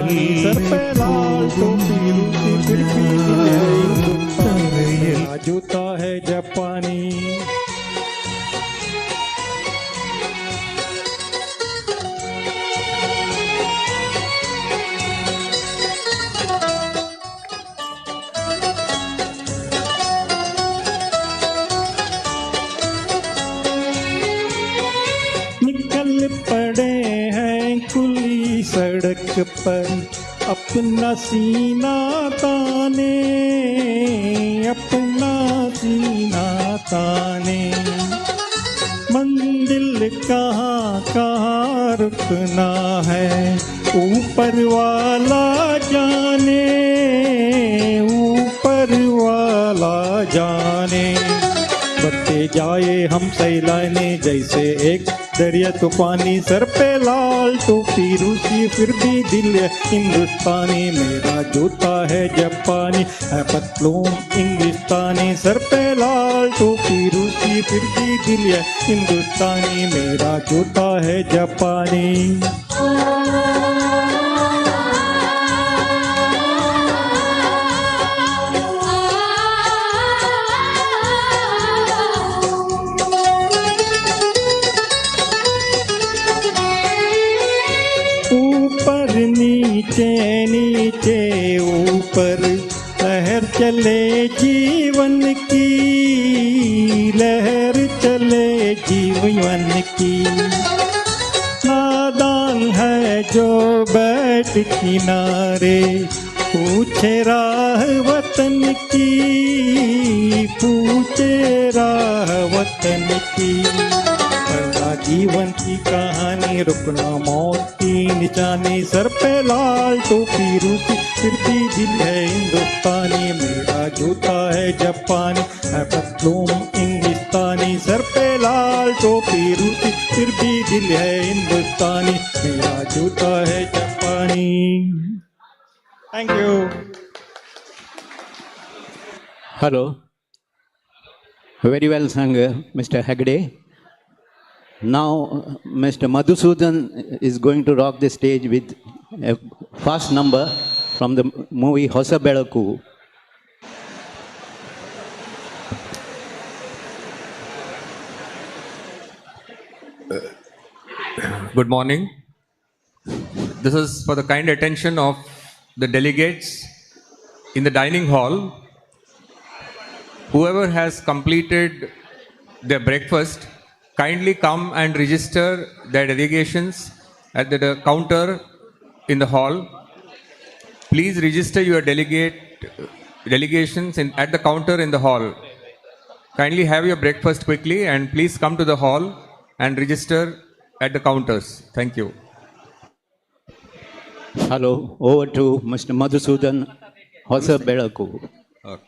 Sir पे लाल टोपी रूसी फिर भी जूता है जापानी। निकल पड़े हैं खुली सड़क पर अपना सीना ताने, अपना सीना ताने। मंजिल कहाँ कहाँ रुकना है ऊपर वाला जाने, ऊपर वाला जाने। बढ़ते जाए हम सैलाने जैसे एक दरिया तूफानी। सर पे लाल टोपी रूसी फिर भी दिल हिंदुस्तानी। मेरा जूता है जापानी है पतलून इंग्लिस्तानी। सर पे लाल टोपी रूसी फिर भी दिल हिंदुस्तानी। मेरा जूता है जापानी। ऊपर नीचे नीचे ऊपर लहर चले जीवन की, लहर चले जीवन की। नादान है जो बैठ किनारे पूछे राह वतन की, पूछे राह वतन की। जीवन की कहानी रुकना मौत की निशानी। सर पे लाल टोपी रूसी फिर भी दिल है हिंदुस्तानी। मेरा जूता है जापानी है पतलून इंग्लिस्तानी। सर पे लाल टोपी रूसी फिर भी दिल है हिंदुस्तानी। मेरा जूता है जापानी। Thank you. Hello. Very well sung, Mr. Hegde. Now, Mr. Madhusudan is going to rock the stage with a fast number from the movie Hosa Belaku. Good morning. This is for the kind attention of the delegates in the dining hall. Whoever has completed their breakfast, kindly come and register their delegations at the counter in the hall. Please register your delegations at the counter in the hall. Kindly have your breakfast quickly and please come to the hall and register at the counters. Thank you. Hello. Over to Mr. Madhusudan, Hosa Belaku. Okay.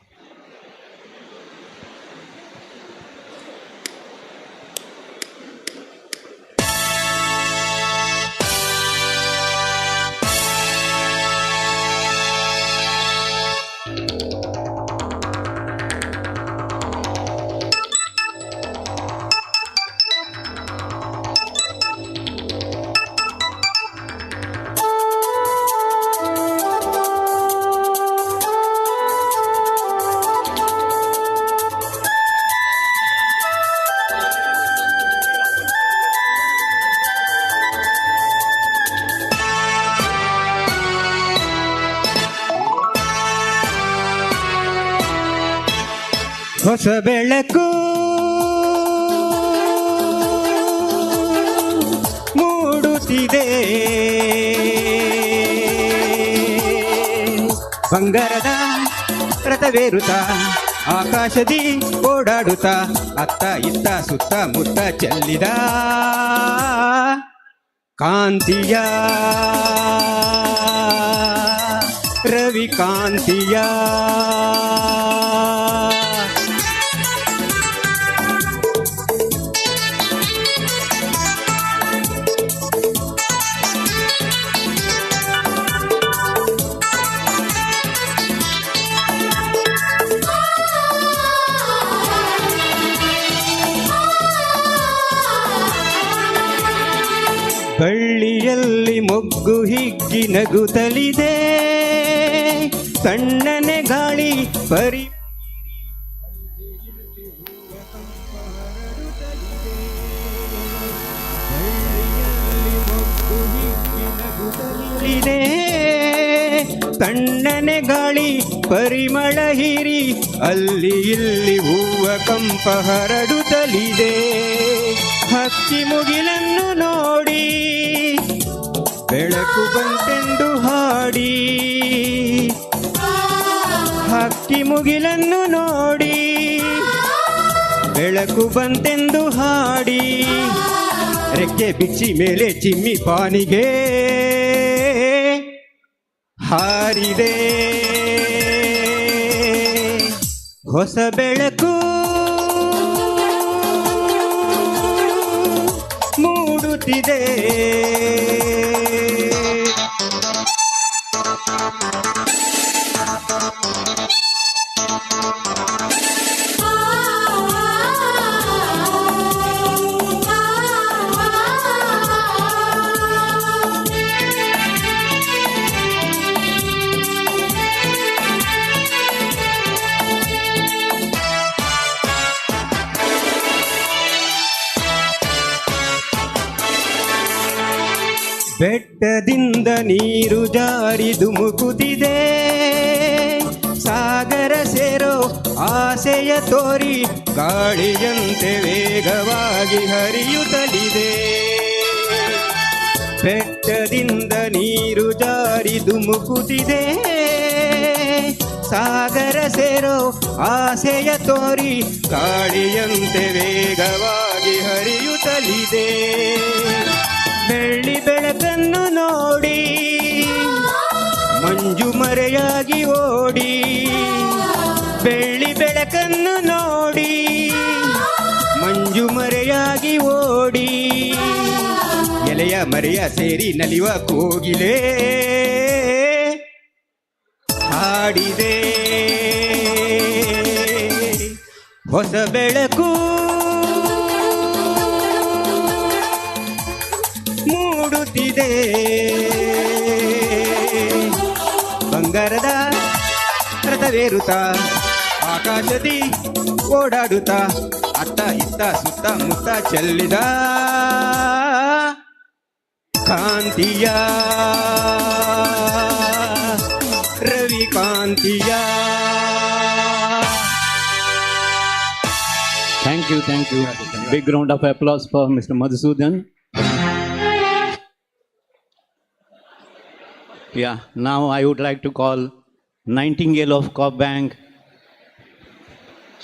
ಹೊಸ ಬೆಳಕು ಮೂಡುತ್ತಿದೆ, ಬಂಗಾರದ ರಥವೇರುತ್ತಾ ಆಕಾಶದಿ ಓಡಾಡುತ್ತಾ ಅತ್ತ ಇತ್ತ ಸುತ್ತ ಮುತ್ತ ಚೆಲ್ಲಿದ ಕಾಂತಿಯ ರವಿ ಕಾಂತಿಯ ಬಳ್ಳಿಯಲ್ಲಿ ಮೊಗ್ಗು ಮೊಗ್ಗು ಹಿಗ್ಗಿ ನಗುತ್ತಲಿದೆ, ತಣ್ಣನೆ ಗಾಳಿ ಪರಿ ಇದೆ, ತಣ್ಣನೆ ಗಾಳಿ ಪರಿಮಳ ಹೀರಿ ಅಲ್ಲಿ ಇಲ್ಲಿ ಹೂವ ಕಂಪ ಹರಡುತ್ತಲಿದೆ. ಹಕ್ಕಿ ಮುಗಿಲನ್ನು ನೋಡಿ ಬೆಳಕು ಬಂತೆಂದು ಹಾಡಿ, ಹಕ್ಕಿ ಮುಗಿಲನ್ನು ನೋಡಿ ಬೆಳಕು ಬಂತೆಂದು ಹಾಡಿ, ರೆಕ್ಕೆ ಬಿಚ್ಚಿ ಮೇಲೆ ಚಿಮ್ಮಿ ಪಾನಿಗೆ ಹಾರಿದೆ. ಹೊಸ ಬೆಳಕು ಮೂಡುತ್ತಿದೆ. ಬೆಟ್ಟದಿಂದ ನೀರು ಜಾರಿ ಧುಮುಕುತ್ತಿದೆ, ಸಾಗರ ಸೇರೋ ಆಸೆಯ ತೋರಿ ಗಾಳಿಯಂತೆ ವೇಗವಾಗಿ ಹರಿಯುತ್ತಲಿದೆ. ಬೆಟ್ಟದಿಂದ ನೀರು ಜಾರಿ ಧುಮುಕುತ್ತಿದೆ, ಸಾಗರ ಸೇರೋ ಆಸೆಯ ತೋರಿ ಗಾಳಿಯಂತೆ ವೇಗವಾಗಿ ಹರಿಯುತ್ತಲಿದೆ. ಬೆಳ್ಳಿ ಬೆಳಕನ್ನು ನೋಡಿ ಮಂಜು ಮರೆಯಾಗಿ ಓಡಿ, ಬೆಳ್ಳಿ ಬೆಳಕನ್ನು ನೋಡಿ ಮಂಜು ಮರೆಯಾಗಿ ಓಡಿ, ಎಲೆಯ ಮರೆಯ ಸೇರಿ ನಲಿವ ಕೋಗಿಲೆ ಹಾಡಿದೆ. ಹೊಸ ಬೆಳಕು ಮೂಡುತ್ತಿದೆ, ಬಂಗಾರದ ರಥವೇರುತ್ತಾ ಆಕಾಶದಿ ಓಡಾಡುತ್ತಾ, ಅತ್ತ ಇತ್ತ ಸುತ್ತ ಮುತ್ತ ಚೆಲ್ಲಿದ ಕಾಂತಿಯ Ravi ಕಾಂತಿಯ. Thank you, thank you. Big round of applause for Mr. Madhusudan. Yeah, now I would like to call Nightingale of Cobb Bank,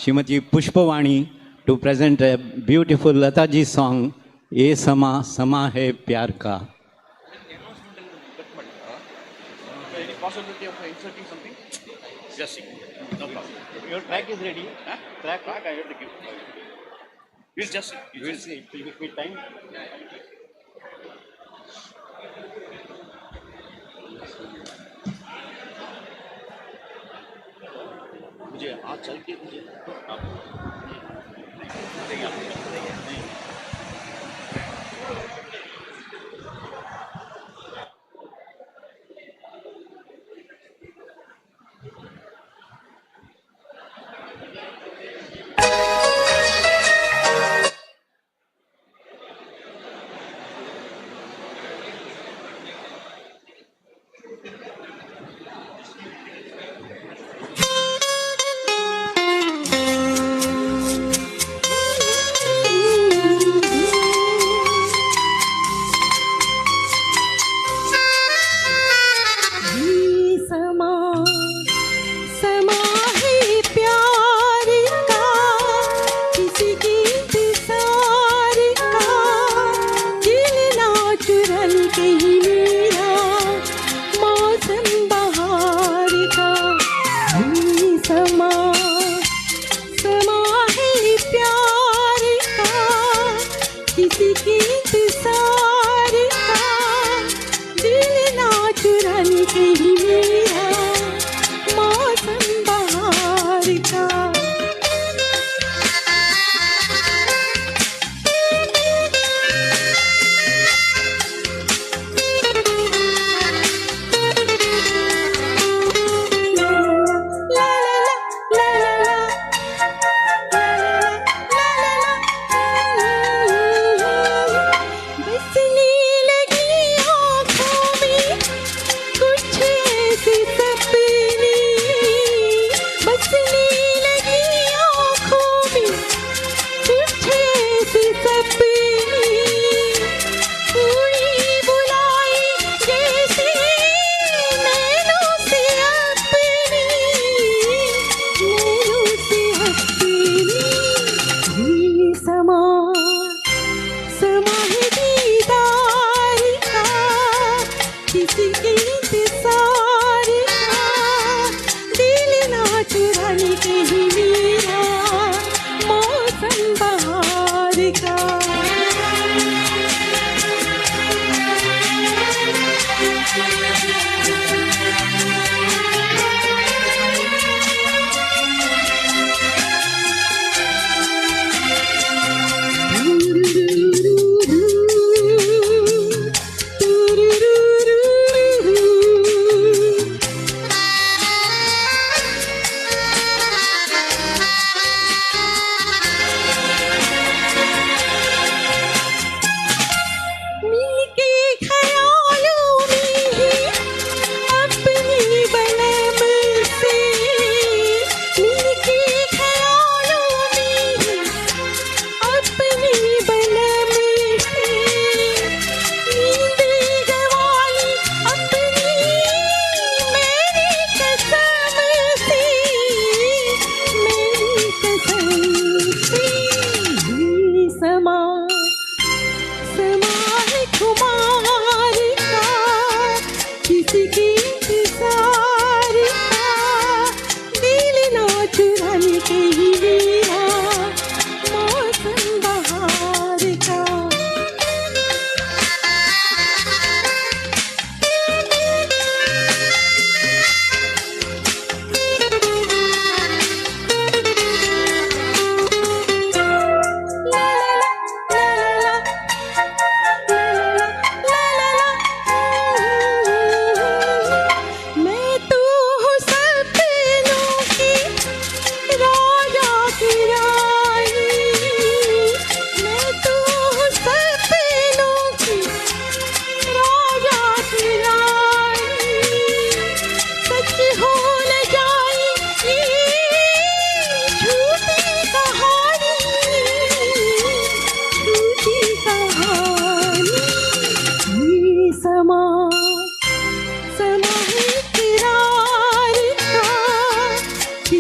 Shrimati Pushpavani, to present a beautiful Lataji song, Ye Sama Sama Hai Pyar Ka. Any possibility of inserting something? Just sing. No problem. Your track is ready. Huh? Track I have to give. We'll just sing. You will see. It will be time. मुझे हाथ चल के मुझे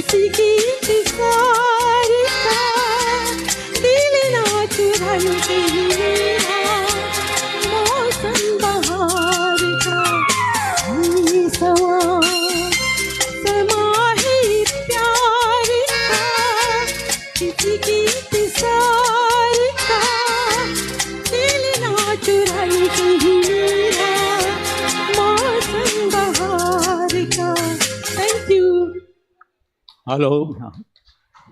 किसी की इंतजार का दिल ना चुराए कहीं मेरा मौसम बहार का ये समा है प्यार का किसी की इंतजार का दिल ना चुराए कहीं मेरा मौसम बहार का। Thank you. Hello.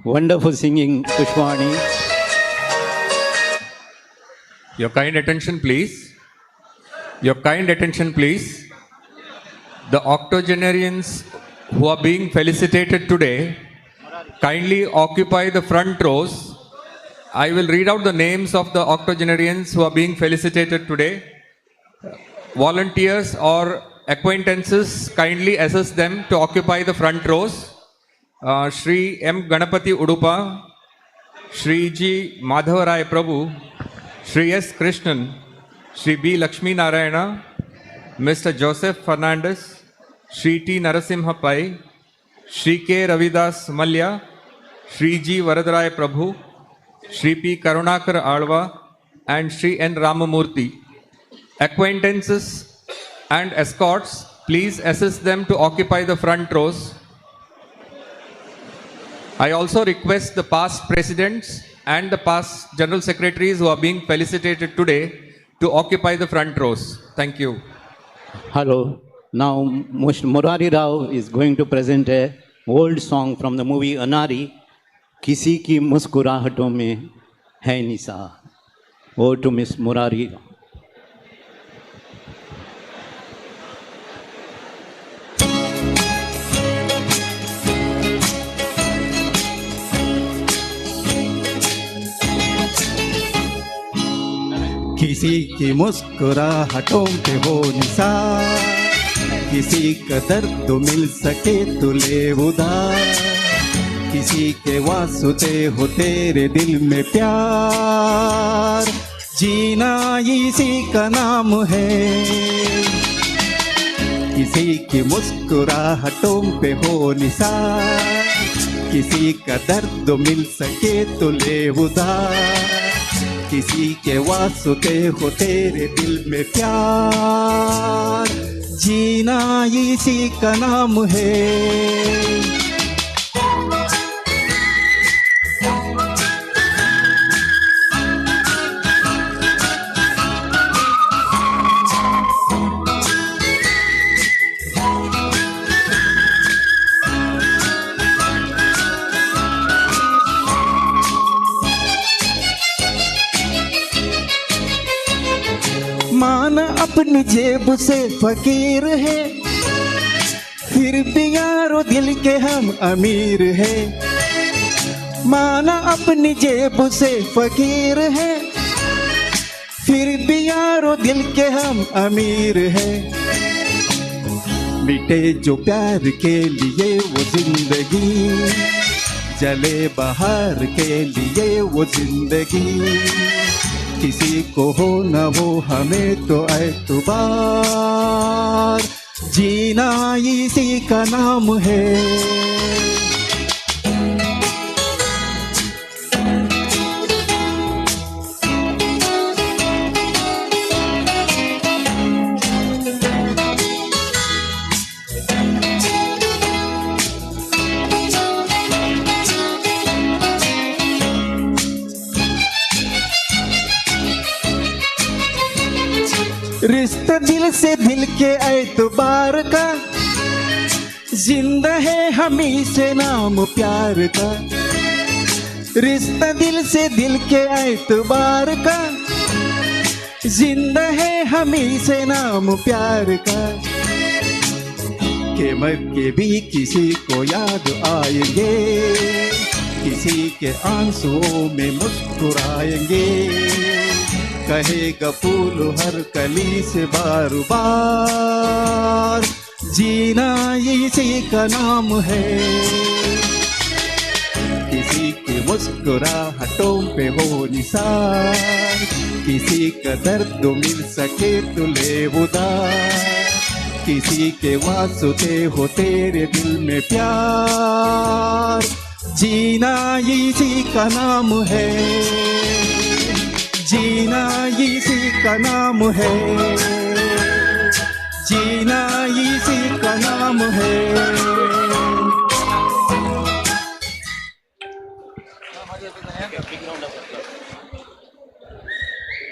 Wonderful singing, Pushpani. Your kind attention, please. Your kind attention, please. The octogenarians who are being felicitated today kindly occupy the front rows. I will read out the names of the octogenarians who are being felicitated today. Volunteers or acquaintances, kindly assist them to occupy the front rows. Shri M. Ganapati Udupa, Shri G. Madhavarai Prabhu, Shri S. Krishnan, Shri B. Lakshmi Narayana, Mr. Joseph Fernandez, Shri T. Narasimha Pai, Shri K. Ravidas Malya, Shri G. Varadrai Prabhu, Shri P. Karunakar Alva, and Shri N. Ramamurthy. Acquaintances and escorts, please assist them to occupy the front rows. I also request the past presidents and the past general secretaries who are being felicitated today to occupy the front rows. Thank you. Hello. Now, Mr. Murari Rao is going to present a old song from the movie Anari, Kisi ki muskurahaton mein hai nisa. Over to Ms. Murari Rao. किसी की मुस्कुराहटों पे हो निसार, किसी का दर्द मिल सके तो ले उधार, किसी के वास्ते हो तेरे दिल में प्यार, जीना इसी का नाम है। किसी की मुस्कुराहटों पे हो निसार, किसी का दर्द मिल सके तो ले उधार, किसी के वास्ते हो तेरे दिल में प्यार, जीना इसी का नाम है। मान अपनी जेब से फकीर है, फिर भी यारो दिल के हम अमीर है। माना अपनी जेब से फकीर है, फिर भी यारो दिल के हम अमीर है। मिटे जो प्यार के लिए वो जिंदगी, जले बहार के लिए वो जिंदगी, किसी को हो न हो हमें तो एतबार, जीना इसी का नाम है। रिश्ता दिल से दिल के एतबार का, जिंदा है हमी से नाम प्यार का। रिश्ता दिल से दिल के एतबार का, जिंदा है हमी से नाम प्यार का। के मर के भी किसी को याद आएंगे, किसी के आंसुओं में मुस्कुराएंगे, कहेगा फूल हर कली से बार बार, जीना इसी का नाम है। किसी की मुस्कुराहटों पे हो निसार, किसी का दर्द मिल सके तो ले उधार, किसी के वास्ते हो तेरे दिल में प्यार, जीना इसी का नाम है, जीना इसी का नाम है, जीना इसी का नाम है।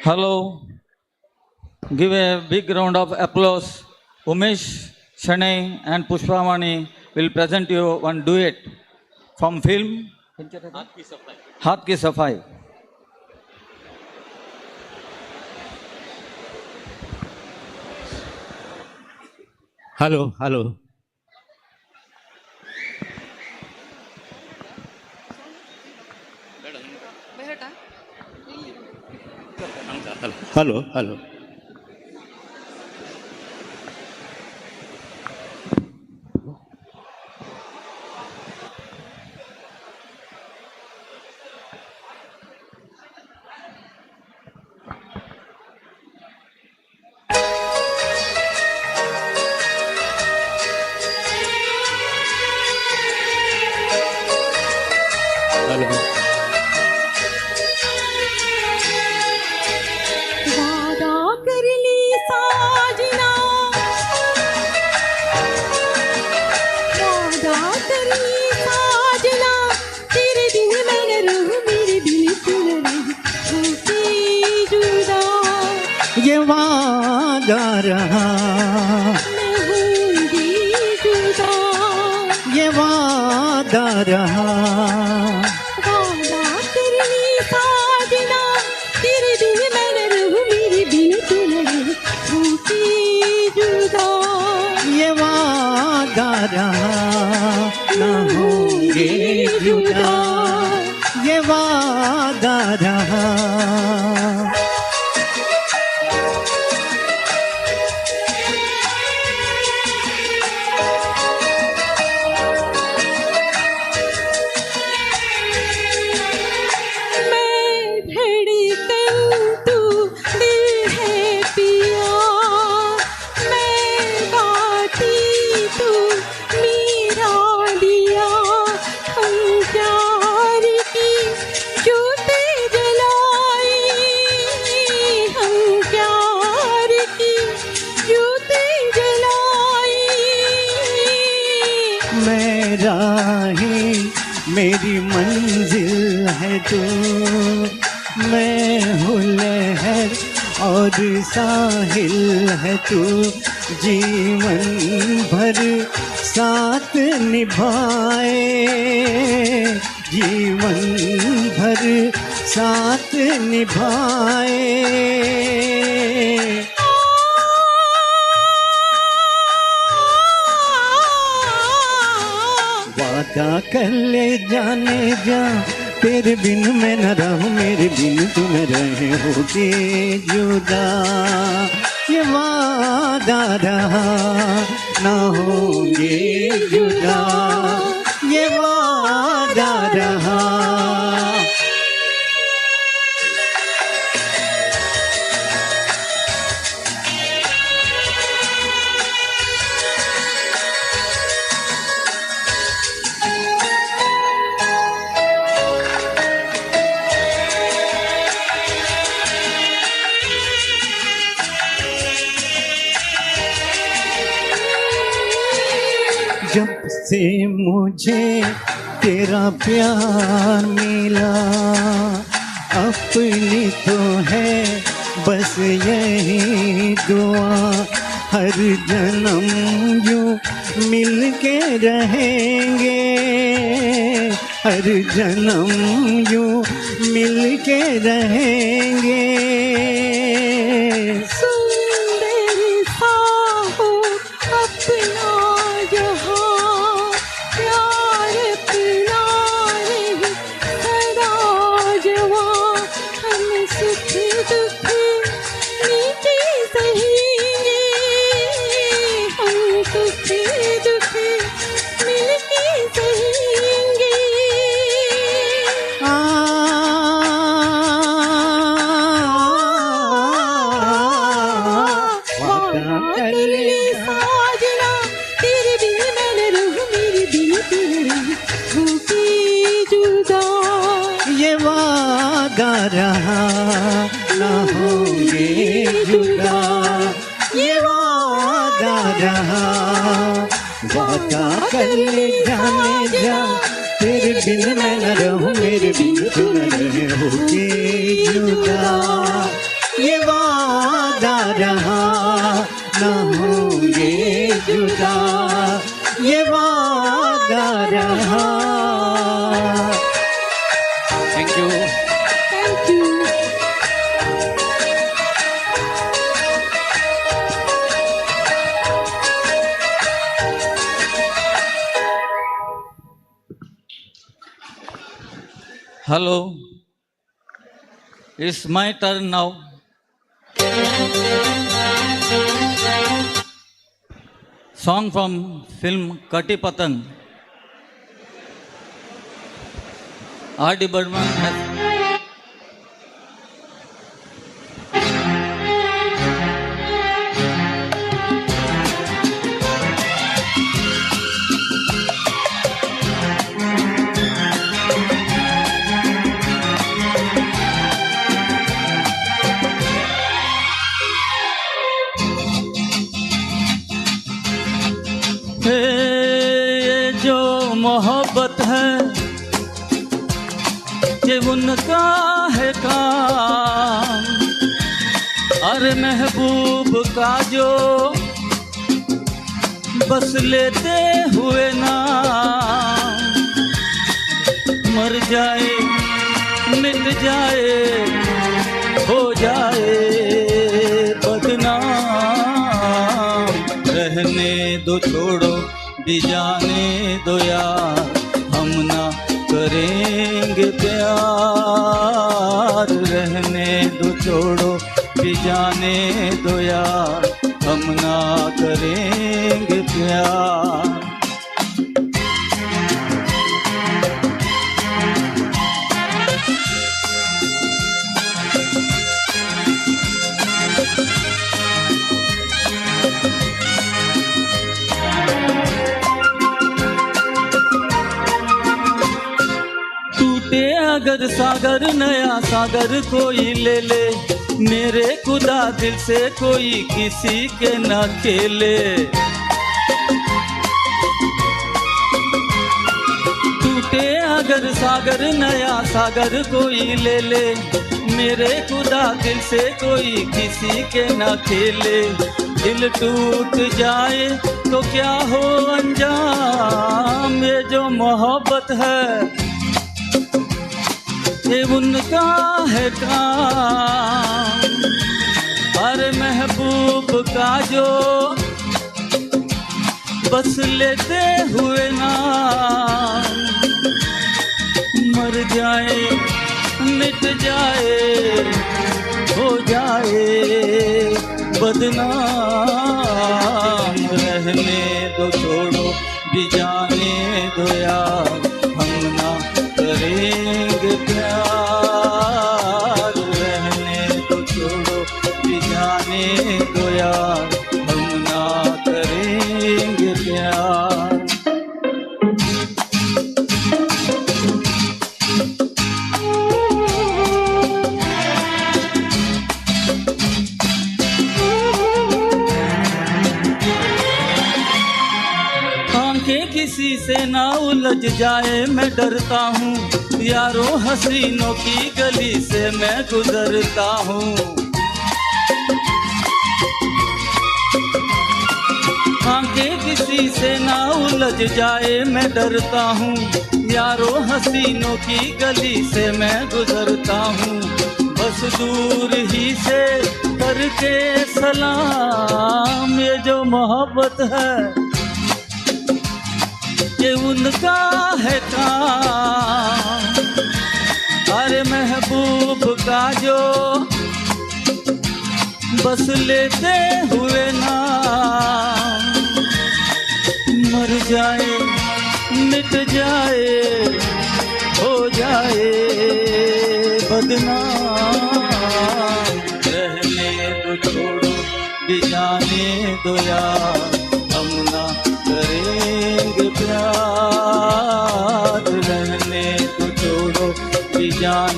Hello. Give a big round of applause. Umesh, Shanay and Pushpamani will present you one duet from film Haat Ki Safai. Hello, hello. Hello, hello. Hello. वादा कर ली साजना, वादा कर ली साजना, तेरे बिन मैं न रहूं, मेरे बिन तू न रहे, होके जुदा ये वादा रहा, मैं होंगी जुदा, ये वादा रहा, वादा कर ली साजना, तेरे बिन मैं न रहूं, मेरे बिन तू न रहे, होके जुदा ये वादा रहा, ना होंगे जुदा, ये वादा रहा। मैं धड़कन तू दिल है पिया, मैं बाती तू मेरा दिया, हम प्यार की ज्योति जलाई, हम प्यार की ज्योति जलाई। मेरा ही मेरी मंजिल है तू, मैं हूँ लहर और साहिल है तू, जीवन भर साथ निभाए, जीवन भर साथ निभाए। वादा कर ले जाने जा, तेरे बिन मैं न रहूं, मेरे बिन तू न रहे, होके जुदा ये वादा रहा, ना होंगे जुदा ये वादा रहा। जब से मुझे तेरा प्यार मिला, अपनी तो है बस यही दुआ, हर जन्म यूं मिल के रहेंगे, हर जन्म यूं मिल के रहेंगे। सुंदर सा हो अपना जहां, प्यार अपना रहे सदा जवां, हम सुख दुख नीचे सहेंगे, हम सुख दुख मिलके सहेंगे। आ बिन तेरे होके जुदा। ये वादा रहा ना होंगे जुदा, ये वादा रहा, वादा कर ले जाने जा, तेरे बिन मैं न रहूं, मेरे बिन तू न रहे, होके जुदा। ये वादा रहा ना होंगे जुदा, ये वादा रहा। Thank you. Thank you. Hello, it's my turn now. Song from film Kati Patan. R.D. Burman has ये जो मोहब्बत है ये उनका है काम, अरे महबूब का जो बस लेते हुए नाम, मर जाए मिट जाए हो जाए बदनाम, रहने दो छोड़ो भी जाने दो यार, हम ना करेंगे प्यार, रहने दो छोड़ो भी जाने दो यार, हम ना करेंगे प्यार। अगर सागर नया सागर कोई ले ले, मेरे खुदा दिल से कोई किसी के न खेले। टूटे अगर सागर नया सागर कोई ले ले, मेरे खुदा दिल से कोई किसी के न खेले। दिल टूट जाए तो क्या हो अंजाम, ये जो मोहब्बत है ये उनका है काम, अरे महबूब का जो बस लेते हुए नाम, मर जाए मिट जाए हो जाए बदनाम, रहने दो छोड़ो भी जाने दो यार, हम ना करेंगे प्यार, रहने दो छोड़ो भी जाने दो यार, हम ना करेंगे प्यार। आंखें किसी से ना उलझ जाए मैं डरता हूँ, यारों हसीनों की गली से मैं गुजरता हूँ। आंखें किसी से ना उलझ जाए मैं डरता हूँ, यारों हसीनों की गली से मैं गुजरता हूँ। बस दूर ही से करके सलाम, ये जो मोहब्बत है ये उनका है काम, अरे महबूब का जो बस लेते हुए नाम, मर जाए मिट जाए हो जाए बदनाम, रहने दो छोड़ो भी जाने दो यार, हम ना करेंगे प्यार।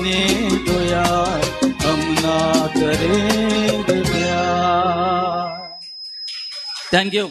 रहने दो यार, हम ना करेंगे प्यार। Thank you.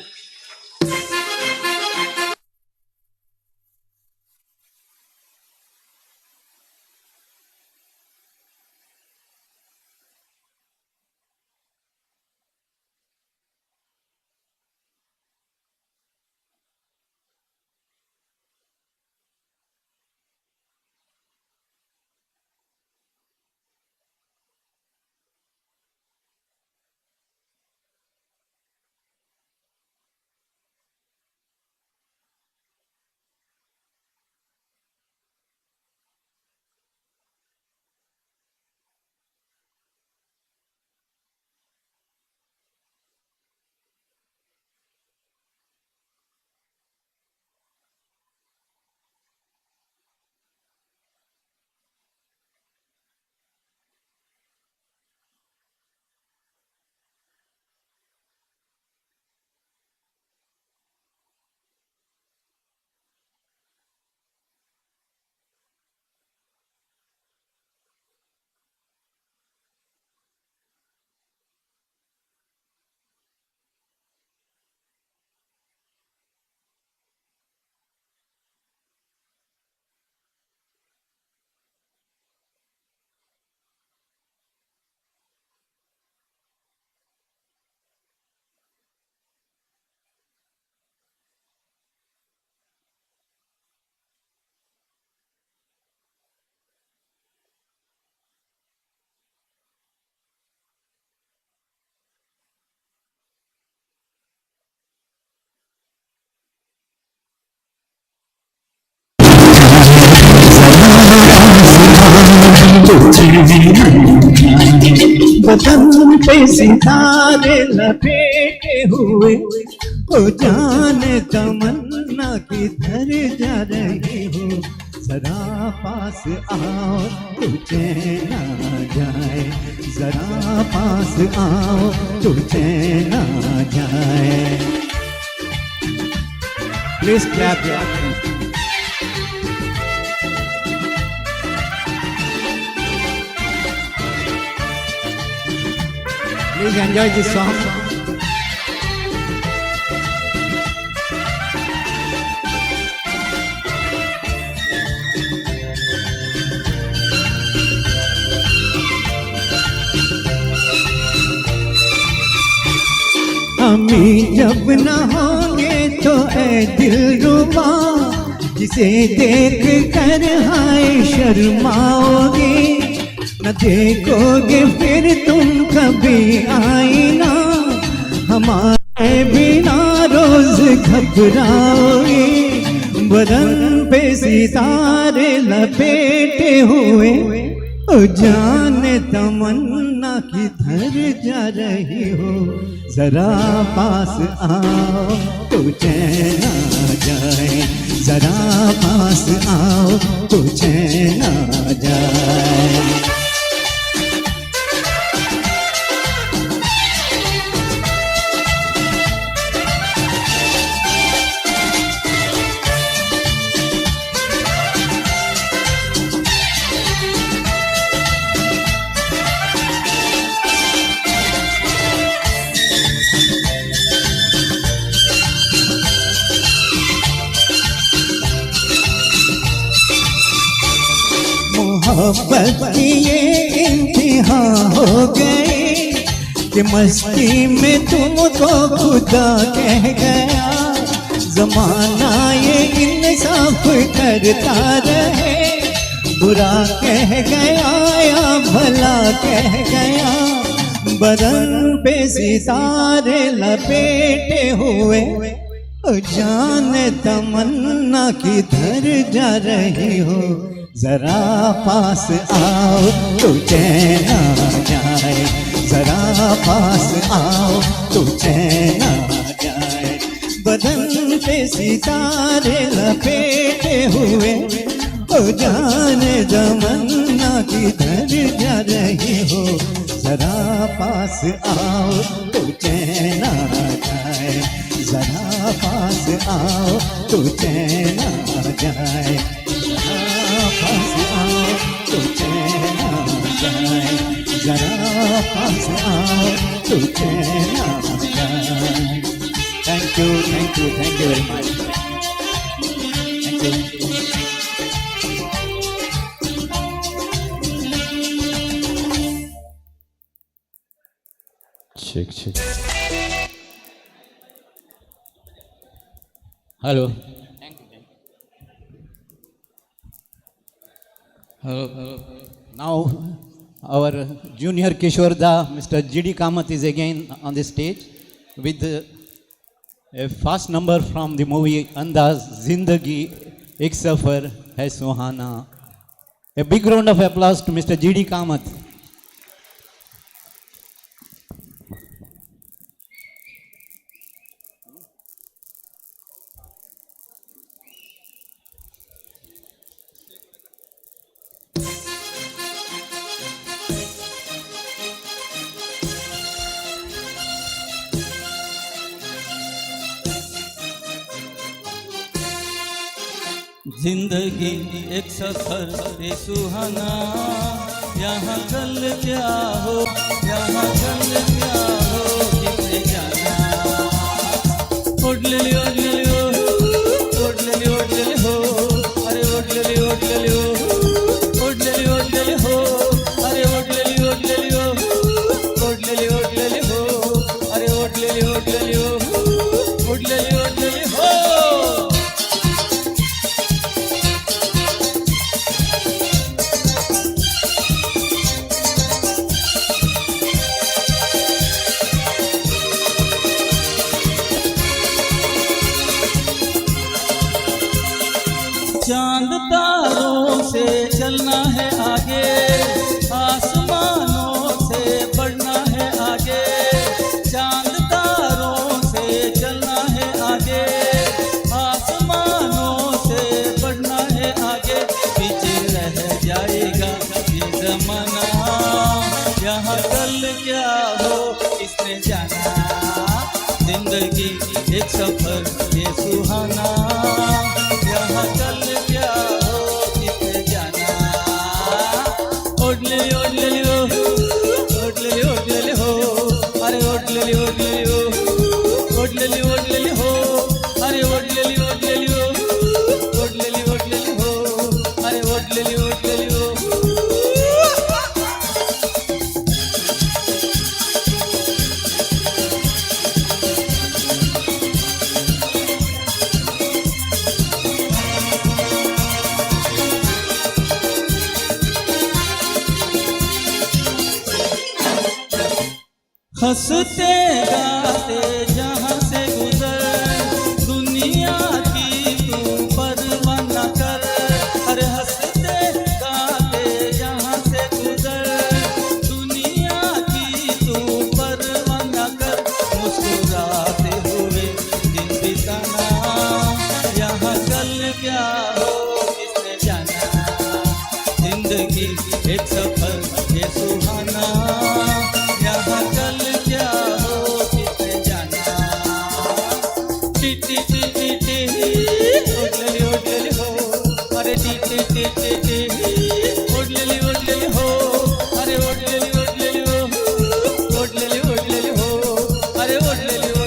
बदन पे सितारे लपेटे हुए, ओ जान तमन्ना किधर जा रही हो, जरा पास आओ तो चैन आ जाए, जरा पास आओ तो चैन आ जाए। प्लीज क्लैप यार। Please enjoy this song. हमें जब न होंगे तो ऐ दिलरुबा, जिसे देख कर हाय शर्माओगे, न देखोगे फिर तुम कभी आईना, हमारे बिना रोज घबराओगे। बदन पे सितारे लपेटे हुए, ओ जाने तमन्ना किधर जा रही हो, जरा पास आओ तो चैन आ जाए, जरा पास आओ तो चैन आ जाए। मोहब्बत की ये इंतहा हो गई कि मस्ती में तुमको खुदा कह गया, जमाना ये इंसाफ करता रहे, बुरा कह गया या भला कह गया। बदन पे सितारे लपेटे हुए, जाने तमन्ना किधर जा रही हो, जरा पास आओ तो चैन आ जाए, जरा पास आओ तो चैन आ जाए। बदन पे सितारे लपेटे हुए, ओ जाने तमन्ना किधर जा रही हो, जरा पास आओ तो चैन आ जाए, जरा पास आओ तो चैन आ जाए, जरा पास आओ तो चैन आ जाए, जरा पास आओ तो चैन आ जाए। Thank you, thank you, thank you very much. Thank you. Check. Hello. Hello. Now, our junior Kishorda, Mr. G.D. Kamath is again on the stage with a fast number from the movie Andaz, Zindagi Ek Safar Hai Suhana. A big round of applause to Mr. G.D. Kamath. जिंदगी एक सफर है सुहाना, यहाँ कल क्या हो, यहाँ कल क्या हो, किसने जाना। ओडले हो, ओडले हो, अरे ओडले हो, ओडले हो, अरे ओडले हो, ओडले हो, अरे ओडले हो। चांद तारों से चलना है आगे, आसमानों से बढ़ना है आगे। चांद तारों से चलना है आगे, आसमानों से बढ़ना है आगे। पीछे रह जाएगा ये ज़माना, यहाँ कल क्या हो किसने जाना। जिंदगी एक सफर ये सुहाना, यहाँ कल क्या हो किसने जाना। ओडले हो, ओडले हो, अरे ओडले हो, ओडले हो, अरे ओडले हो, अरे ओडले हो। हंसते गाते जहाँ से गुजर, दुनिया की तू परवाह न कर। अरे हंसते गाते जहाँ से गुजर, दुनिया की तू परवाह न कर। मुस्कुराते हुए दिन बिताना, यहाँ कल क्या हो किसने जाना। जिंदगी एक सफर ये सुहाना, यहाँ कल क्या हो किसने जाना। टी टी टी टी टी ओडले हो, अरे टी टी टी टी टी ओडले हो, अरे ओडले हो, अरे ओडले हो।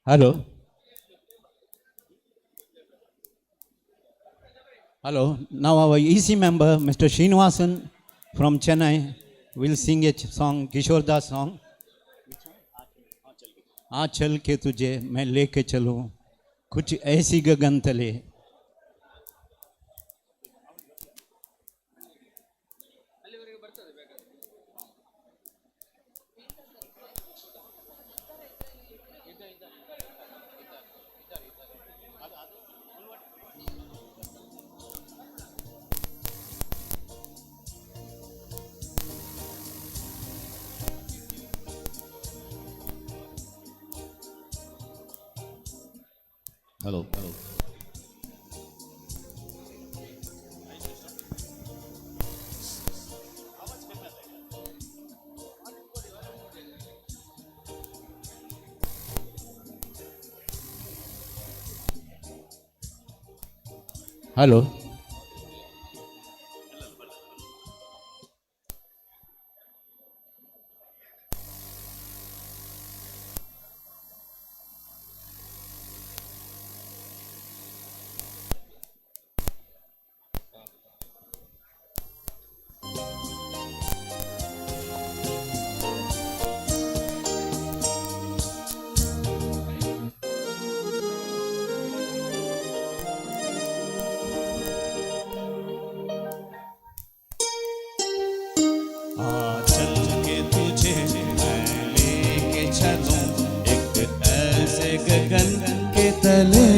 Hello. Hello. Now our EC member, Mr. Srinivasan from Chennai, will sing a song, Kishore Das song. आ चल के तुझे मैं लेके चलूं कुछ ऐसी गगन तले. Hello. Hello. चल के तुझे मैं लेके चलूं एक ऐसे गगन के तले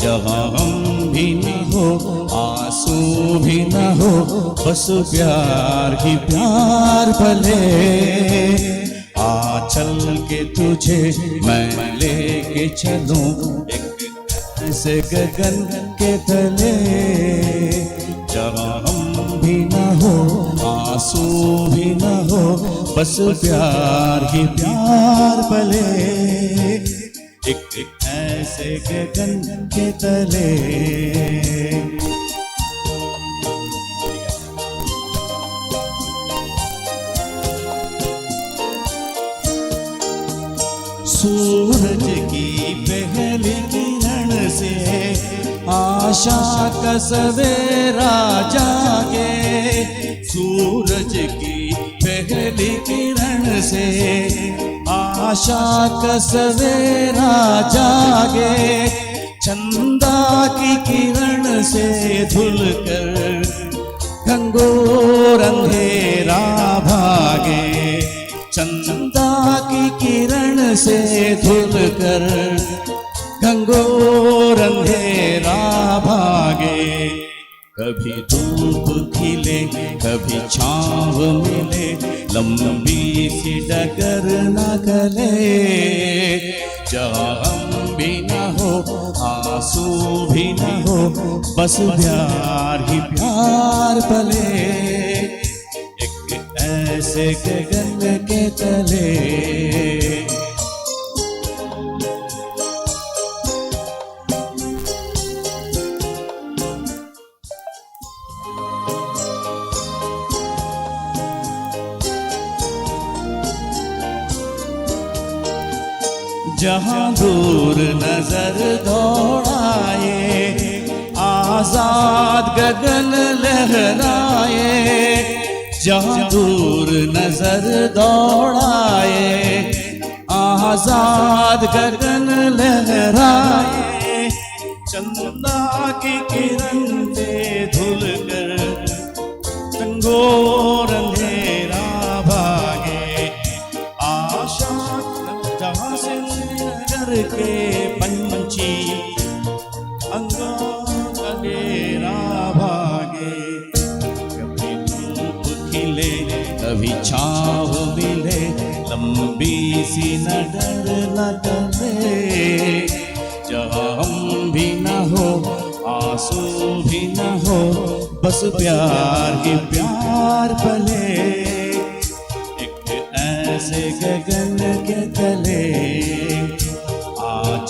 जहां हम भी न हो आंसू भी न हो बस प्यार ही प्यार भले. चल के तुझे मैं लेके चलूं एक ऐसे गगन के तले जहां हम भी न हो आंसू भी न हो बस प्यार ही प्यार भले. एक ऐसे गगन के तले सूरज की पहली किरण से आशा का सवेरा जागे. सूरज की पहली किरण से आशा का सवेरा जागे. चंदा की किरण से धुल कर घंघोर अंधेरा भागे. चंदा की किरण से धुल कर घंघोर अंधेरा भागे. कभी धूप खिले कभी छाँव मिले लंबी सी डगर न गले. जहाँ हम भी न हो आंसू भी न हो बस प्यार ही प्यार भले. एक ऐसे गगन के तले जहाँ दूर नजर दौड़ाए आजाद गगन लहराए. जहाँ दूर नजर दौड़ाए आजाद गगन लहराए. चंदा की किरण से धुल कर घंघोर अंधेरा भागे. आशा जहाँ से नगर के पंछी अंधेरा भागे. कभी धूप खिले कभी छाँव मिले लंबी सी नगर न गले. जहाँ हम भी न हो आंसू भी न हो बस प्यार ही प्यार भले. ऐसे गगन के तले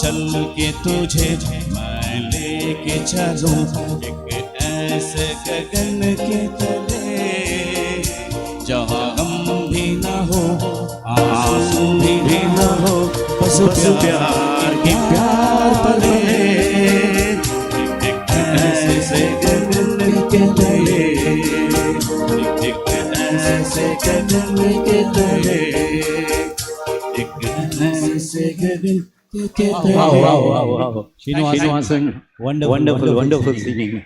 चल के तुझे मैं लेके चलूं एक ऐसे गगन के तले जहाँ हम भी न भी न हो बस प्यार की प्यार पले ऐसे गगन के तले ऐसे गगन के तले ऐसे गगन के तले Wow, wow, wow, wow. Srinivasan, wonderful singing.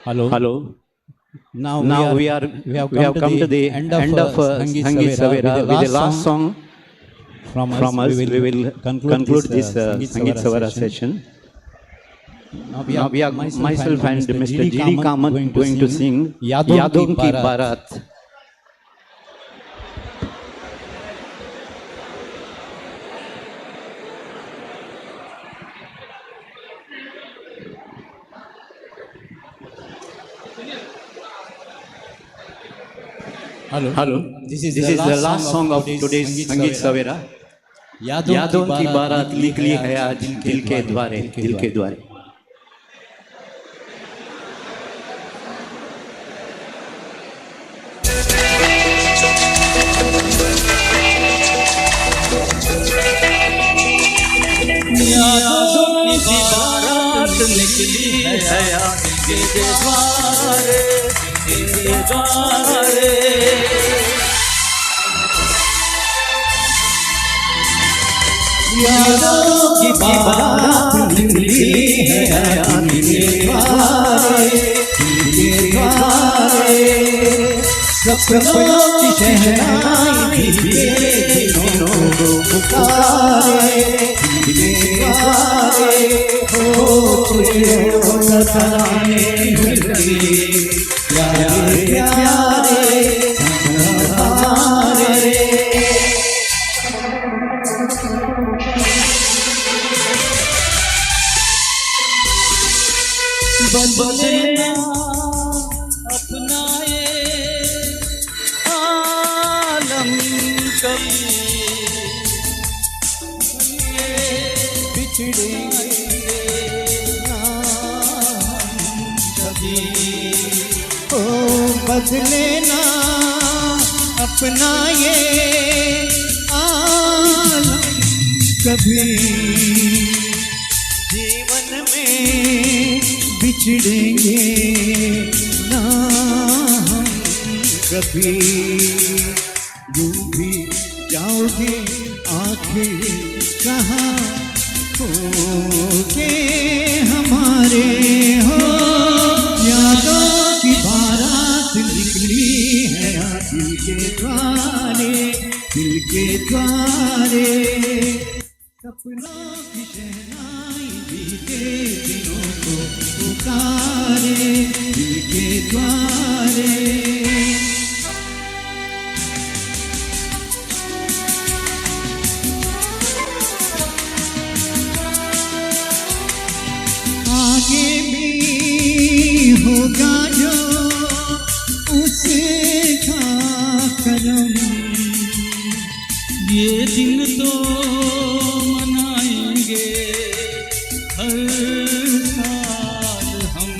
Hello. Now we have come to the end of Sangeet Savera with the last song from us. We will conclude this Sangeet Savera session. Now we are myself and Mr. G.D. Kamat going to sing Yadon Ki Barat. Hello. This is the last song of today's Sangeet Savera. यादों की बारात निकली है आज दिल के द्वारे यादों की बारात निकली है आज दिल के द्वारे यादों की बारात निकली है आज दिल के द्वारे सपनों की शहनाई दिलों को पुकारे दिल के द्वारे हो तराने मिलती प्यारे प्यारे हमारे बदलना अपना ये आलम कभी बिछड़ेंगे ना कभी ओ बदले ना अपना ये आलम कभी जीवन में बिछड़ेंगे ना हम कभी यूं भी जाओगे आखिर कहाँ होगे हमारे हो यादों की बारात निकली है दिल के द्वारे सपनों की शहनाई बीते दिनों को पुकारे दिल के द्वारे आगे भी होगा जो उसका करम ये दिन तो मनाएंगे हर साल हम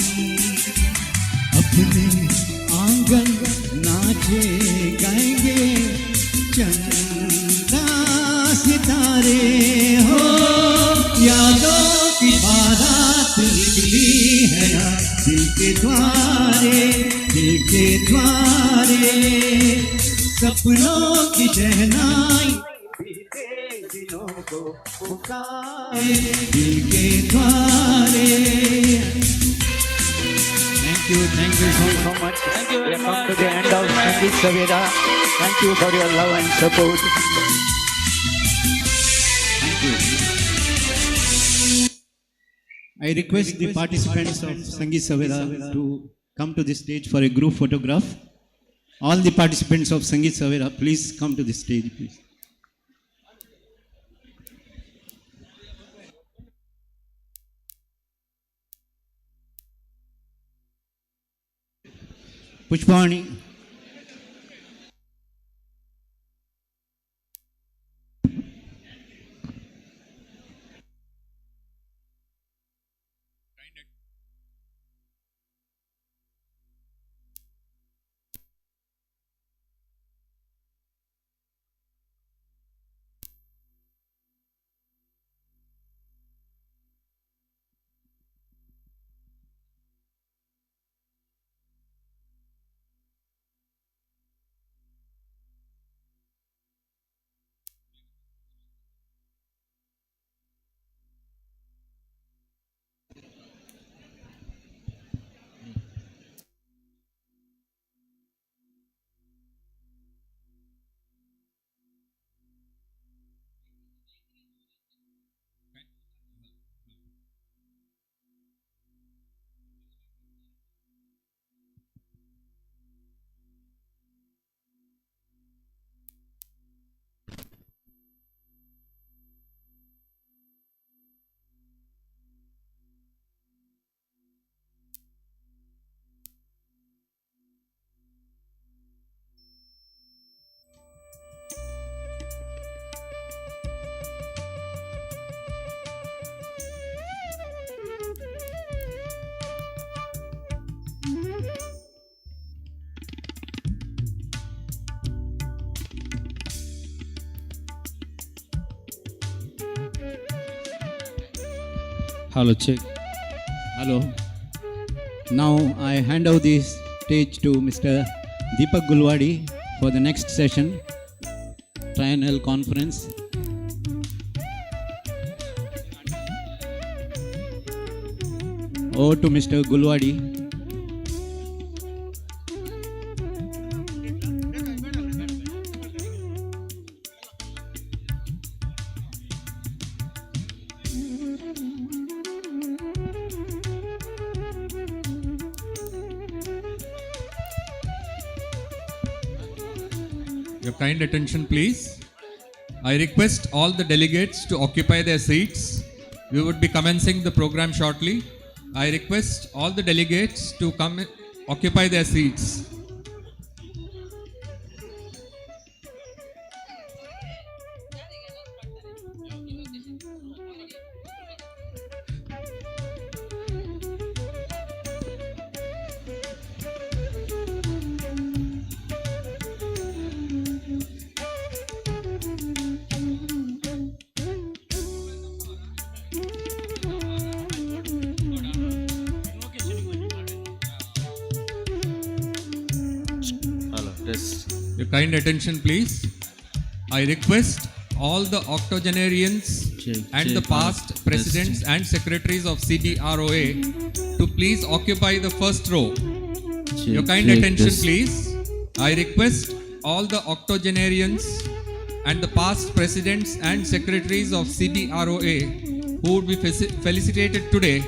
अपने आंगन नाचे गाएंगे चंदा सितारे हो यादों की बारात निकली है दिल के द्वारे सपनों की शहनाई बीते दिनों को पुकारे दिल के द्वारे Thank you so much. Thank you We very have come to much. the end of Sangeet Savera. Thank you for your love and support. I request the participants of Sangeet Savera to come to the stage for a group photograph. All the participants of Sangeet Savera, please come to the stage, please. Pushpani. Hello, check. Hello. Now I hand over the stage to Mr. Deepak Gulwadi for the next session, Triennial Conference. Over to Mr. Gulwadi. Your kind attention, please. I request all the delegates to occupy their seats. We would be commencing the program shortly. I request all the delegates to come occupy their seats. Your kind attention, please. I request all the octogenarians and the past presidents and secretaries of CBROA to please occupy the first row. Your kind attention, please. I request all the octogenarians and the past presidents and secretaries of CBROA who would be felicitated today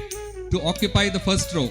to occupy the first row.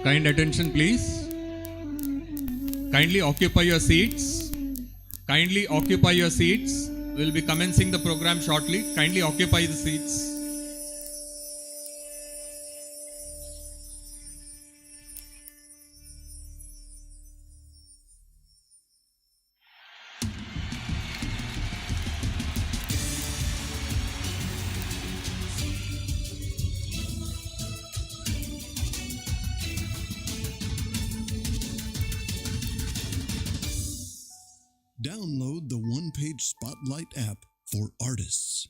kind attention, please. Kindly occupy your seats. Kindly occupy your seats. We'll be commencing the program shortly. Kindly occupy the seats. Download the one-page Spotlight app for artists.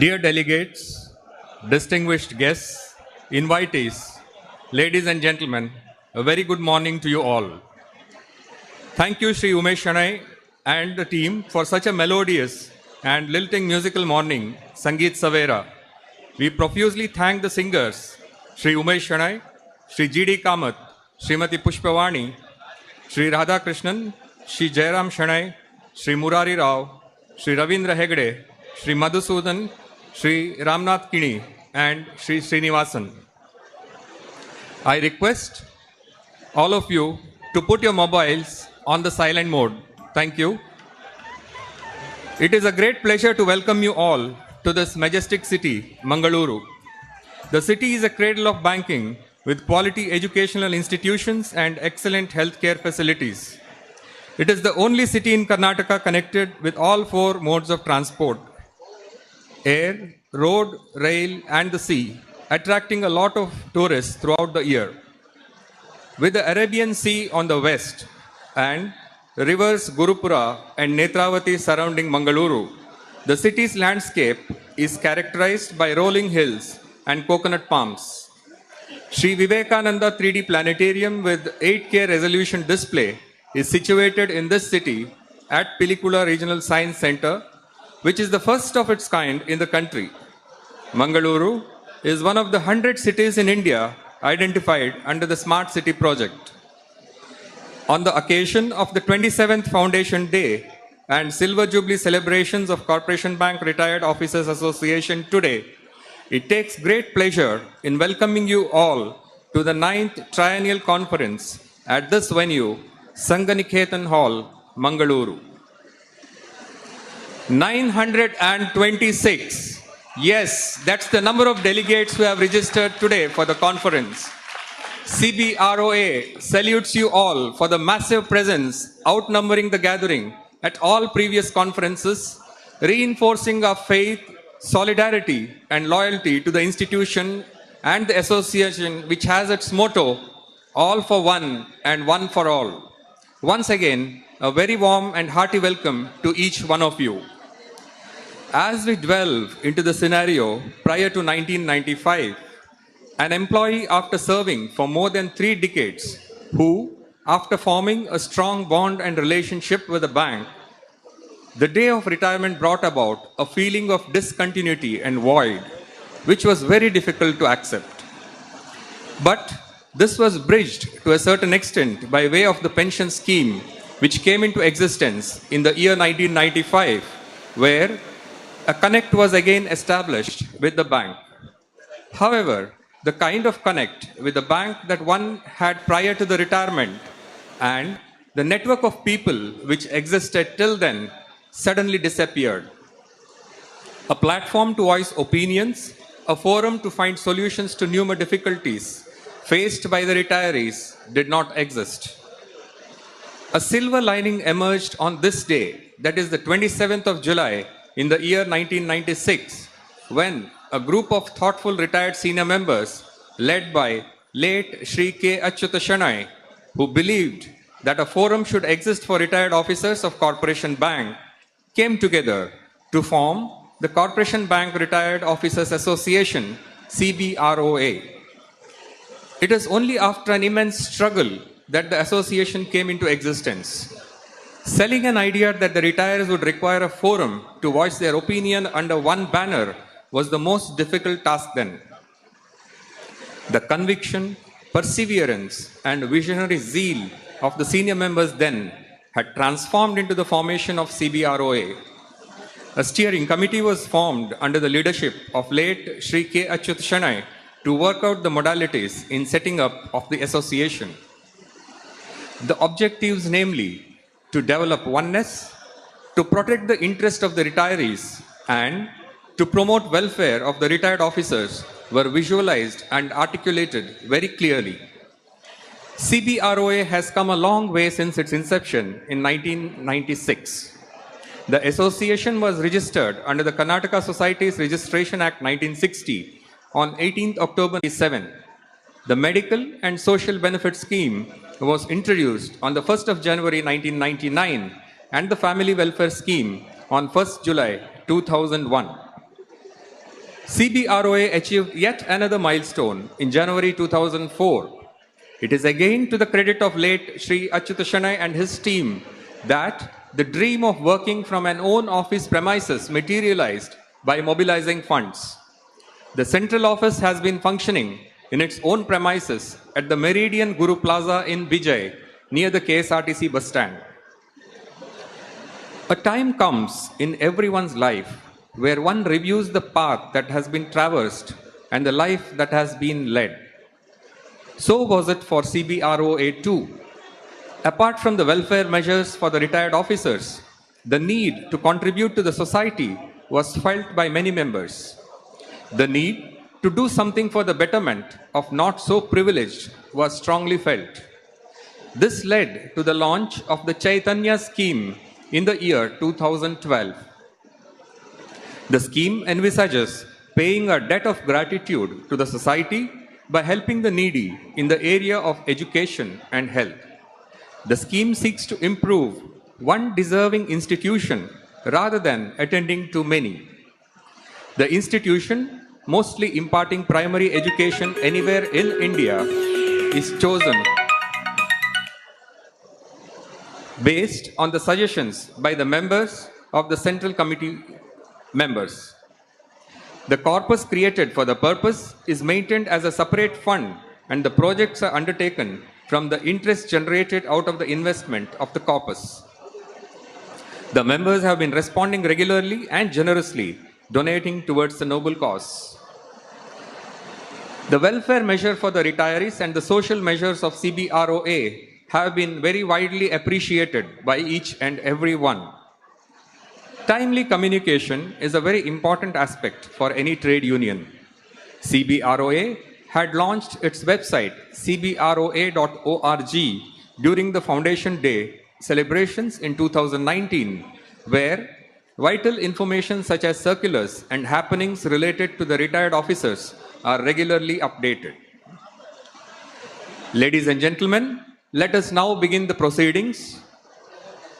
Dear delegates, distinguished guests, invitees, ladies and gentlemen, a very good morning to you all. Thank you, Sri Umesh Shanai and the team for such a melodious and lilting musical morning, Sangeet Savera. We profusely thank the singers, Sri Umesh Shanai, Sri G.D. Kamath, Srimati Pushpavani, Sri Radhakrishnan, Sri Jairam Shanai, Sri Murari Rao, Sri Ravindra Hegde, Shri Madhusudan, Shri Ramnath Kini, and Shri Srinivasan. I request all of you to put your mobiles on the silent mode. Thank you. It is a great pleasure to welcome you all to this majestic city, Mangaluru. The city is a cradle of banking with quality educational institutions and excellent healthcare facilities. It is the only city in Karnataka connected with all four modes of transport: air, road, rail, and the sea, attracting a lot of tourists throughout the year. With the Arabian Sea on the west and rivers Gurupura and Netravati surrounding Mangaluru, the city's landscape is characterized by rolling hills and coconut palms. Sri Vivekananda 3D Planetarium with 8K resolution display is situated in this city at Pilikula Regional Science Center, which is the first of its kind in the country. Mangaluru is one of the 100 cities in India identified under the Smart City project. On the occasion of the 27th Foundation Day and Silver Jubilee celebrations of Corporation Bank Retired Officers Association today, it takes great pleasure in welcoming you all to the 9th Triennial Conference at this venue, Sanganiketan Hall, Mangaluru. 926. Yes, that's the number of delegates who have registered today for the conference. CBROA salutes you all for the massive presence outnumbering the gathering at all previous conferences, reinforcing our faith, solidarity, and loyalty to the institution and the association, which has its motto, all for one and one for all. Once again, a very warm and hearty welcome to each one of you. As we delve into the scenario prior to 1995, an employee after serving for more than 3 decades, who, after forming a strong bond and relationship with the bank, the day of retirement brought about a feeling of discontinuity and void, which was very difficult to accept. But this was bridged to a certain extent by way of the pension scheme, which came into existence in the year 1995, where a connect was again established with the bank. However, the kind of connect with the bank that one had prior to the retirement and the network of people which existed till then suddenly disappeared. A platform to voice opinions, a forum to find solutions to numerous difficulties faced by the retirees did not exist. A silver lining emerged on this day, that is the 27th of July in the year 1996, when a group of thoughtful retired senior members led by late Shri K. Achyuta Shanai, who believed that a forum should exist for retired officers of Corporation Bank, came together to form the Corporation Bank Retired Officers Association, CBROA. It is only after an immense struggle that the association came into existence. Selling an idea that the retirees would require a forum to voice their opinion under one banner was the most difficult task then. The conviction, perseverance, and visionary zeal of the senior members then had transformed into the formation of CBROA. A steering committee was formed under the leadership of late Shri K. Achyuta Shanai to work out the modalities in setting up of the association. The objectives, namely, to develop oneness, to protect the interest of the retirees, and to promote welfare of the retired officers were visualized and articulated very clearly. CBROA has come a long way since its inception in 1996. The association was registered under the Karnataka Societies Registration Act 1960 on 18th October 1997. The Medical and Social Benefit Scheme was introduced on the 1st of January 1999 and the Family Welfare Scheme on 1st July 2001. CBROA achieved yet another milestone in January 2004. It is again to the credit of late Shri Achyuta Shanai and his team that the dream of working from an own office premises materialized by mobilizing funds. The central office has been functioning in its own premises at the Meridian Guru Plaza in Vijay, near the KSRTC bus stand. A time comes in everyone's life where one reviews the path that has been traversed and the life that has been led. So was it for CBROA too. Apart from the welfare measures for the retired officers, the need to contribute to the society was felt by many members. The need to do something for the betterment of not so privileged was strongly felt. This led to the launch of the TRIENNIAL scheme in the year 2012. The scheme envisages paying a debt of gratitude to the society by helping the needy in the area of education and health. The scheme seeks to improve one deserving institution rather than attending to many. The institution, mostly imparting primary education anywhere in India, is chosen based on the suggestions by the members of the Central Committee members. The corpus created for the purpose is maintained as a separate fund, and the projects are undertaken from the interest generated out of the investment of the corpus. The members have been responding regularly and generously, donating towards the noble cause. The welfare measure for the retirees and the social measures of CBROA have been very widely appreciated by each and every one. Timely communication is a very important aspect for any trade union. CBROA had launched its website cbroa.org during the Foundation Day celebrations in 2019, where vital information such as circulars and happenings related to the retired officers are regularly updated. Ladies and gentlemen, let us now begin the proceedings.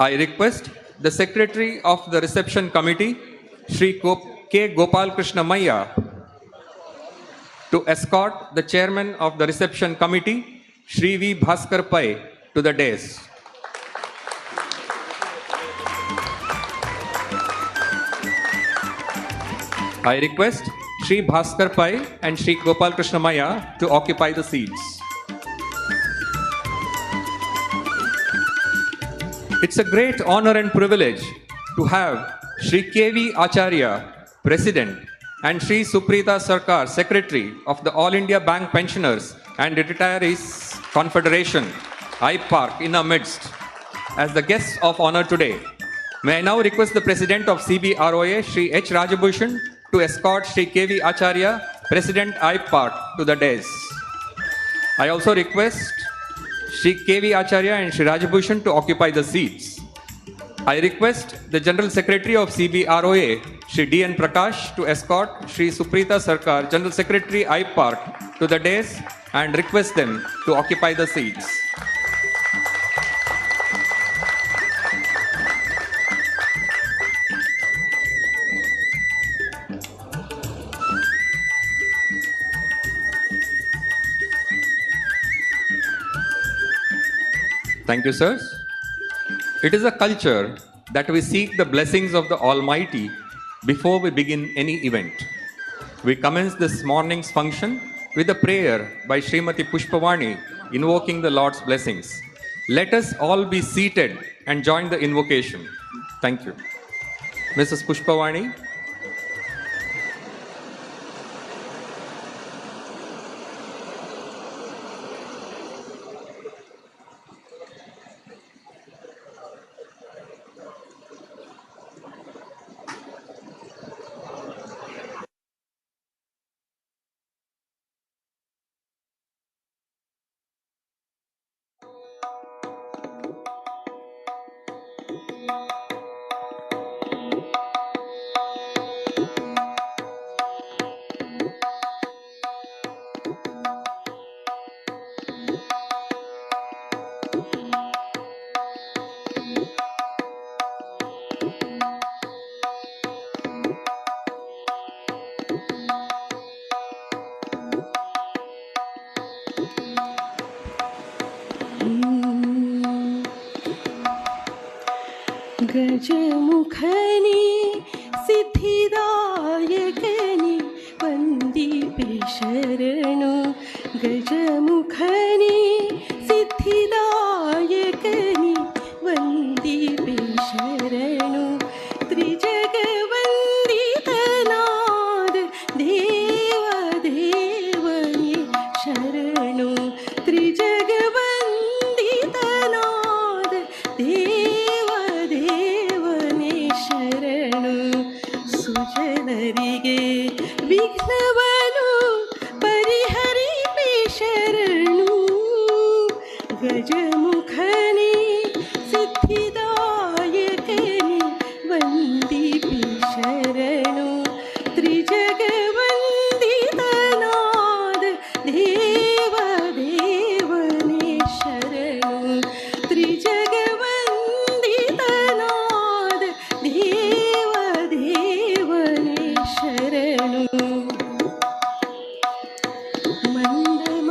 I request the Secretary of the Reception Committee, Shri K. Gopal Krishna Maya, to escort the Chairman of the Reception Committee, Shri V. Bhaskar Pai, to the dais. I request Shri Bhaskar Pai and Shri Gopal Krishna Maya to occupy the seats. It's a great honor and privilege to have Shri K.V. Acharya, President, and Shri Suprita Sarkar, Secretary of the All India Bank Pensioners and Retirees Confederation, IPARC, in our midst as the guests of honor today. May I now request the President of CBROA, Shri H. Rajabhushan, to escort Shri K.V. Acharya, President IPARC, to the dais. I also request Shri K.V. Acharya and Shri Rajabhushan to occupy the seats. I request the General Secretary of CBROA, Shri D.N. Prakash, to escort Shri Suprita Sarkar, General Secretary IPARC, to the dais and request them to occupy the seats. Thank you, sirs. It is a culture that we seek the blessings of the Almighty before we begin any event. We commence this morning's function with a prayer by Srimati Pushpavani invoking the Lord's blessings. Let us all be seated and join the invocation. Thank you. Mrs. Pushpavani. गजमुखनी सिद्धिदायकनी वंदिपे शरणु गजमुखनी सिद्धिदायकनी वंदिपे शरणु त्रिजगवंदित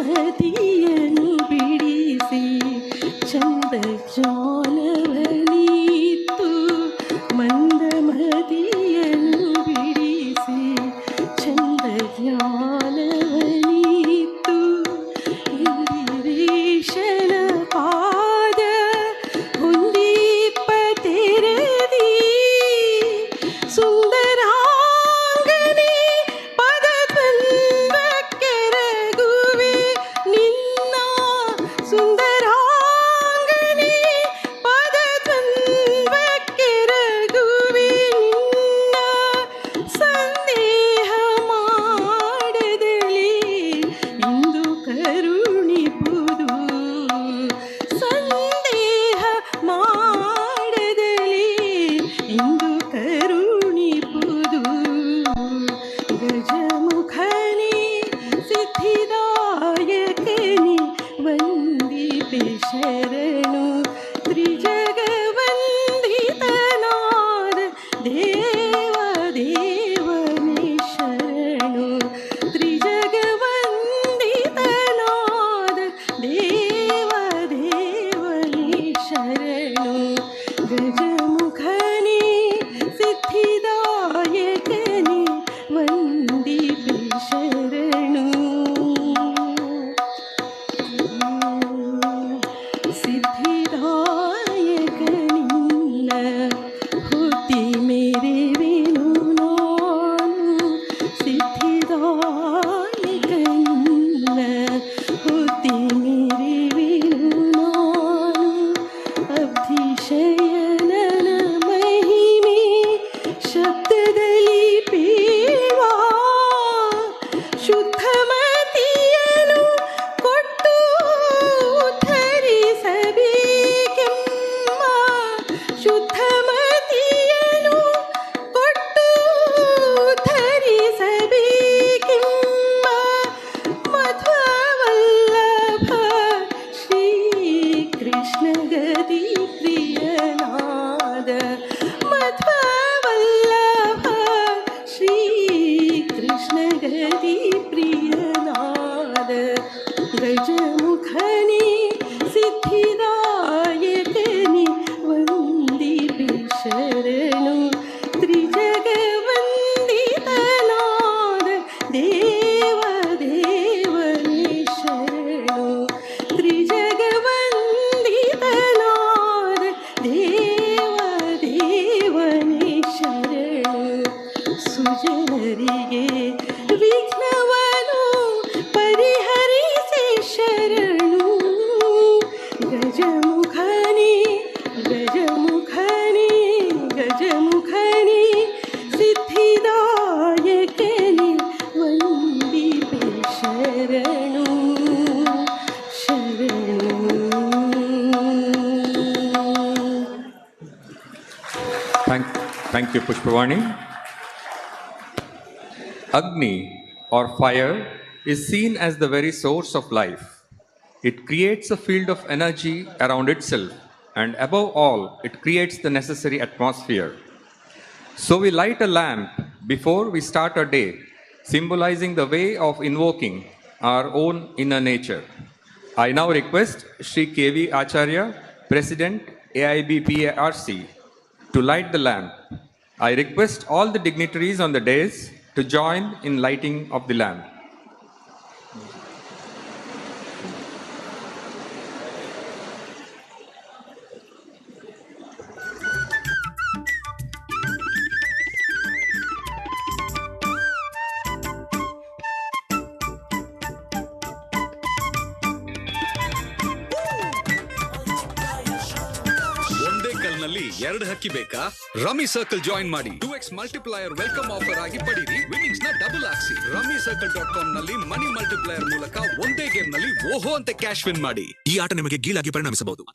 ಮಂದಮತಿಯನು ಬಿಡಿಸಿ ಚಂದ ಜಾಲವನೀತು ಮಂದಮತಿಯನು ಬಿಡಿಸಿ ಚಂದ ಜಾಲವನೀತು ಇಂದಿರೇಶನ ಪಾದ ಹೊಂದೀಪ ತೆರದಿ ಸುಂದರಾಂಗನೆ ಪದದ್ವಂದ್ವಕ್ಕೆರಗುವೆ ನಿನ್ನ ಸುಂದರಾಂಗನೆ ಪದದ್ವಂದ್ವಕ್ಕೆರಗುವೆ ನಿನ್ನ ಸಂದೇಹ ಮಾಡದಲೇ ಇಂದು ಕರುಣಿಪುದು ಸಂದೇಹ ಮಾಡದಲೇ ಇಂದು ಕರುಣಿಪುದು ಗಜಮುಖನೇ ಸಿದ್ಧಿದಾಯಕನೇ ವಂದಿಪೆ ಶರಣು ತ್ರಿಜಗವಂದಿತನಾದ ದೇವ ದೇವನೇ ಶರಣು ತ್ರಿಜಗವಂದಿತನಾದ ದೇವ ದೇವನೇ ಶರಣು ಗಜಮುಖನೇ ಸಿದ್ಧಿದಾಯಕನೇ ವಂದಿಪೆ ಶರಣು ಸಿದ್ಧಿದಾಯಕನಿನ್ನ ಹುತಿ ಮೇರೆವೆನು ನಾನು ಸಿದ್ಧಿದಾಯಕನಿನ್ನ ಹುತಿ ಮೇರೆವೆನು ನಾನು ಅಬ್ಧಿಶಯನನ ಮಹಿಮೆ ಶಬ್ದದಲ್ಲಿ ಪೇಳುವ ಶುದ್ಧಮತಿಯನು ಕೊಟ್ಟು ಧರಿಸಬೇಕೆಮ್ಮ ಶುದ್ಧಮತಿಯನು ಕೊಟ್ಟು ಧರಿಸಬೇಕೆಮ್ಮ ಮಧ್ವವಲ್ಲಭ ಶ್ರೀಕೃಷ್ಣ ಗದಿ ಪ್ರಿಯನಾದ ಮಧ್ವವಲ್ಲಭ ಶ್ರೀಕೃಷ್ಣ ಗದಿ ಪ್ರಿಯನಾದ ಗಜಮುಖನೇ ಸಿದ್ಧಿದಾಯಕನೇ ವಂದಿಪೆ ಶರಣು ತ್ರಿಜಗವಂದಿತನಾದ ದೇವ ದೇವನೇ ಶರಣು ತ್ರಿಜಗವಂದಿತನಾದ ದೇವ ದೇವನೇ ಶರಣು ಸುಜನರಿಗೆ ವಿಘ್ನವನು ಪರಿಹರಿಸಿ ಶರಣು ಗಜಮುಖನೇ ಗಜಮುಖನೇ ಗಜಮುಖನೇ ಸಿದ್ಧಿದಾಯಕನೇ ವಂದಿಪೆ ಶರಣು ಶರಣು Thank you, Pushpavani. Agni, or fire, is seen as the very source of life. It creates a field of energy around itself, and above all, it creates the necessary atmosphere. So we light a lamp before we start our day, symbolizing the way of invoking our own inner nature. I now request Shri K.V. Acharya, President AIBPARC, to light the lamp. I request all the dignitaries on the dais to join in lighting of the lamp. ಒಂದೇ ಕಲ್ನಲ್ಲಿ ಎರಡು ಹಕ್ಕಿ ಬೇಕಾ? Rummy circle join ಮಾಡಿ 2x multiplier welcome offer ಆಗಿ ಪಡೀರಿ. Winnings ನ double ಆಗಿಸಿ. rummycircle.com ನಲ್ಲಿ ಮನಿ multiplier ಮೂಲಕ ಒಂದೇ ಗೇಮ್ ನಲ್ಲಿ ಓಹೋ ಅಂತ ಕ್ಯಾಶ್ ವಿನ್ ಮಾಡಿ. ಈ ಆಟ ನಿಮಗೆ ಗೀಳಾಗಿ ಪರಿಣಮಿಸಬಹುದು.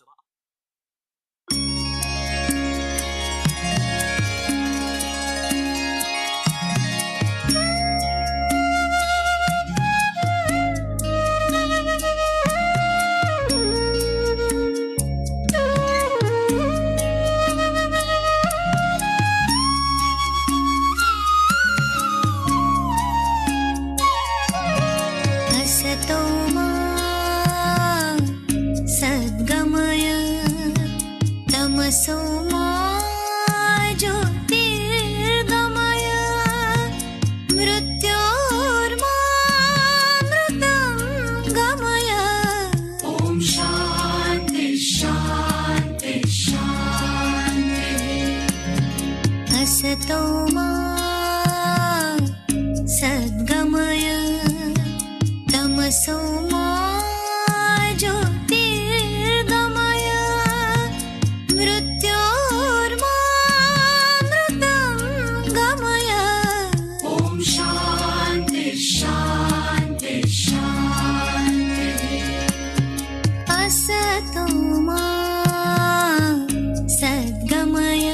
असतो मा तमसो मा ज्योतिर्गमय मृत्योर्मामृतं गमय ॐ शान्ति शान्ति शान्तिः असतो मा सद्गमय तमसो मा ज्योतिर्गमय मृत्योर्मामृतं गमय ॐ शान्ति शान्ति शान्तिः असतो मा सद्गमय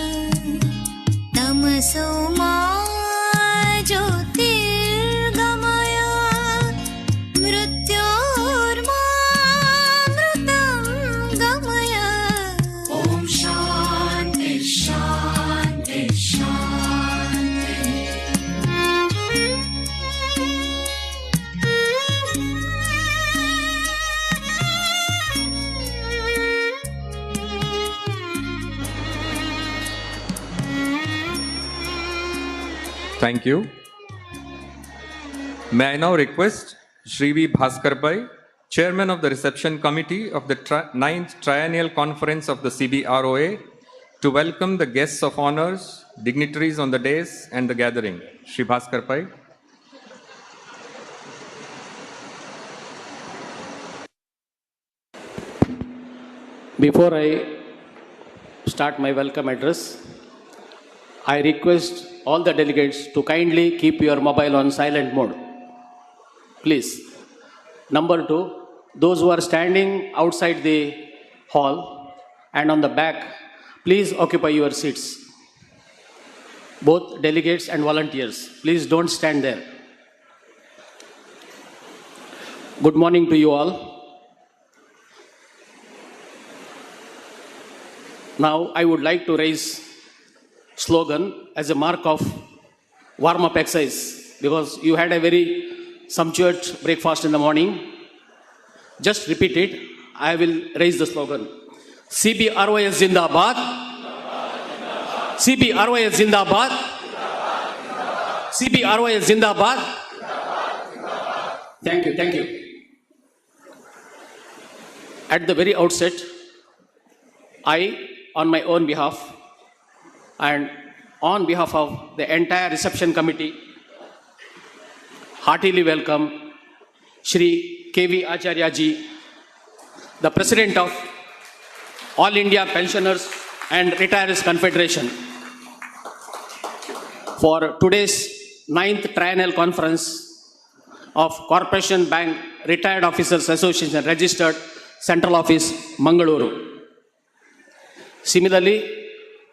तमसो मा ज्योतिर्गमय मृत्योर्मामृतं गमय ॐ शान्ति शान्ति Thank you. May I now request Shri V. Bhaskar Bhai, Chairman of the Reception Committee of the 9th Triennial Conference of the CBROA, to welcome the guests of honors, dignitaries on the dais and the gathering. Shri Bhaskar Bhai. Before I start my welcome address, I request all the delegates to kindly keep your mobile on silent mode. Please. Number 2, those who are standing outside the hall and on the back, please occupy your seats. Both delegates and volunteers, please don't stand there. Good morning to you all. Now I would like to raise slogan as a mark of warm-up exercise, because you had a very sumptuous breakfast in the morning. Just repeat it. I will raise the slogan. CBROA Zindabad. CBROA Zindabad. CBROA Zindabad. Thank you. Thank you. At the very outset, I, on my own behalf, and on behalf of the entire reception committee, heartily welcome Shri K.V. Acharya ji, the President of All India Pensioners and Retirees Confederation, for today's 9th Triennial Conference of Corporation Bank Retired Officers Association, Registered Central Office, Mangaluru. Similarly,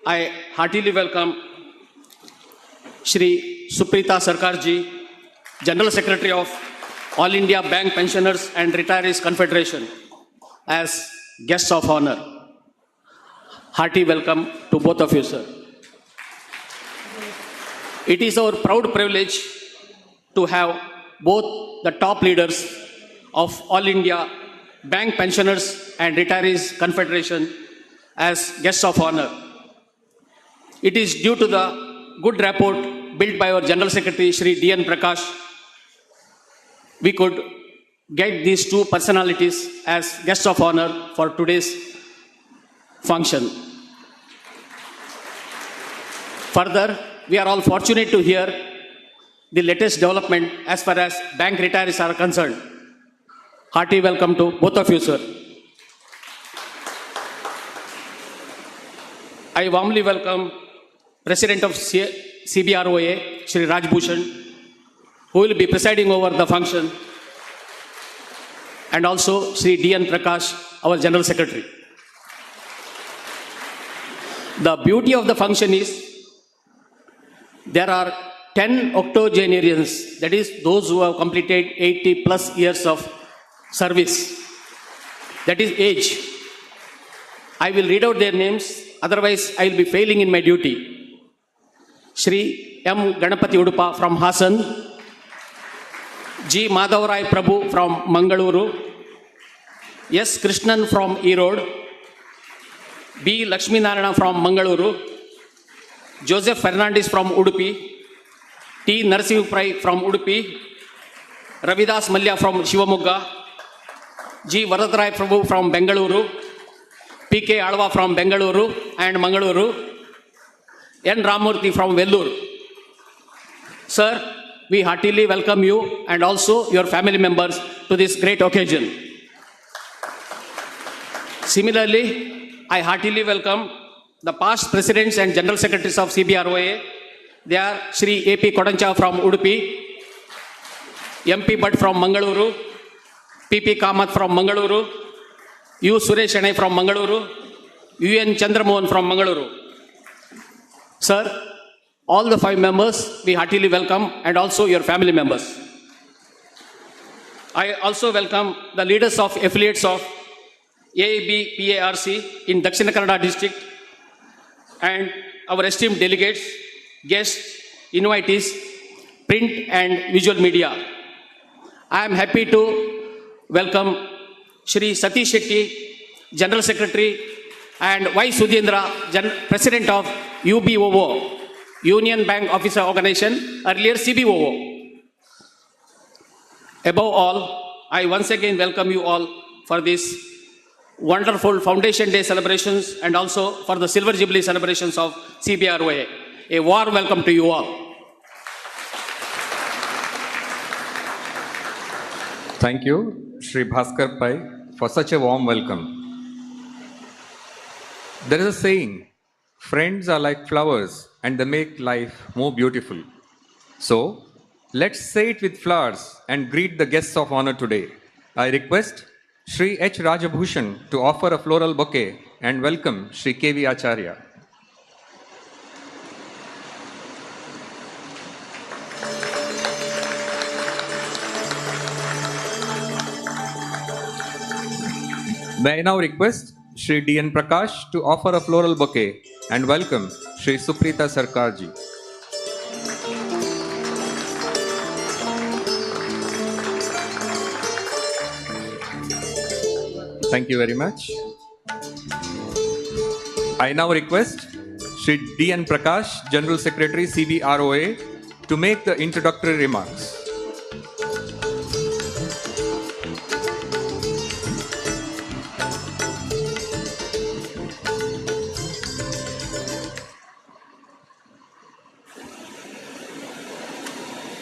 I heartily welcome Shri Suprita Sarkar ji, General Secretary of All India Bank Pensioners and Retirees Confederation, as guests of honor. Hearty welcome to both of you, sir. It is our proud privilege to have both the top leaders of All India Bank Pensioners and Retirees Confederation as guests of honor. It is due to the good rapport built by our General Secretary, Shri D.N. Prakash, we could get these two personalities as guests of honor for today's function. Further, we are all fortunate to hear the latest development as far as bank retirees are concerned. Hearty welcome to both of you, sir. I warmly welcome President of CBROA, Shri Raj Bhushan, who will be presiding over the function, and also Shri D.N. Prakash, our General Secretary. The beauty of the function is there are 10 octogenarians, that is those who have completed 80 plus years of service, that is age. I will read out their names, otherwise I will be failing in my duty. Shri M. Ganapati Udupa from Hassan, G. Madhavarai Prabhu from Mangaluru, S. Krishnan from Erode, B. Lakshmi Narayana from Mangaluru, Joseph Fernandez from Udupi, T. Narasimha Pai from Udupi, Ravidas Malya from Shivamogga, G. Varadrai Prabhu from Bengaluru, P.K. Alva from Bengaluru and Mangaluru, N. Ramurthy from Vellore. Sir, we heartily welcome you and also your family members to this great occasion. Similarly, I heartily welcome the past presidents and general secretaries of CBROA. They are Shri A.P. Kodancha from Udupi, M.P. Bhatt from Mangaluru, P.P. Kamath from Mangaluru, U. Suresh Shanai from Mangaluru, U.N. Chandramohan from Mangaluru. Sir, all the 5 members we heartily welcome and also your family members. I also welcome the leaders of affiliates of AAB PARC in Dakshina Kannada district and our esteemed delegates, guests, invitees, print and visual media. I am happy to welcome Shri Satish Shetty, General Secretary, and Y. Sudhendra, President of UBOO, Union Bank Officer Organization, earlier CBOO. Above all, I once again welcome you all for this wonderful Foundation Day celebrations and also for the Silver Jubilee celebrations of CBROA. A warm welcome to you all. Thank you, Shri Bhaskar Pai, for such a warm welcome. There is a saying, friends are like flowers and they make life more beautiful. So, let's say it with flowers and greet the guests of honor today. I request Shri H. Rajabhushan to offer a floral bouquet and welcome Shri K.V. Acharya. May I now request Shri D.N. Prakash to offer a floral bouquet and welcome Shri Suprita Sarkarji. Thank you very much. I now request Shri D.N. Prakash, General Secretary CBROA, to make the introductory remarks.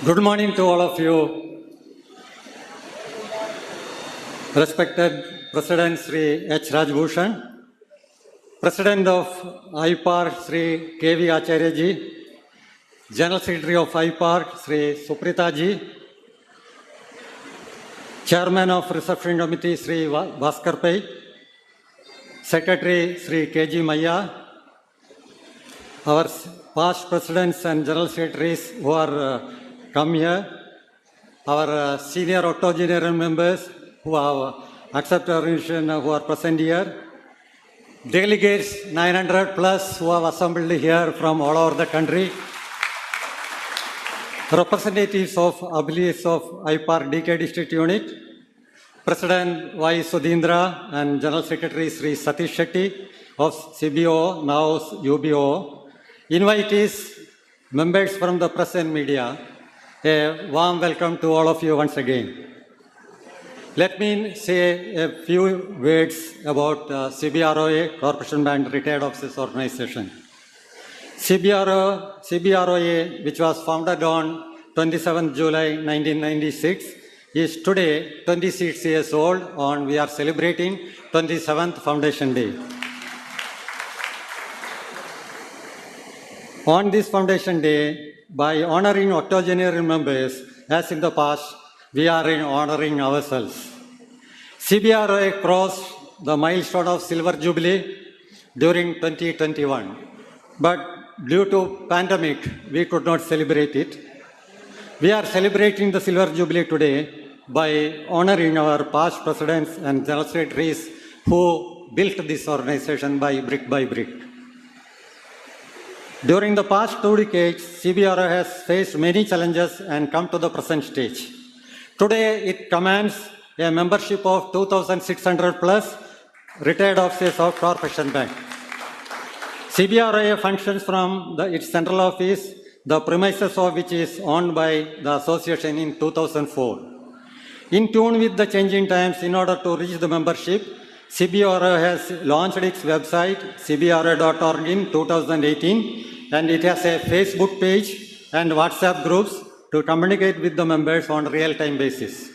Good morning to all of you. Respected President Sri H. Rajbhushan, President of IPARC Sri K.V. Acharya ji, General Secretary of IPARC Sri Suprita ji, Chairman of Reception Committee Sri Bhaskar Pai, Secretary Sri K.G. Maya, our past presidents and general secretaries who are come here, our senior octogenarian members who have accepted our invitation, who are present here, delegates 900 plus who have assembled here from all over the country, representatives of affiliates of IPARC DK District Unit, President Y. Sudhendra and General Secretary Sri Satish Shetty of CBO, now UBO, invitees, members from the press and media, a warm welcome to all of you once again. Let me say a few words about CBROA, Corporation Bank Retired Officers Organization. CBROA, which was founded on 27 July 1996, is today 26 years old and we are celebrating 27th Foundation Day. On this Foundation Day, by honoring octogenarian members, as in the past, we are honoring ourselves. CBROA crossed the milestone of Silver Jubilee during 2021, but due to pandemic, we could not celebrate it. We are celebrating the Silver Jubilee today by honoring our past presidents and general secretaries who built this organization by brick by brick. During the past 2 decades, CBROA has faced many challenges and come to the present stage. Today, it commands a membership of 2,600 plus retired officers of Corporation Bank. CBROA functions from its central office, the premises of which is owned by the association in 2004. In tune with the changing times, in order to reach the membership, CBROA has launched its website, cbroa.org, in 2018, and it has a Facebook page and WhatsApp groups to communicate with the members on a real-time basis.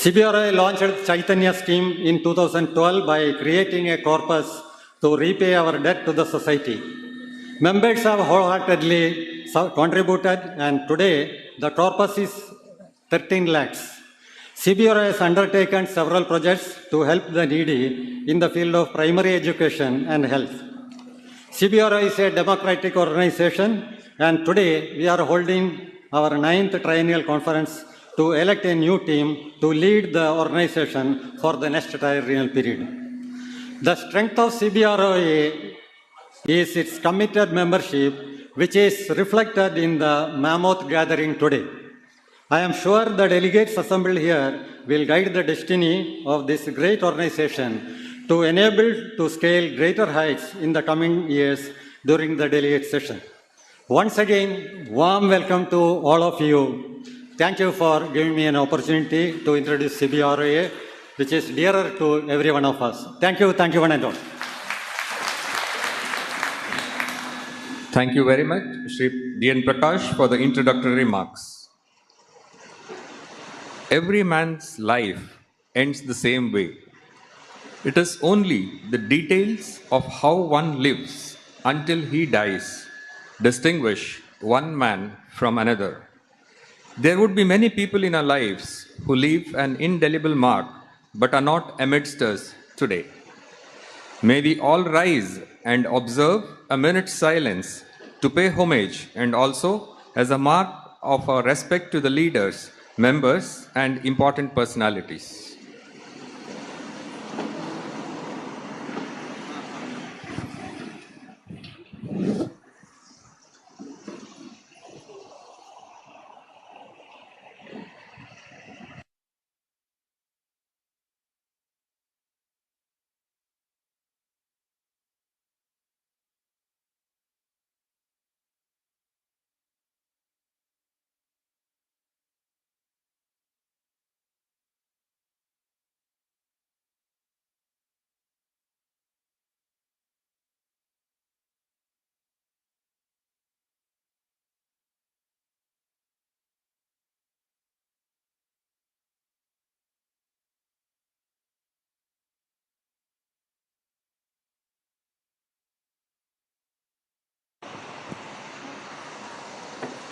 CBROA launched Chaitanya scheme in 2012 by creating a corpus to repay our debt to the society. Members have wholeheartedly contributed, and today the corpus is 13 lakhs. CBROA has undertaken several projects to help the needy in the field of primary education and health. CBROA is a democratic organization, and today we are holding our 9th triennial conference to elect a new team to lead the organization for the next triennial period. The strength of CBROA is its committed membership, which is reflected in the mammoth gathering today. I am sure the delegates assembled here will guide the destiny of this great organization to enable to scale greater heights in the coming years during the delegate session. Once again, warm welcome to all of you. Thank you for giving me an opportunity to introduce CBROA, which is dearer to every one of us. Thank you one and all. Thank you very much, Shri D.N. Prakash, for the introductory remarks. Every man's life ends the same way. It is only the details of how one lives until he dies distinguish one man from another. There would be many people in our lives who leave an indelible mark but are not amidst us today. May we all rise and observe a minute's silence to pay homage and also as a mark of our respect to the leaders, members, and important personalities.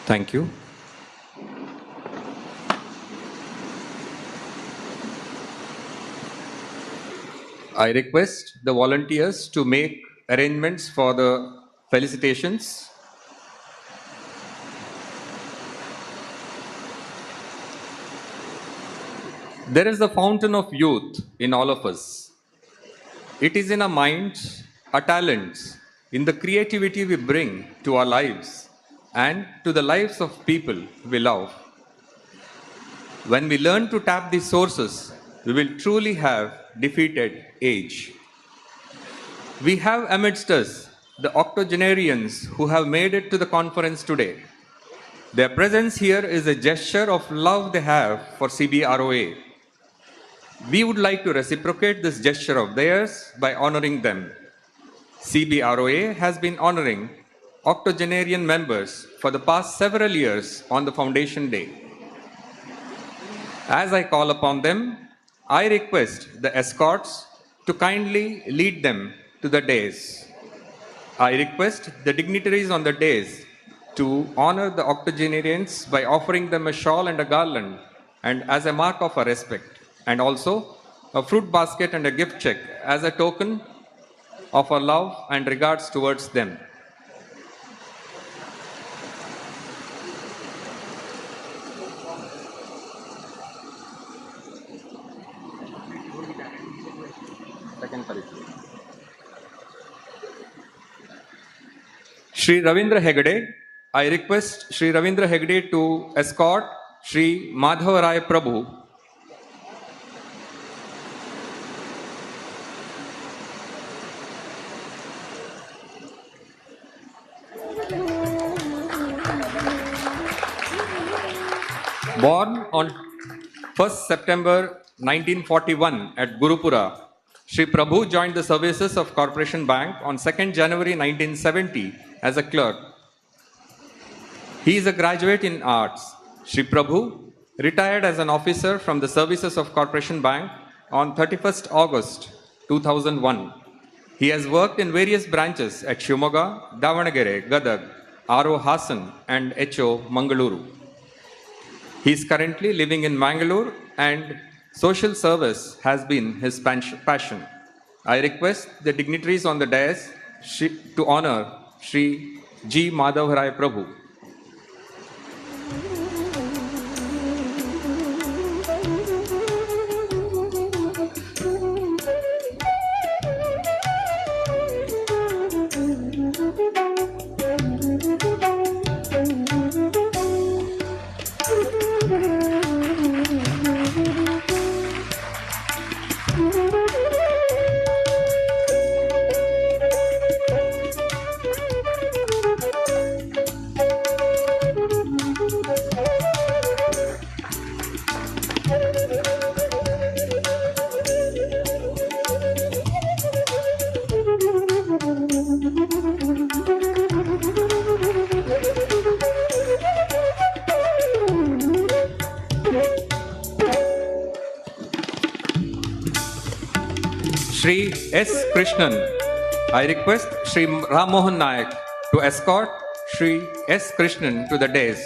Thank you. I request the volunteers to make arrangements for the felicitations. There is the fountain of youth in all of us. It is in our minds, our talents, in the creativity we bring to our lives and to the lives of people we love. When we learn to tap these sources, we will truly have defeated age. We have amidst us the octogenarians who have made it to the conference today. Their presence here is a gesture of love they have for CBROA. We would like to reciprocate this gesture of theirs by honoring them. CBROA has been honoring octogenarian members for the past several years on the Foundation Day. As I call upon them, I request the escorts to kindly lead them to the dais. I request the dignitaries on the dais to honor the octogenarians by offering them a shawl and a garland and as a mark of our respect, and also a fruit basket and a gift check as a token of our love and regards towards them. Shri Ravindra Hegde, I request Shri Ravindra Hegde to escort Shri Madhava Rai Prabhu. Born on 1st September 1941 at Gurupura, Sri Prabhu joined the services of Corporation Bank on 2nd January 1970 as a clerk. He is a graduate in arts. Sri Prabhu retired as an officer from the services of Corporation Bank on 31st August 2001. He has worked in various branches at Shimoga, Davanagere, Gadag, R.O. Hassan and H.O. Mangaluru. He is currently living in Mangalore and social service has been his passion. I request the dignitaries on the dais to honor Sri G. Madhavrai Prabhu. Sri S. Krishnan. I request Sri Ram Mohan Nayak to escort Sri S. Krishnan to the dais.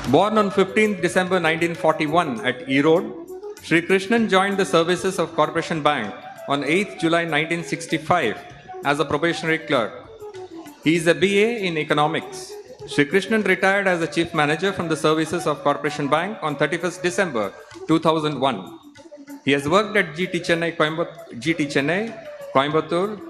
Born on 15th December 1941 at Erode, Sri Krishnan joined the services of Corporation Bank on 8th July 1965 as a probationary clerk. He is a BA in economics. Sri Krishnan retired as the chief manager from the services of Corporation Bank on 31st December 2001. He has worked at GT Chennai, Coimbatore,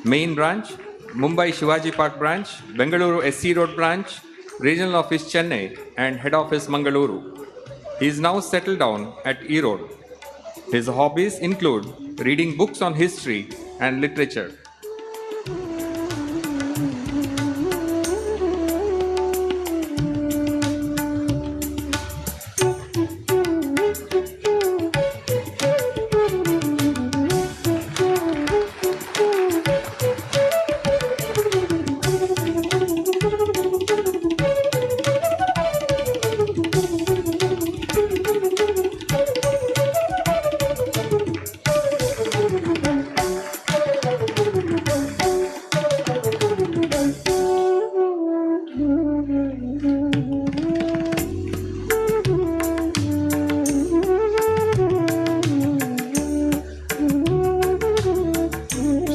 Main Branch, Mumbai Shivaji Park Branch, Bengaluru SC Road Branch, Regional Office Chennai, and Head Office Mangaluru. He is now settled down at Erode. His hobbies include reading books on history and literature.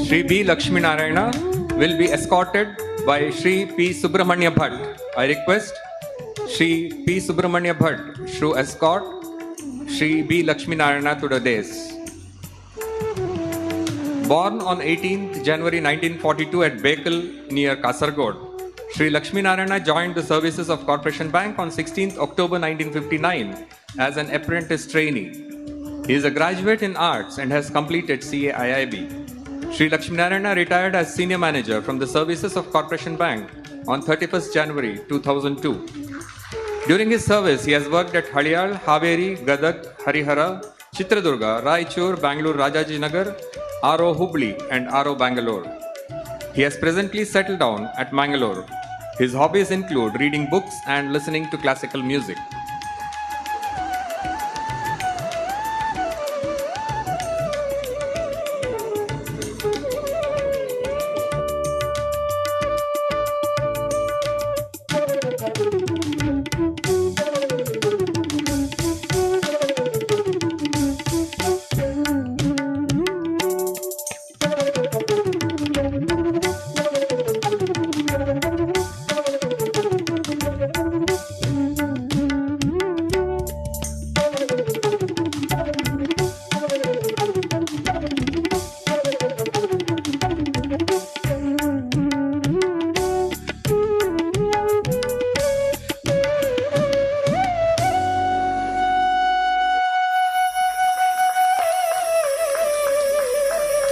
Sri B. Lakshmi Narayana will be escorted by Sri P. Subramanya Bhatt. I request Sri P. Subramanya Bhatt to escort Sri B. Lakshmi Narayana to the dais. Born on 18th January 1942 at Bekal near Kasargod, Sri Lakshmi Narayana joined the services of Corporation Bank on 16th October 1959 as an apprentice trainee. He is a graduate in arts and has completed CAIIB. Sri Lakshmi Narayana retired as senior manager from the services of Corporation Bank on 31st January 2002. During his service, he has worked at Haliyal, Haveri, Gadag, Harihara, Chitradurga, Raichur, Bangalore Rajaji Nagar, R.O. Hubli, and R.O. Bangalore. He has presently settled down at Mangalore. His hobbies include reading books and listening to classical music.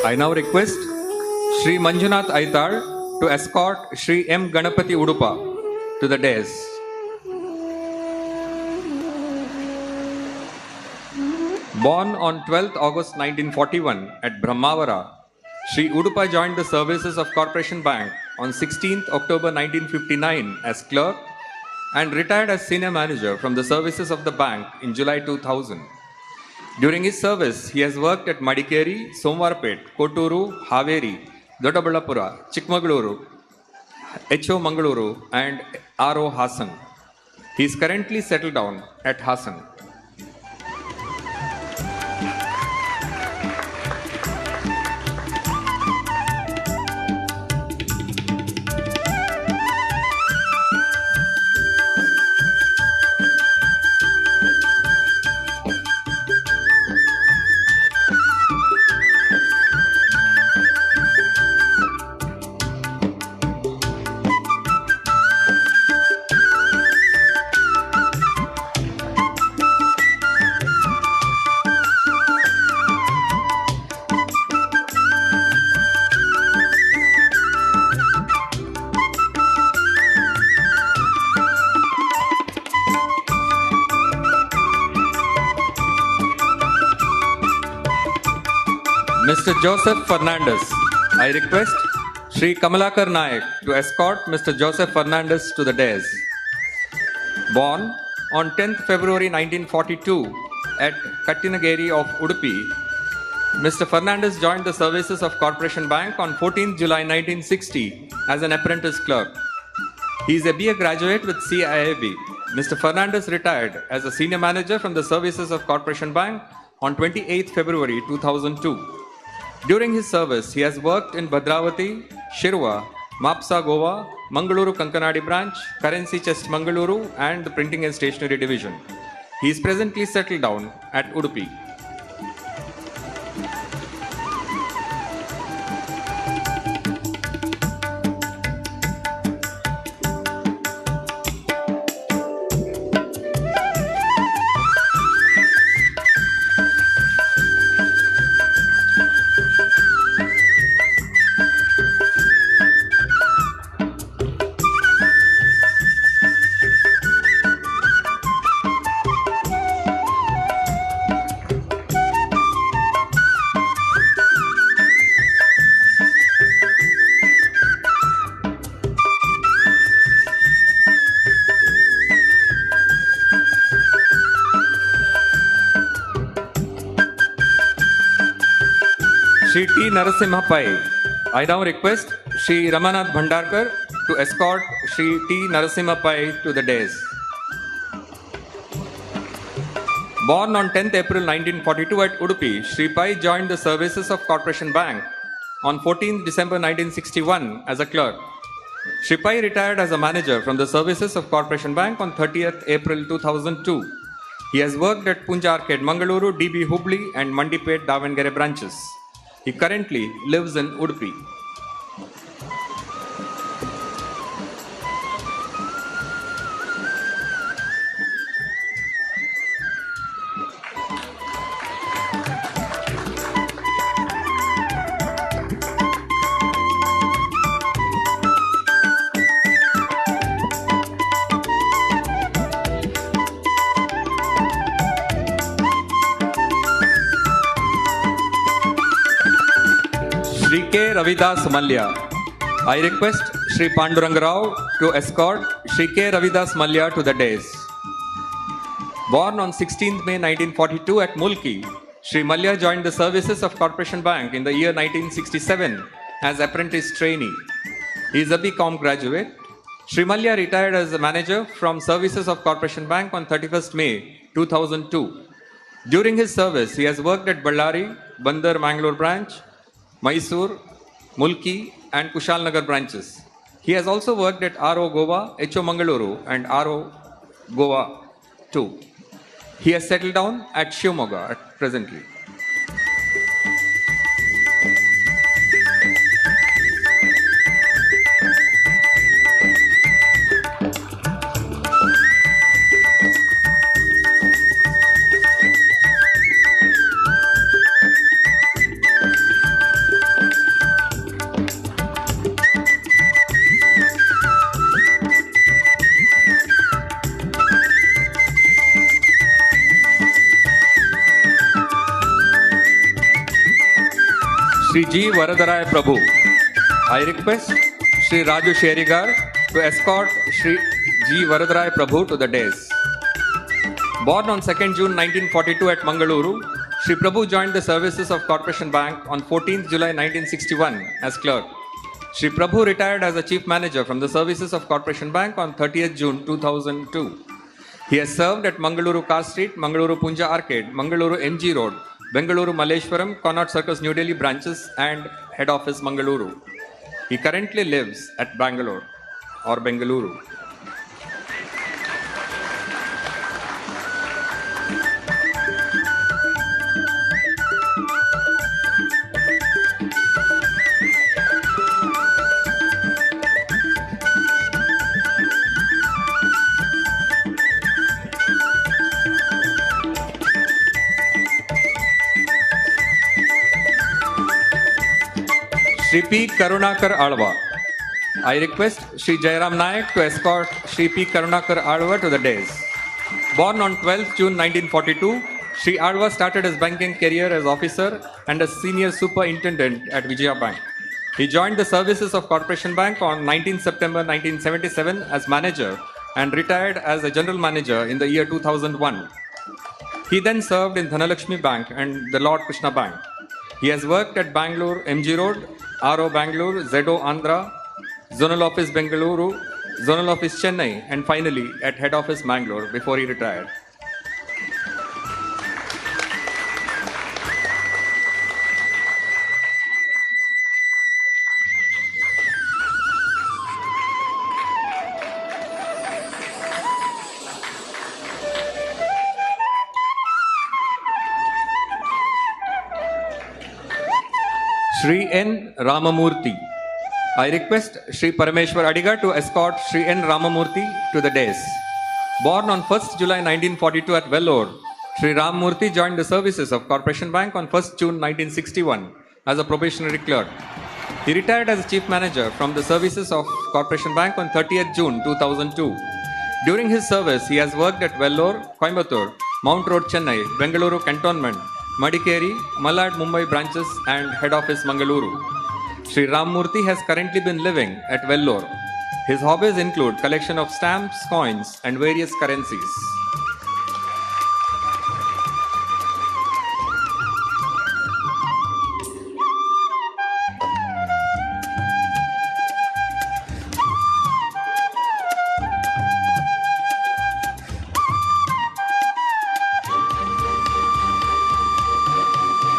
I now request Sri Manjunath Aitar to escort Sri M. Ganapati Udupa. to the dais. Born on 12th August 1941 at Brahmavara, Sri Udupai joined the services of Corporation Bank on 16th October 1959 as clerk and retired as senior manager from the services of the bank in July 2000. During his service, he has worked at Madikeri, Somwarpet, Kotturu, Haveri, Dodaballapura, Chikmagaluru, HO Mangaluru and RO Hassan. He is currently settled down at Hassan. Mr. Joseph Fernandez. I request Sri Kamalakar Naik to escort Mr. Joseph Fernandez to the dais. Born on 10th February 1942 at Kattinageri of Udupi, Mr. Fernandez joined the services of Corporation Bank on 14th July 1960 as an apprentice clerk. He is a BA graduate with CIIB. Mr. Fernandez retired as a senior manager from the services of Corporation Bank on 28th February 2002. During his service, he has worked in Bhadravati, Shirva, Mapsa, Goa, Mangaluru Kankanadi branch, Currency Chest Mangaluru and the Printing and Stationery division. He is presently settled down at Udupi. Sri T. Narasimha Pai. I now request Sri Ramanath Bhandarkar to escort Sri T. Narasimha Pai to the dais. Born on 10th April 1942 at Udupi, Sri Pai joined the services of Corporation Bank on 14th December 1961 as a clerk. Sri Pai retired as a manager from the services of Corporation Bank on 30th April 2002. He has worked at Punja Arcade, Mangaluru, DB Hubli and Mandipet, Davangere branches. He currently lives in Udupi. Sri K. Ravidas Malya. I request Sri Panduranga Rao to escort Sri K. Ravidas Malya to the dais. Born on 16th May 1942 at Mulki, Sri Malya joined the services of Corporation Bank in the year 1967 as apprentice trainee. He is a BCom graduate. Sri Malya retired as a manager from services of Corporation Bank on 31st May 2002. During his service, he has worked at Ballari, Bandar Mangalore branch, Mysore, Mulki and Kushalnagar branches. He has also worked at RO Goa, HO Mangaluru and RO Goa too. He has settled down at Shivamogga presently. Shri G. Varadarai Prabhu. I request Shri Raju Sherigar to escort Shri G. Varadarai Prabhu to the dais. Born on 2nd June 1942 at Mangaluru, Shri Prabhu joined the services of Corporation Bank on 14th July 1961 as clerk. Shri Prabhu retired as a chief manager from the services of Corporation Bank on 30th June 2002. He has served at Mangaluru Car Street, Mangaluru Punja Arcade, Mangaluru MG Road, Bengaluru Malleshwaram, Connaught Circus New Delhi branches and head office Mangaluru. He currently lives at Bangalore or Bengaluru. Shri P. Karunakar Alva. I request Shri Jairam Nayak to escort Shri P. Karunakar Alva to the dais. Born on 12th June 1942, Shri Alva started his banking career as officer and as senior superintendent at Vijaya Bank. He joined the services of Corporation Bank on 19 September 1977 as manager and retired as a general manager in the year 2001. He then served in Dhanalakshmi Bank and the Lord Krishna Bank. He has worked at Bangalore MG Road, RO Bangalore, ZO Andhra, Zonal Office Bengaluru, Zonal Office Chennai, and finally at Head Office Bangalore before he retired. Shri N. Ramamurthy. I request Shri Parameshwar Adiga to escort Shri N. Ramamurthy to the dais. Born on 1st July 1942 at Vellore, Shri Ramamurthy joined the services of Corporation Bank on 1st June 1961 as a probationary clerk. He retired as chief manager from the services of Corporation Bank on 30th June 2002. During his service, he has worked at Vellore, Coimbatore, Mount Road, Chennai, Bengaluru Cantonment, Madikeri, Malad Mumbai branches and head office Mangaluru. Shri Ramamurthy has currently been living at Vellore. His hobbies include collection of stamps, coins and various currencies.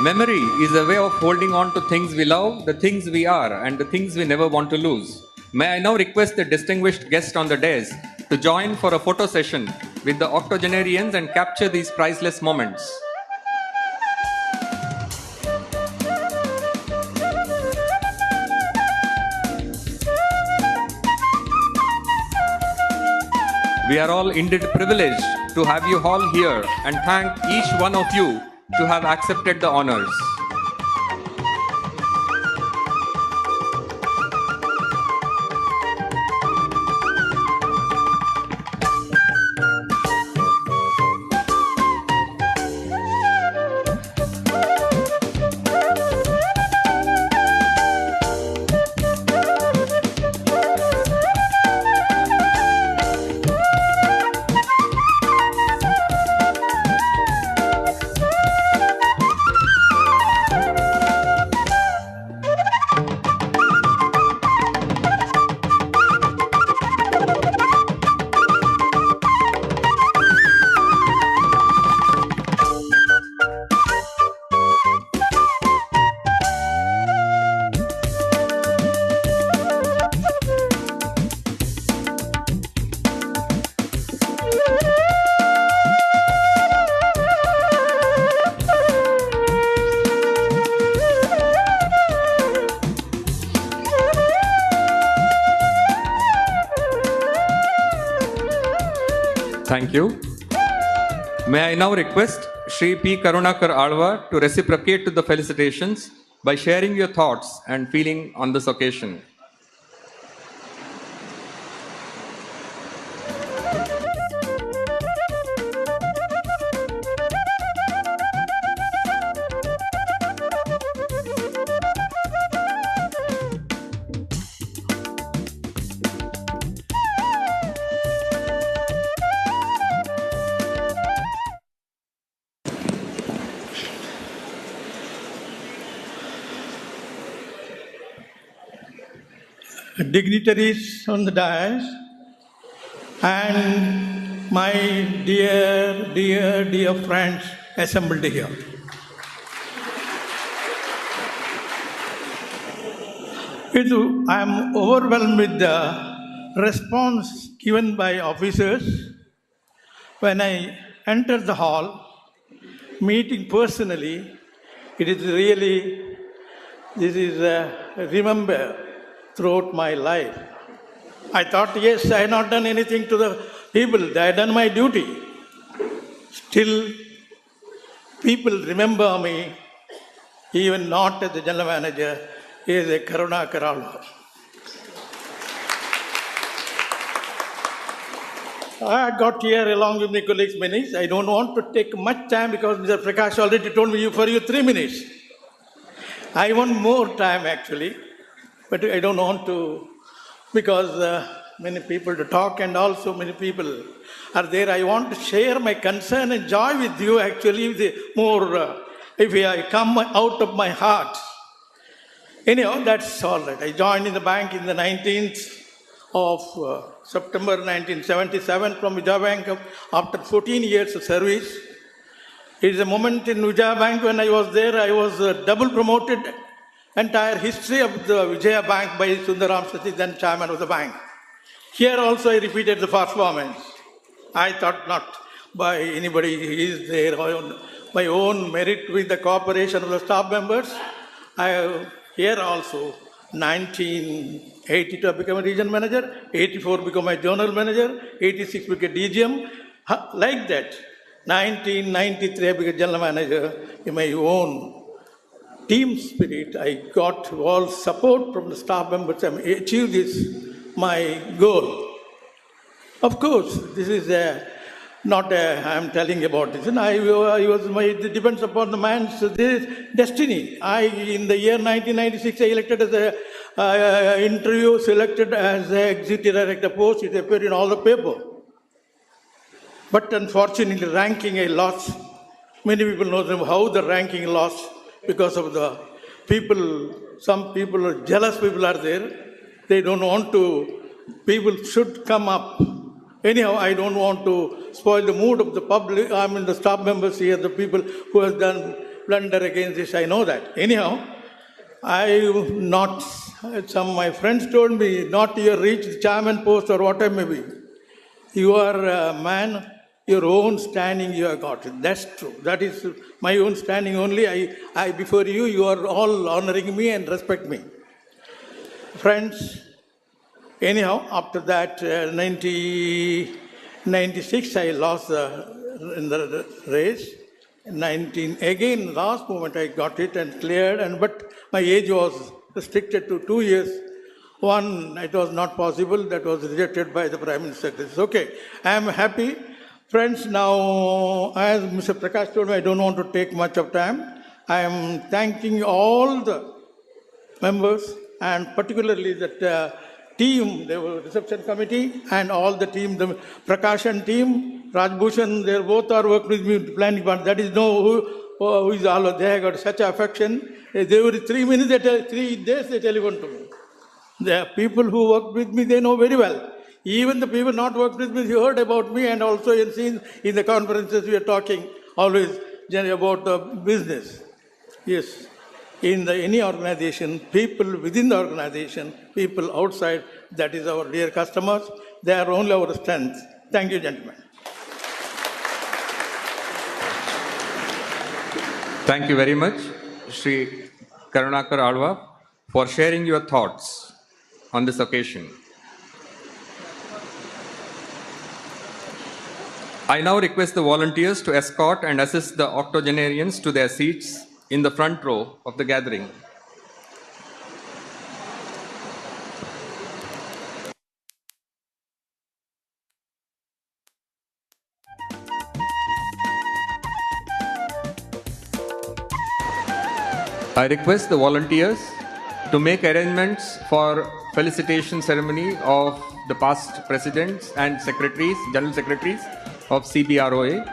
Memory is a way of holding on to things we love, the things we are, and the things we never want to lose. May I now request the distinguished guest on the dais to join for a photo session with the octogenarians and capture these priceless moments. We are all indeed privileged to have you all here and thank each one of you to have accepted the honors. Thank you. May I now request Shri P. Karunakar Alva to reciprocate to the felicitations by sharing your thoughts and feeling on this occasion. dignitaries on the dais, and my dear friends assembled here. I am overwhelmed with the response given by officers when I entered the hall, meeting personally. It is really, this is remember throughout my life. I thought, yes, I have not done anything to the people. I have done my duty. Still, people remember me, even not as the general manager, is a Karunakar Alva. I got here along with my colleagues minutes. I don't want to take much time because Mr. Prakash already told me for you 3 minutes. I want more time actually, but I don't want to because many people to talk and also many people are there. I want to share my concern and joy with you actually more if I come out of my heart. Anyhow, that's all right. I joined in the bank in the 19th of September 1977 from Vijaya Bank after 14 years of service. It is a moment in Vijaya Bank when I was there, I was double promoted. Entire history of the Vijaya Bank by Sundaram Sati, then chairman of the bank. Here also I repeated the performance. I thought not by anybody is there, my own merit with the cooperation of the staff members. Here also, 1982 I became a region manager, 84 become a zonal manager, 86 became DGM. Like that, 1993 I became general manager in my own team spirit. I got all support from the staff members and achieved this, my goal. Of course, this is not I am telling about this. And it depends upon the man's destiny. In the year 1996, I elected as a interview, selected as the executive director post. It appeared in all the paper. But unfortunately, ranking I lost. Many people know how the ranking lost because of the people. Some people are jealous. People are there. They don't want to. People should come up. Anyhow, I don't want to spoil the mood of the public. I mean, the staff members here, the people who have done blunder against this, I know that. Anyhow, some of my friends told me, not you reach the chairman post or whatever may be. You are a man, your own standing you have got. That's true. That is my own standing only. I before you, you are all honoring me and respect me. Friends, anyhow, after that, 1996, I lost in the race. Again, last moment I got it and cleared, but my age was restricted to 2 years. One, it was not possible. That was rejected by the Prime Minister. It's okay. I am happy. Friends, now, as Mr. Prakash told me, I don't want to take much of time. I am thanking all the members and particularly that team, the reception committee and all the team, the Prakashan team, Rajbhushan, they both are working with me in planning, but that is who is all, they have got such affection. Every 3 minutes, 3 days they telephone to me. The people who work with me, they know very well. Even the people not worked with me, they heard about me and also in the conferences we are talking always about the business. Yes. In any organization, people within the organization, people outside, that is our dear customers, they are only our strength. Thank you, gentlemen. Thank you very much, Sri Karunakar Alva, for sharing your thoughts on this occasion. I now request the volunteers to escort and assist the octogenarians to their seats in the front row of the gathering. I request the volunteers to make arrangements for felicitation ceremony of the past presidents and secretaries, general secretaries of CBROA.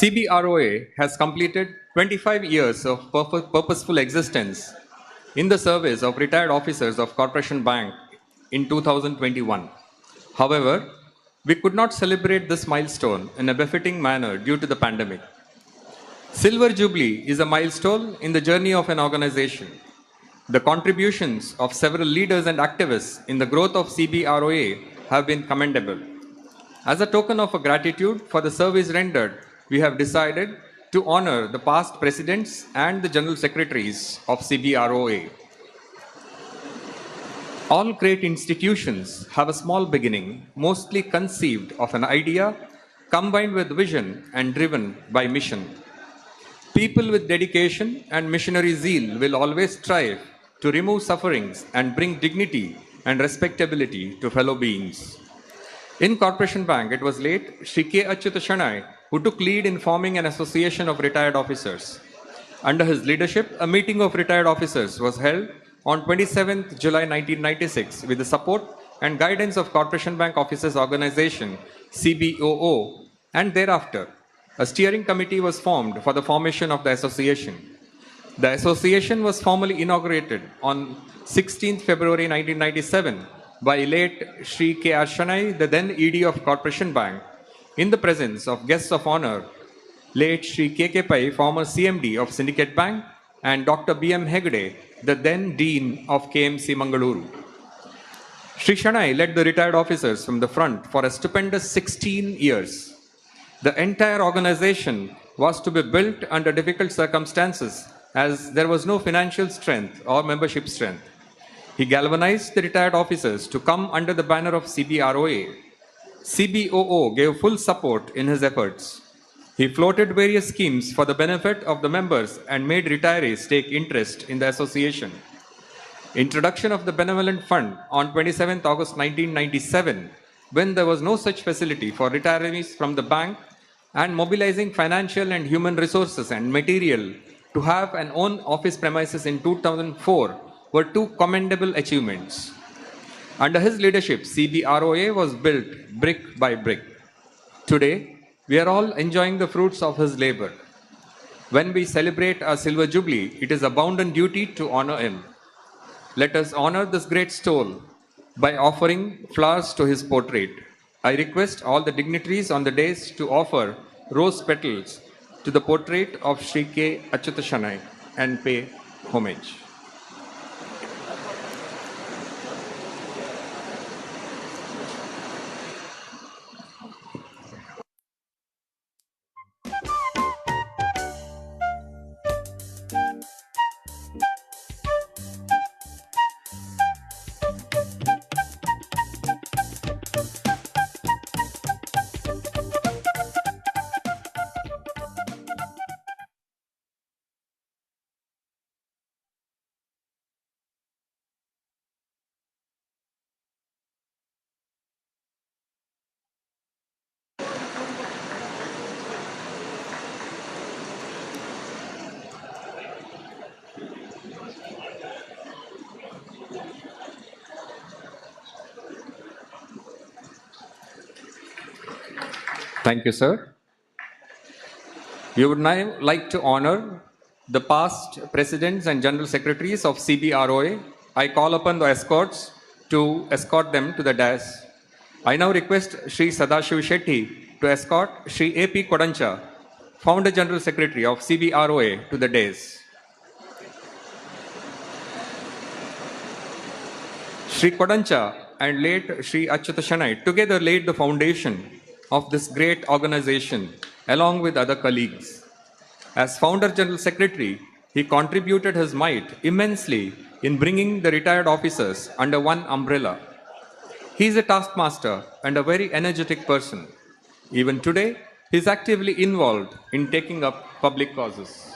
CBROA has completed 25 years of purposeful existence in the service of retired officers of Corporation Bank in 2021. However, we could not celebrate this milestone in a befitting manner due to the pandemic. Silver Jubilee is a milestone in the journey of an organization. The contributions of several leaders and activists in the growth of CBROA have been commendable. As a token of gratitude for the service rendered, we have decided to honor the past presidents and the general secretaries of CBROA. All great institutions have a small beginning, mostly conceived of an idea, combined with vision and driven by mission. People with dedication and missionary zeal will always strive to remove sufferings and bring dignity and respectability to fellow beings. In Corporation Bank, it was late Shri K. Achyuta Shanai who took lead in forming an association of retired officers. Under his leadership, a meeting of retired officers was held on 27th July 1996 with the support and guidance of Corporation Bank Officers Organization, CBROA, and thereafter, a steering committee was formed for the formation of the association. The association was formally inaugurated on 16th February 1997 by late Shri K. R. Shanai, the then ED of Corporation Bank, in the presence of guests of honor, late Shri K. K. Pai, former CMD of Syndicate Bank, and Dr. B. M. Hegde, the then Dean of KMC Mangaluru. Shri Shanai led the retired officers from the front for a stupendous 16 years. The entire organization was to be built under difficult circumstances as there was no financial strength or membership strength. He galvanized the retired officers to come under the banner of CBROA. CBROA gave full support in his efforts. He floated various schemes for the benefit of the members and made retirees take interest in the association. Introduction of the Benevolent Fund on 27th August 1997, when there was no such facility for retirees from the bank, and mobilizing financial and human resources and material to have an own office premises in 2004 were two commendable achievements. Under his leadership, CBROA was built brick by brick. Today, we are all enjoying the fruits of his labor. When we celebrate our Silver Jubilee, it is a bounden duty to honor him. Let us honor this great soul by offering flowers to his portrait. I request all the dignitaries on the dais to offer rose petals to the portrait of Shri K. Achyuta Shanai and pay homage. Thank you, sir. We would now like to honor the past presidents and general secretaries of CBROA. I call upon the escorts to escort them to the dais. I now request Shri Sadashiv Shetty to escort Shri A.P. Kodancha, Founder General Secretary of CBROA, to the dais. Shri Kodancha and late Shri Achyuta Shanai together laid the foundation of this great organization along with other colleagues. As Founder General Secretary, he contributed his might immensely in bringing the retired officers under one umbrella. He is a taskmaster and a very energetic person. Even today, he is actively involved in taking up public causes.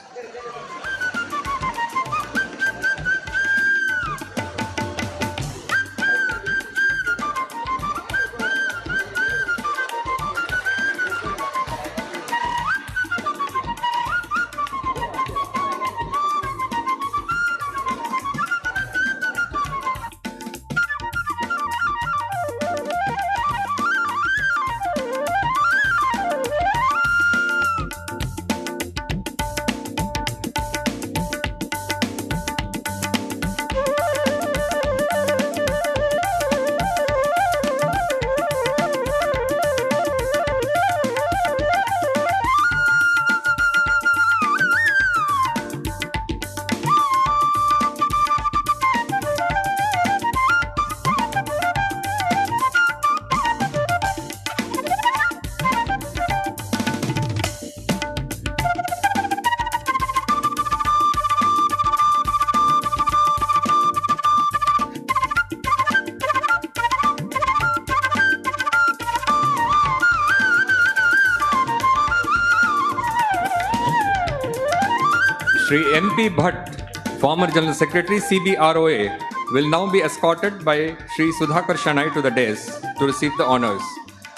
MP Bhatt, former General Secretary, CBROA, will now be escorted by Shri Sudhakar Shanai to the dais to receive the honors.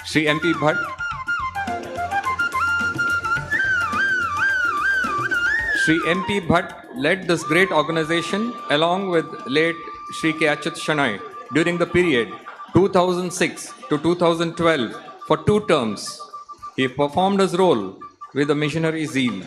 Shri MP Bhatt. Shri MP Bhatt led this great organization along with late Shri K. Achyut Shanai during the period 2006 to 2012 for 2 terms. He performed his role with a missionary zeal.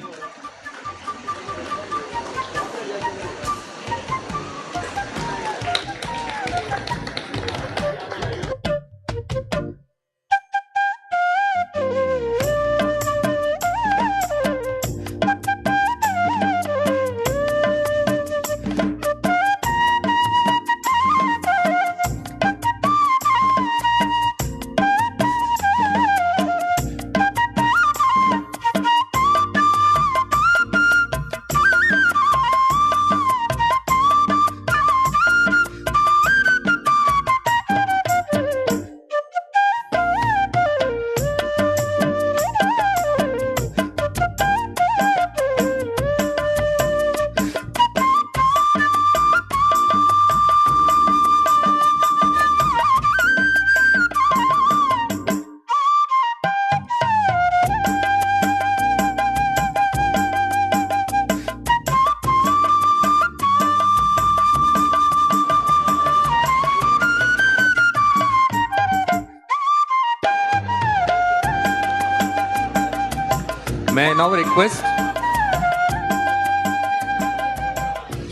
May I now request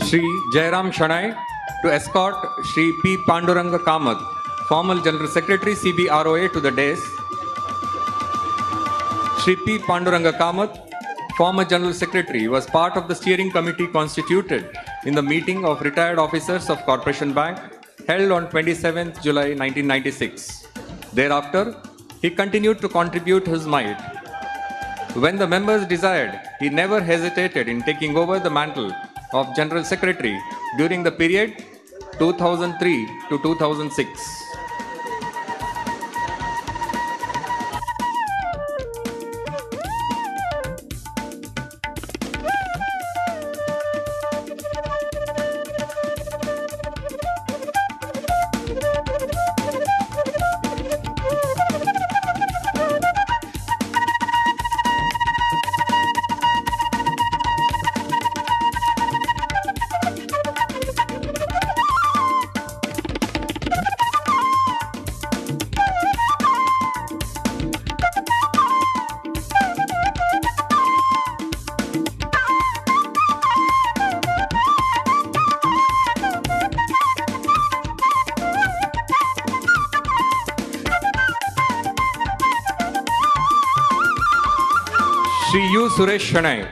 Shri Jairam Shanai to escort Shri P. Panduranga Kamath, former General Secretary, CBROA, to the dais. Shri P. Panduranga Kamath, former General Secretary, was part of the steering committee constituted in the meeting of retired officers of Corporation Bank held on 27th July 1996. Thereafter, he continued to contribute his might. When the members desired, he never hesitated in taking over the mantle of General Secretary during the period 2003 to 2006. Shri U. Suresh Shanai,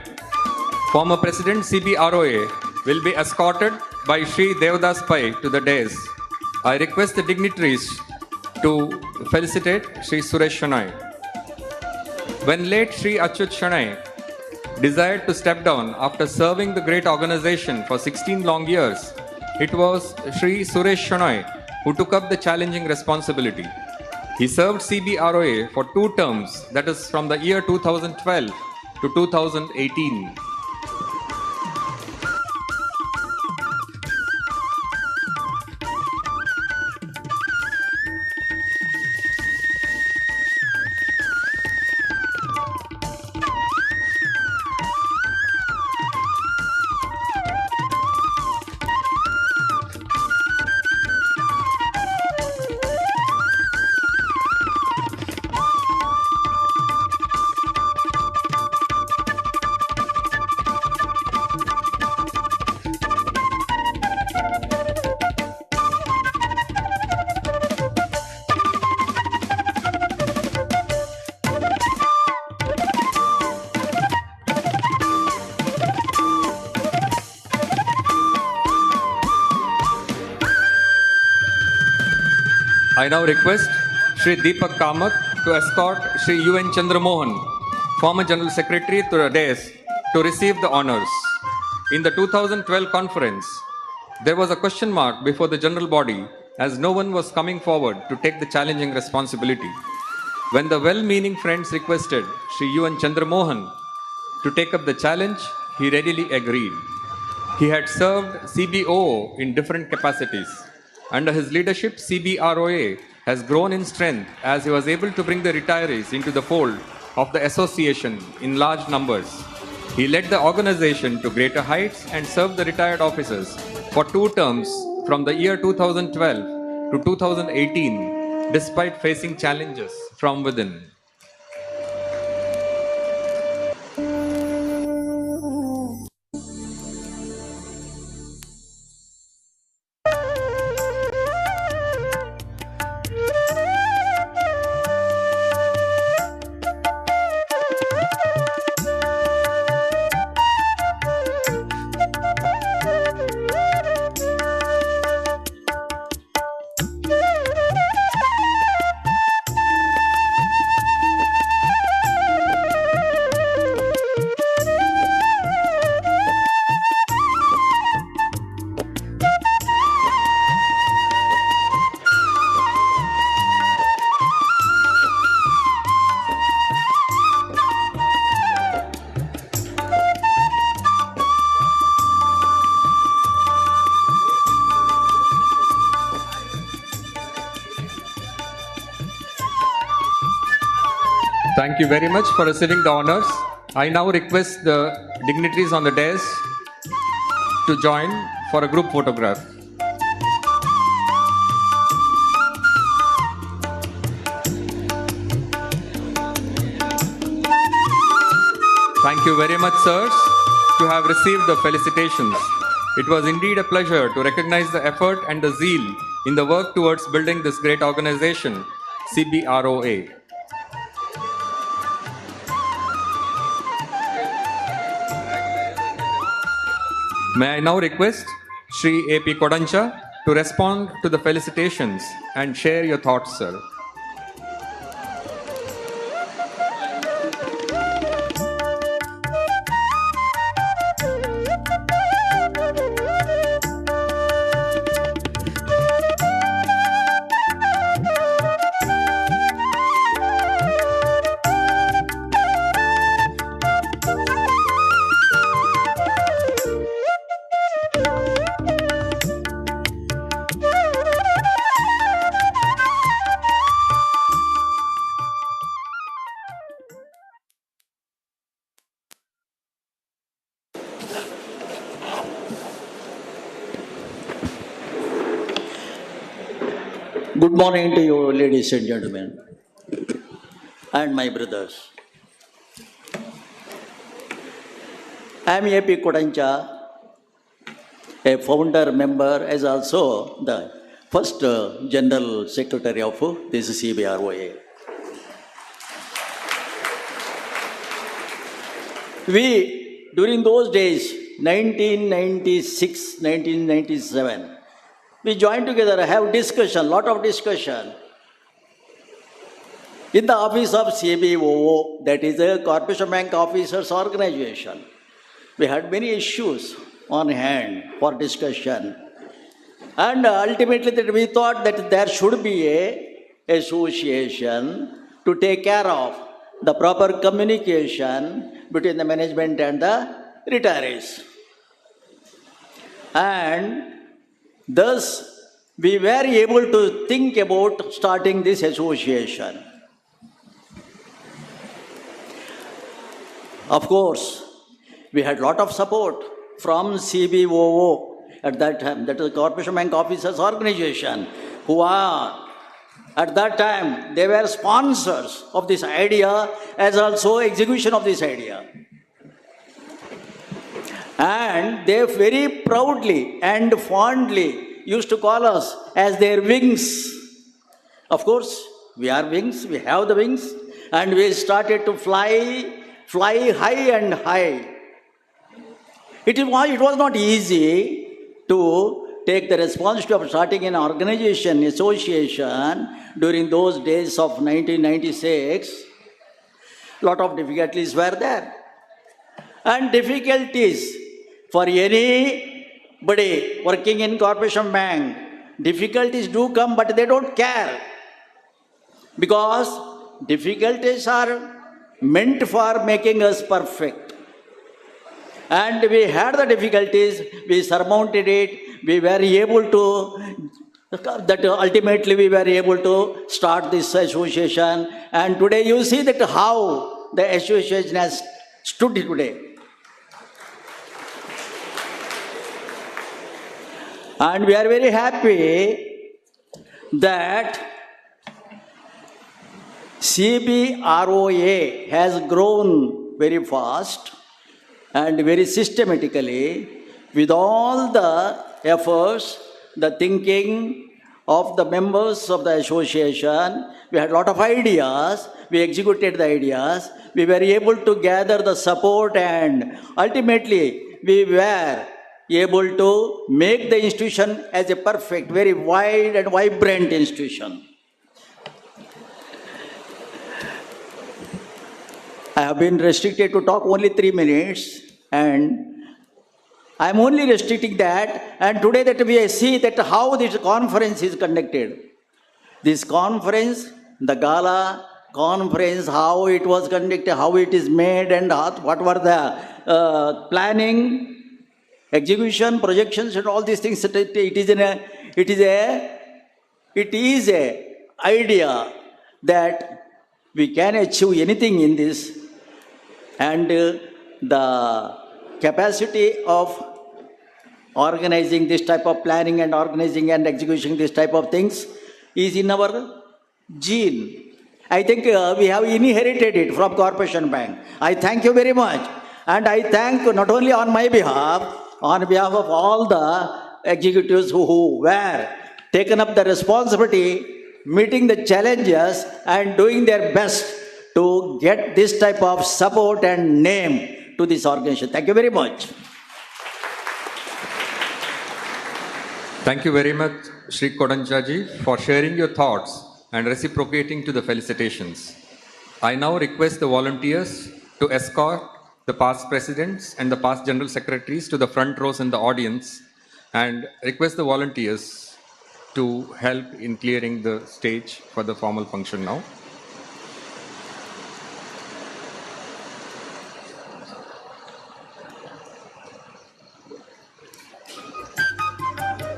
former President CBROA, will be escorted by Shri Devdas Pai to the dais. I request the dignitaries to felicitate Shri Suresh Shanai. When late Shri Achyut Shanai desired to step down after serving the great organization for 16 long years, it was Shri Suresh Shanai who took up the challenging responsibility. He served CBROA for 2 terms, that is from the year 2012 to 2018. I now request Shri Deepak Kamath to escort Shri U.N. Chandramohan, former General Secretary, to the dais to receive the honors. In the 2012 conference, there was a question mark before the general body as no one was coming forward to take the challenging responsibility. When the well-meaning friends requested Shri U.N. Chandramohan to take up the challenge, he readily agreed. He had served CBOA in different capacities. Under his leadership, CBROA has grown in strength as he was able to bring the retirees into the fold of the association in large numbers. He led the organization to greater heights and served the retired officers for 2 terms from the year 2012 to 2018, despite facing challenges from within. Thank you very much for receiving the honors. I now request the dignitaries on the dais to join for a group photograph. Thank you very much, sirs, to have received the felicitations. It was indeed a pleasure to recognize the effort and the zeal in the work towards building this great organization, CBROA. May I now request Shri A.P. Kodancha to respond to the felicitations and share your thoughts, sir. Good morning to you, ladies and gentlemen, and my brothers. I am A.P. Kodancha, a founder member, as also the first General Secretary of this CBROA. We, during those days, 1996, 1997, we joined together, have discussion, lot of discussion. In the office of CBOA, that is a Corporation Bank Officers Organization, we had many issues on hand for discussion. And ultimately we thought that there should be a association to take care of the proper communication between the management and the retirees. And thus, we were able to think about starting this association. Of course, we had a lot of support from CBOA at that time, that is the Corporation Bank Officers Organization, who are, at that time, they were sponsors of this idea as also execution of this idea. And they very proudly and fondly used to call us as their wings. Of course, we are wings, we have the wings, and we started to fly high and high. It was not easy to take the responsibility of starting an organization, association, during those days of 1996. Lot of difficulties were there. And difficulties for anybody working in Corporation Bank, difficulties do come, but they don't care. Because difficulties are meant for making us perfect. And we had the difficulties, we surmounted it, we were able to, that ultimately we were able to start this association. And today you see that how the association has stood today. And we are very happy that CBROA has grown very fast and very systematically with all the efforts, the thinking of the members of the association. We had a lot of ideas, we executed the ideas, we were able to gather the support, and ultimately we were able to make the institution as a perfect, very wide and vibrant institution. I have been restricted to talk only 3 minutes, and I am only restricting that. And today that we see that how this conference is conducted. This conference, the gala conference, how it was conducted, how it is made, and what were the planning, execution, projections, and all these things. It is a idea that we can achieve anything in this, and the capacity of organizing this type of planning and organizing and executing this type of things is in our gene. I think we have inherited it from Corporation Bank. I thank you very much, and I thank not only on my behalf, on behalf of all the executives who were taken up the responsibility, meeting the challenges and doing their best to get this type of support and name to this organization. Thank you very much. Thank you very much, Shri Kodanchaji, for sharing your thoughts and reciprocating to the felicitations. I now request the volunteers to escort the past presidents and the past general secretaries to the front rows in the audience, and request the volunteers to help in clearing the stage for the formal function now.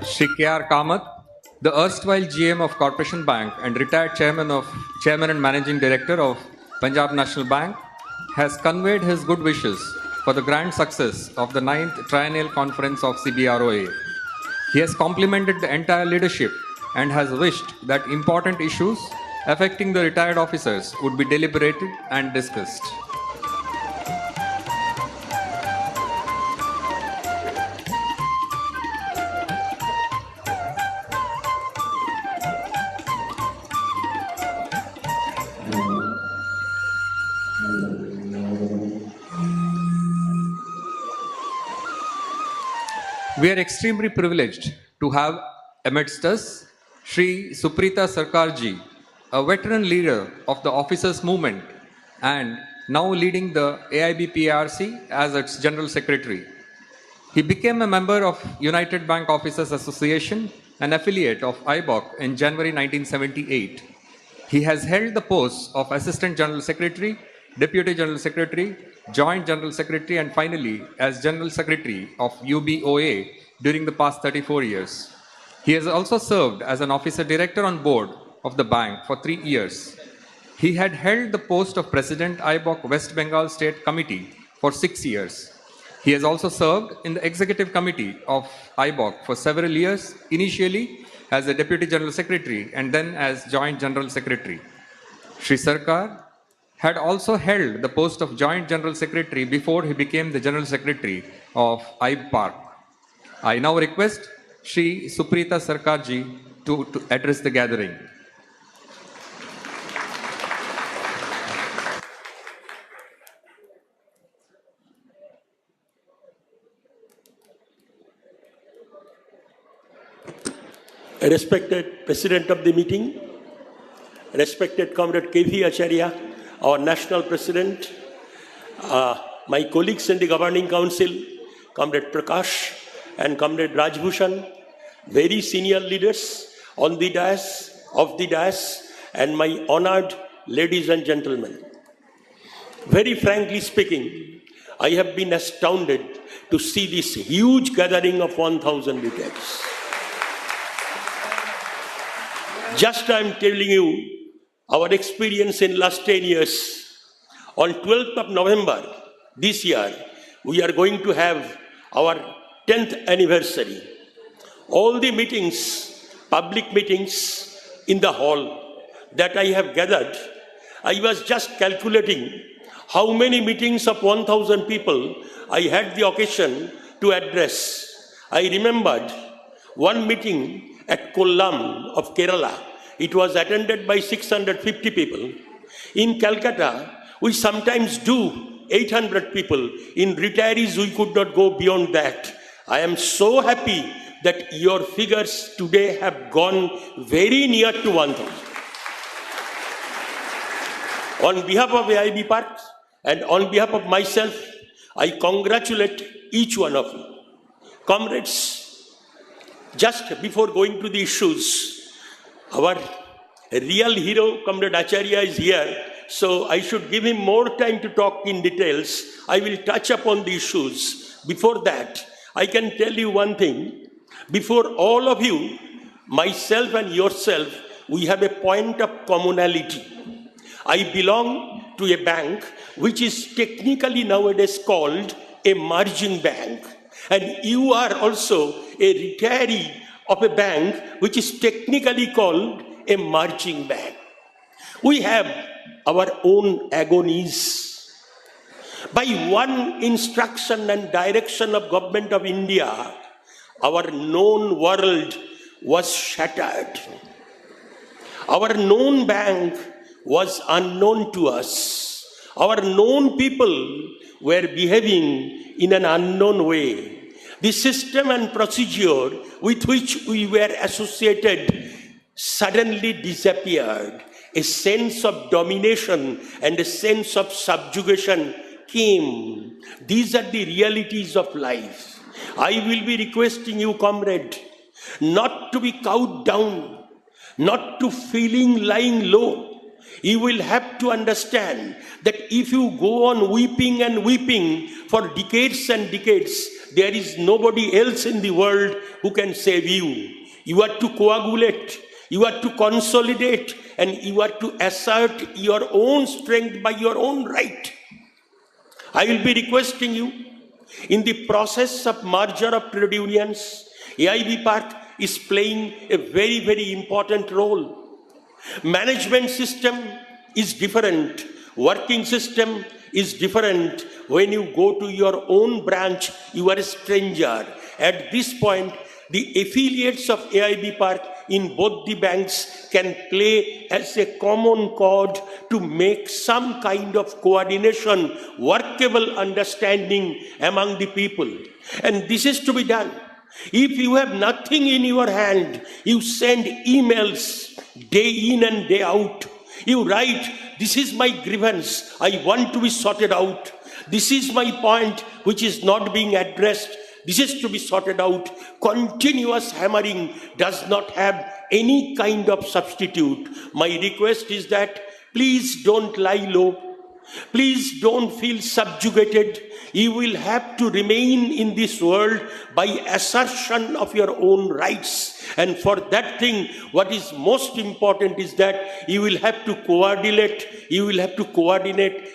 Shri K.R. Kamath, the erstwhile GM of Corporation Bank and retired Chairman and Managing Director of Punjab National Bank, has conveyed his good wishes for the grand success of the 9th Triennial Conference of CBROA. He has complimented the entire leadership and has wished that important issues affecting the retired officers would be deliberated and discussed. We are extremely privileged to have amidst us Shri Suprita Sarkarji, a veteran leader of the officers movement and now leading the AIBPARC as its General Secretary. He became a member of United Bank Officers Association, an affiliate of IBOC, in January 1978. He has held the posts of Assistant General Secretary, Deputy General Secretary, Joint General Secretary, and finally as General Secretary of UBOA during the past 34 years. He has also served as an officer director on board of the bank for 3 years. He had held the post of President IBOC West Bengal State Committee for 6 years. He has also served in the Executive Committee of IBOC for several years, initially as the Deputy General Secretary and then as Joint General Secretary. Shri Sarkar had also held the post of Joint General Secretary before he became the General Secretary of IBPARC. I now request Shri Suprita Sarkarji to address the gathering. Respected President of the meeting, respected Comrade K.V. Acharya, our National President, my colleagues in the Governing Council, Comrade Prakash and Comrade Rajbhushan, very senior leaders on the dais, off the dais, and my honored ladies and gentlemen. Very frankly speaking, I have been astounded to see this huge gathering of 1,000 retirees. Just I'm telling you our experience in last 10 years. On 12th of November this year, we are going to have our 10th anniversary. All the meetings, public meetings in the hall that I have gathered, I was just calculating how many meetings of 1,000 people I had the occasion to address. I remembered one meeting at Kollam of Kerala. It was attended by 650 people. In Calcutta, we sometimes do 800 people. In retirees, we could not go beyond that. I am so happy that your figures today have gone very near to 1,000. On behalf of AIB Park and on behalf of myself, I congratulate each one of you. Comrades, just before going to the issues, our real hero, Comrade Acharya, is here. So I should give him more time to talk in details. I will touch upon the issues. Before that, I can tell you one thing. Before all of you, myself and yourself, we have a point of commonality. I belong to a bank which is technically nowadays called a margin bank. And you are also a retiree of a bank which is technically called a margin bank. We have our own agonies. By one instruction and direction of Government of India, our known world was shattered. Our known bank was unknown to us. Our known people were behaving in an unknown way. The system and procedure with which we were associated suddenly disappeared. A sense of domination and a sense of subjugation came. These are the realities of life. I will be requesting you, comrade, not to be cowed down, not to feeling lying low. You will have to understand that if you go on weeping and weeping for decades and decades, there is nobody else in the world who can save you. You are to coagulate. You are to consolidate and you are to assert your own strength by your own right. I will be requesting you, in the process of merger of trade unions, AIB Park is playing a very, very important role. Management system is different. Working system is different. When you go to your own branch, you are a stranger. At this point, the affiliates of AIB Park in both the banks can play as a common chord to make some kind of coordination, workable understanding among the people. And this is to be done. If you have nothing in your hand, you send emails day in and day out. You write, this is my grievance, I want to be sorted out. This is my point which is not being addressed. This is to be sorted out. Continuous hammering does not have any kind of substitute. My request is that please don't lie low. Please don't feel subjugated. You will have to remain in this world by assertion of your own rights. And for that thing, what is most important is that you will have to coordinate,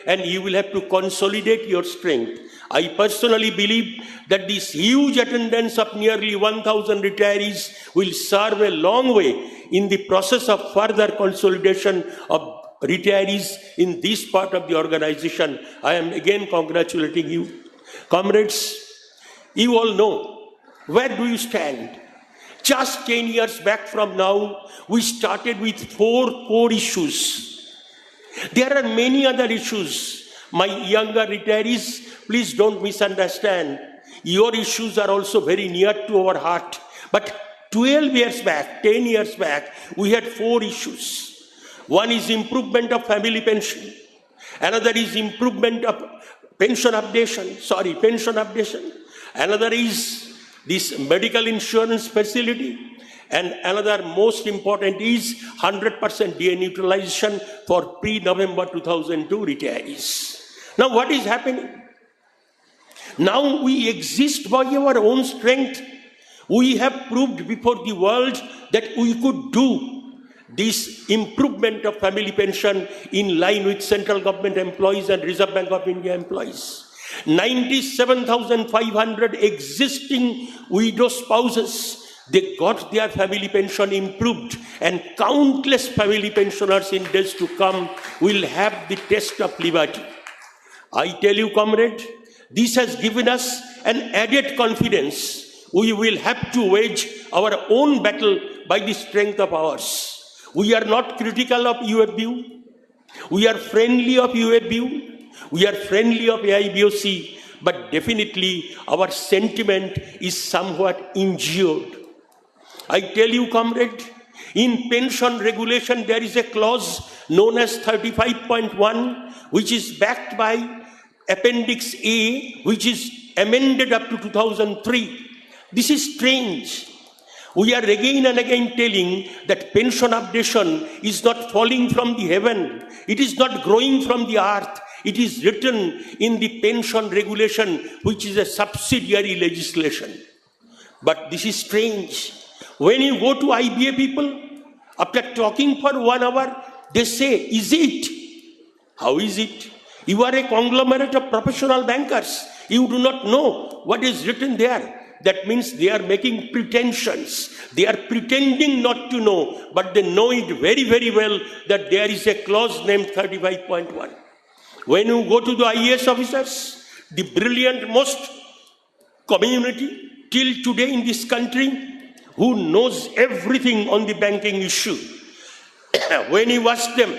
and you will have to consolidate your strength. I personally believe that this huge attendance of nearly 1,000 retirees will serve a long way in the process of further consolidation of retirees in this part of the organization. I am again congratulating you. Comrades, you all know, where do you stand? Just 10 years back from now, we started with 4 core issues. There are many other issues. My younger retirees, please don't misunderstand. Your issues are also very near to our heart. But 12 years back, 10 years back, we had 4 issues. One is improvement of family pension. Another is improvement of pension updation. Another is this medical insurance facility. And another most important is 100% deneutralization for pre-November 2002 retirees. Now what is happening? Now we exist by our own strength. We have proved before the world that we could do this improvement of family pension in line with central government employees and Reserve Bank of India employees. 97,500 existing widow spouses, they got their family pension improved, and countless family pensioners in days to come will have the taste of liberty. I tell you, comrade, this has given us an added confidence. We will have to wage our own battle by the strength of ours. We are not critical of UFBU. We are friendly of UFBU. We are friendly of AIBOC. But definitely our sentiment is somewhat injured. I tell you, comrade, in pension regulation there is a clause known as 35.1, which is backed by Appendix A, which is amended up to 2003. This is strange. We are again and again telling that pension updation is not falling from the heaven. It is not growing from the earth. It is written in the pension regulation, which is a subsidiary legislation. But this is strange. When you go to IBA people, after talking for 1 hour, they say, is it? How is it? You are a conglomerate of professional bankers. You do not know what is written there. That means they are making pretensions. They are pretending not to know, but they know it very, very well that there is a clause named 35.1. When you go to the IAS officers, the brilliant most community till today in this country, who knows everything on the banking issue, when you ask them,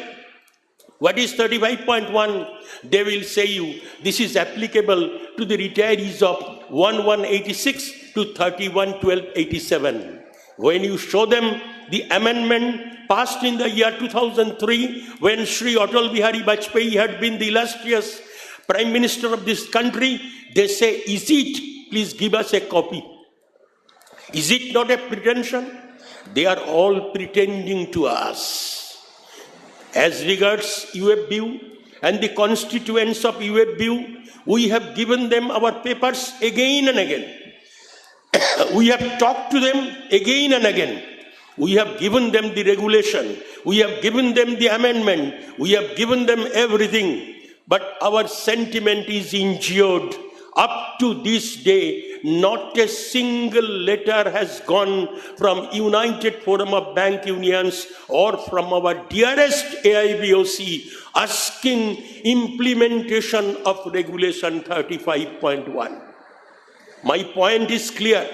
what is 35.1? They will say you, this is applicable to the retirees of 1186 to 311287. When you show them the amendment passed in the year 2003, when Sri Atal Bihari Vajpayee had been the illustrious Prime Minister of this country, they say, is it? Please give us a copy. Is it not a pretension? They are all pretending to us. As regards UFBU and the constituents of UFBU, we have given them our papers again and again. We have talked to them again and again. We have given them the regulation. We have given them the amendment. We have given them everything. But our sentiment is injured. Up to this day, not a single letter has gone from United Forum of Bank Unions or from our dearest AIBOC asking implementation of Regulation 35.1. My point is clear.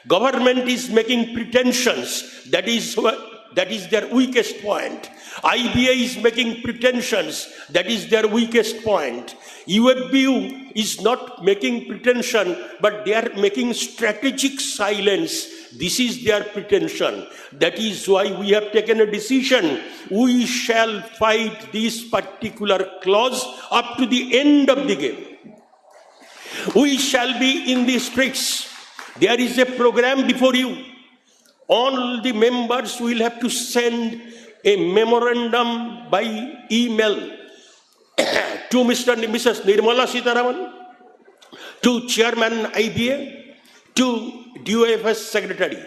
Government is making pretensions. That is their weakest point. IBA is making pretensions. That is their weakest point. UFBU is not making pretension, but they are making strategic silence. This is their pretension. That is why we have taken a decision. We shall fight this particular clause up to the end of the game. We shall be in the streets. There is a program before you. All the members will have to send a memorandum by email to Mr. and Mrs. Nirmala Sitharaman, to Chairman IBA, to DOFS Secretary.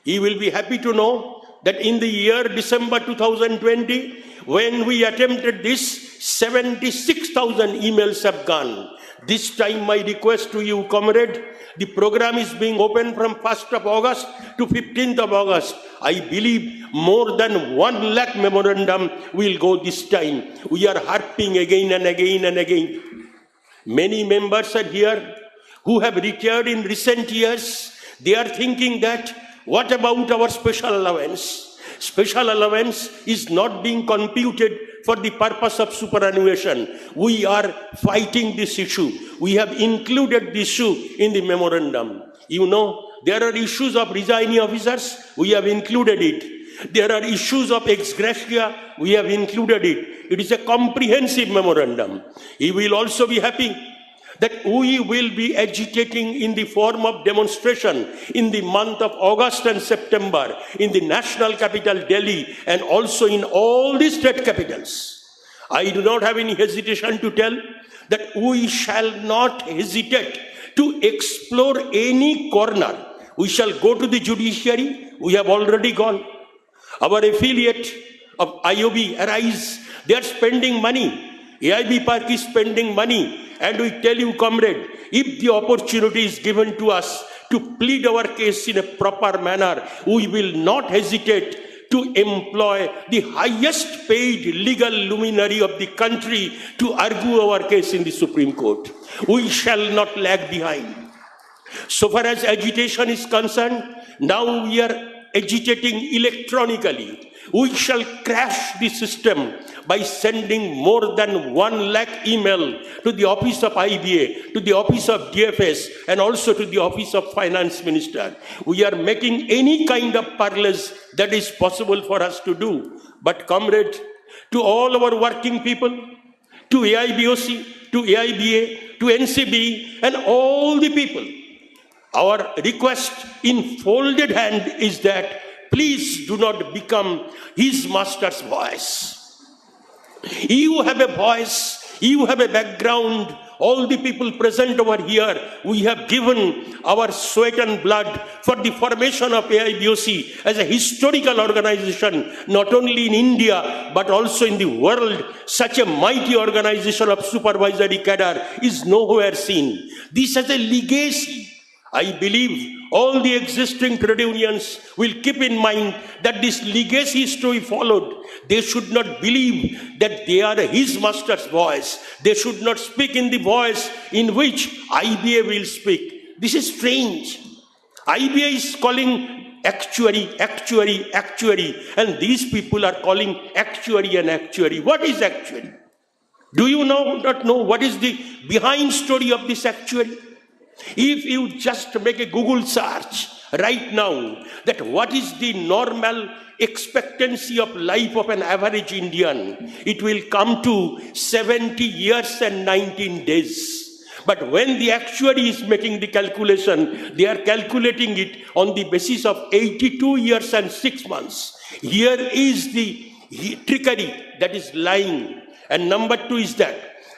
He will be happy to know that in the year December 2020, when we attempted this, 76,000 emails have gone. This time my request to you, comrade, the program is being opened from 1st of August to 15th of August. I believe more than 1 lakh memorandum will go this time. We are harping again and again and again. Many members are here who have retired in recent years. They are thinking that, what about our special allowance? Special allowance is not being computed for the purpose of superannuation. We are fighting this issue. We have included this issue in the memorandum. You know, there are issues of resigning officers. We have included it. There are issues of ex gratia. We have included it. It is a comprehensive memorandum. He will also be happy that we will be agitating in the form of demonstration in the month of August and September in the national capital Delhi and also in all the state capitals. I do not have any hesitation to tell that we shall not hesitate to explore any corner. We shall go to the judiciary. We have already gone. Our affiliate of IOB, Arise, they are spending money. AIB Park is spending money. And we tell you, comrade, if the opportunity is given to us to plead our case in a proper manner, we will not hesitate to employ the highest paid legal luminary of the country to argue our case in the Supreme Court. We shall not lag behind. So far as agitation is concerned, now we are agitating electronically. We shall crash the system by sending more than 1 lakh email to the office of IBA, to the office of DFS, and also to the office of Finance Minister. We are making any kind of parlance that is possible for us to do. But comrade, to all our working people, to AIBOC, to AIBA, to NCB, and all the people, our request in folded hand is that please do not become his master's voice. You have a voice, you have a background. All the people present over here, we have given our sweat and blood for the formation of AIBOC as a historical organization, not only in India, but also in the world. Such a mighty organization of supervisory cadre is nowhere seen. This has a legacy. I believe all the existing trade unions will keep in mind that this legacy is to be followed. They should not believe that they are his master's voice. They should not speak in the voice in which IBA will speak. This is strange. IBA is calling actuary, actuary, actuary, and these people are calling actuary and actuary. What is actuary? Do you not know what is the behind story of this actuary? If you just make a Google search right now, that what is the normal expectancy of life of an average Indian, it will come to 70 years and 19 days. But when the actuary is making the calculation, they are calculating it on the basis of 82 years and 6 months. Here is the trickery that is lying. And number 2 is that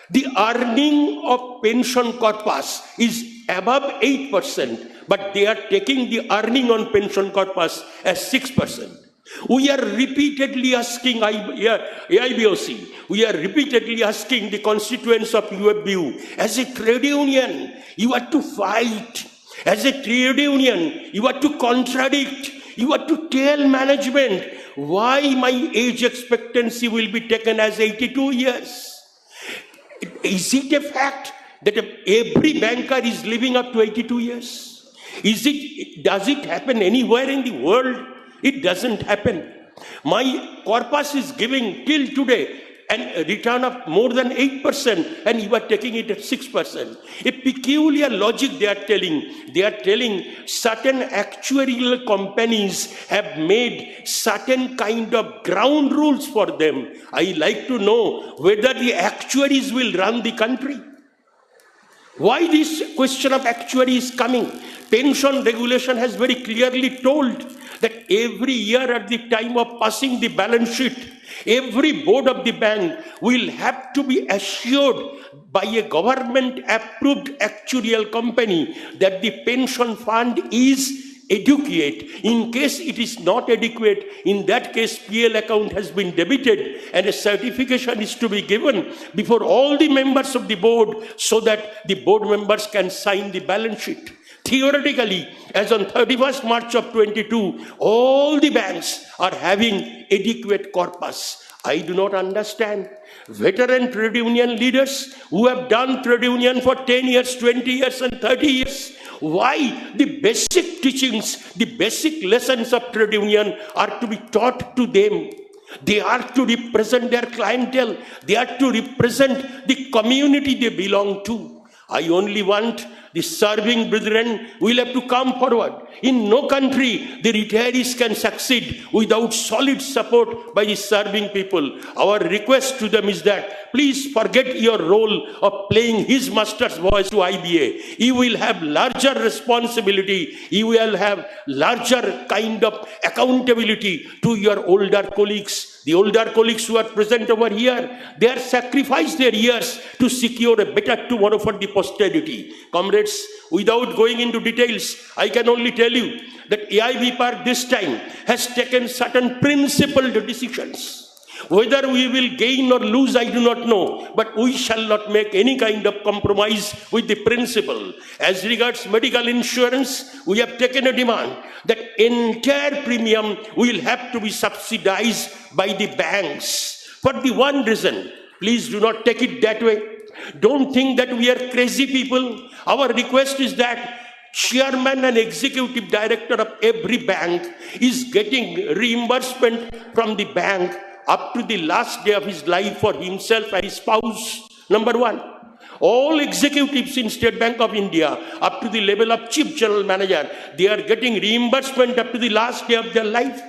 the earning of pension corpus is above 8%, but they are taking the earning on pension corpus as 6%. We are repeatedly asking AIBOC, we are repeatedly asking the constituents of UFBU, as a trade union, you are to fight. As a trade union, you are to contradict. You are to tell management why my age expectancy will be taken as 82 years. Is it a fact that every banker is living up to 82 years? Does it happen anywhere in the world? It doesn't happen. My corpus is giving till today a return of more than 8%, and you are taking it at 6%. A peculiar logic they are telling. They are telling certain actuarial companies have made certain kind of ground rules for them. I like to know whether the actuaries will run the country. Why this question of actuary is coming? Pension regulation has very clearly told that every year at the time of passing the balance sheet, every board of the bank will have to be assured by a government-approved actuarial company that the pension fund is adequate. In case it is not adequate, in that case PL account has been debited and a certification is to be given before all the members of the board so that the board members can sign the balance sheet. Theoretically, as on 31st March of 22, all the banks are having adequate corpus. I do not understand. Veteran trade union leaders who have done trade union for 10 years, 20 years and 30 years, why the basic teachings, the basic lessons of trade union are to be taught to them? They are to represent their clientele. They are to represent the community they belong to. I only want the serving brethren will have to come forward. In no country the retirees can succeed without solid support by the serving people. Our request to them is that please forget your role of playing his master's voice to IBA. You will have larger responsibility. You will have larger kind of accountability to your older colleagues. The older colleagues who are present over here, they have sacrificed their years to secure a better tomorrow for the posterity. Comrades, without going into details, I can only tell you that AIB Park this time has taken certain principled decisions. Whether we will gain or lose, I do not know, but we shall not make any kind of compromise with the principle. As regards medical insurance, we have taken a demand that entire premium will have to be subsidized by the banks. For the one reason, please do not take it that way. Don't think that we are crazy people. Our request is that chairman and executive director of every bank is getting reimbursement from the bank up to the last day of his life for himself and his spouse. Number one. All executives in State Bank of India, up to the level of chief general manager, they are getting reimbursement up to the last day of their life.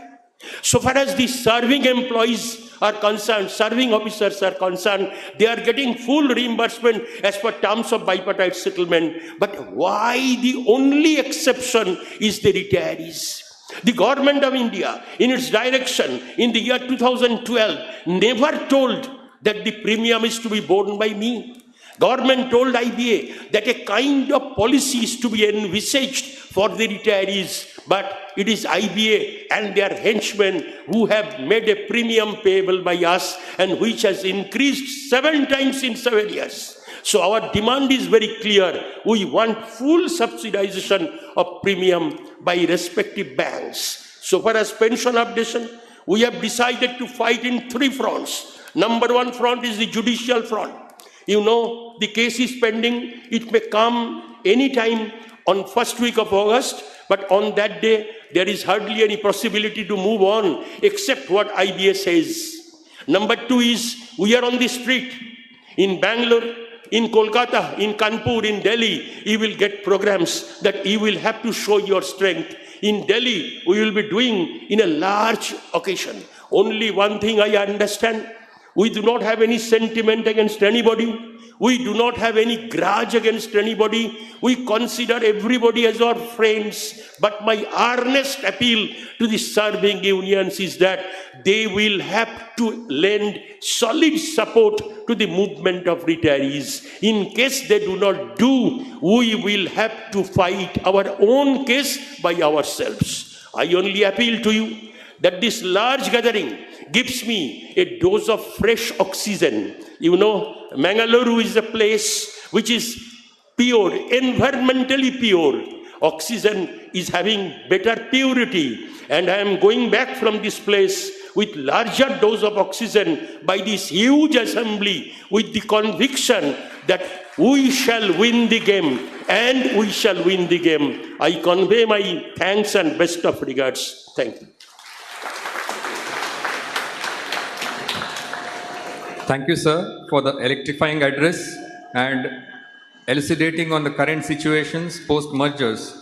So far as the serving employees are concerned, serving officers are concerned, they are getting full reimbursement as per terms of bipartite settlement. But why the only exception is the retirees? The government of India, in its direction in the year 2012, never told that the premium is to be borne by me. Government told IBA that a kind of policy is to be envisaged for the retirees, but it is IBA and their henchmen who have made a premium payable by us and which has increased 7 times in 7 years. So our demand is very clear. We want full subsidization of premium by respective banks. So far as pension updation, we have decided to fight in 3 fronts. Number 1 front is the judicial front. You know, the case is pending. It may come anytime on first week of August, but on that day, there is hardly any possibility to move on except what IBA says. Number 2 is, we are on the street. In Bangalore, in Kolkata, in Kanpur, in Delhi, you will get programs that you will have to show your strength. In Delhi, we will be doing in a large occasion. Only one thing I understand, we do not have any sentiment against anybody. We do not have any grudge against anybody. We consider everybody as our friends. But my earnest appeal to the serving unions is that they will have to lend solid support to the movement of retirees. In case they do not do, we will have to fight our own case by ourselves. I only appeal to you that this large gathering gives me a dose of fresh oxygen. You know, Mangaluru is a place which is pure, environmentally pure. Oxygen is having better purity. And I am going back from this place with larger dose of oxygen by this huge assembly with the conviction that we shall win the game and we shall win the game. I convey my thanks and best of regards. Thank you. Thank you, sir, for the electrifying address and elucidating on the current situations post-mergers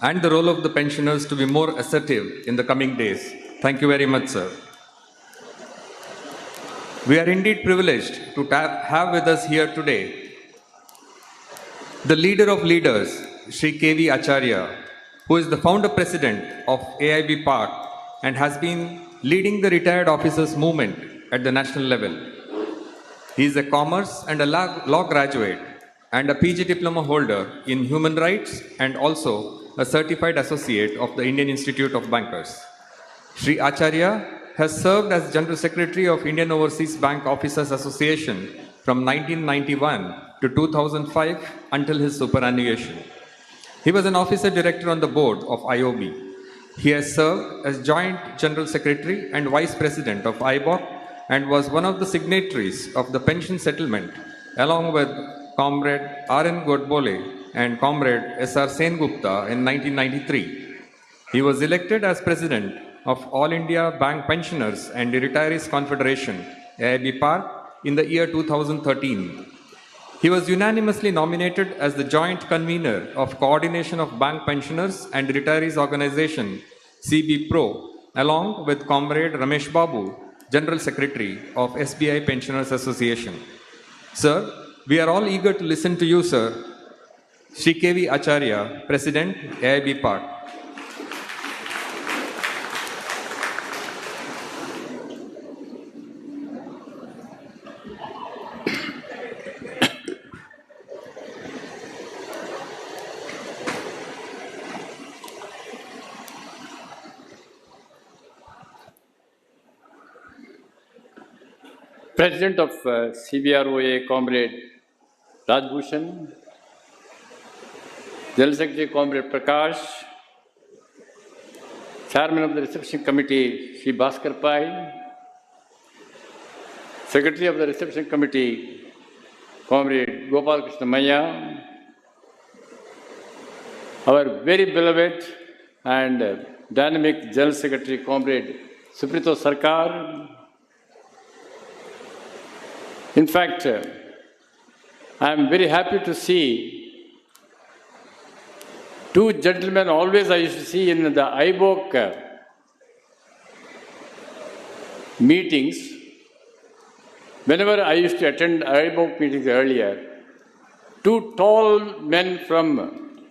and the role of the pensioners to be more assertive in the coming days. Thank you very much, sir. We are indeed privileged to have with us here today the leader of leaders, Sri K.V. Acharya, who is the founder president of AIB Park and has been leading the retired officers movement at the national level. He is a commerce and a law graduate and a PG diploma holder in human rights and also a certified associate of the Indian Institute of Bankers. Sri Acharya has served as General Secretary of Indian Overseas Bank Officers Association from 1991 to 2005 until his superannuation. He was an officer director on the board of IOB. He has served as Joint General Secretary and Vice President of IBOC and was one of the signatories of the pension settlement along with Comrade R.N. Godbole and Comrade S.R. Sengupta in 1993. He was elected as President of All India Bank Pensioners and Retirees Confederation, AIB Park, in the year 2013. He was unanimously nominated as the joint convener of Coordination of Bank Pensioners and Retirees Organization, CBROA, along with Comrade Ramesh Babu, General Secretary of SBI Pensioners Association. Sir, we are all eager to listen to you, sir. Shri K.V. Acharya, President, AIB Part. President of CBROA, Comrade Rajbhushan, General Secretary, Comrade Prakash, Chairman of the Reception Committee, Shri Bhaskar Pai, Secretary of the Reception Committee, Comrade Gopal Krishna Maya, our very beloved and dynamic General Secretary, Comrade Subrito Sarkar. In fact, I am very happy to see two gentlemen always I used to see in the IBOC meetings. Whenever I used to attend IBOC meetings earlier, two tall men from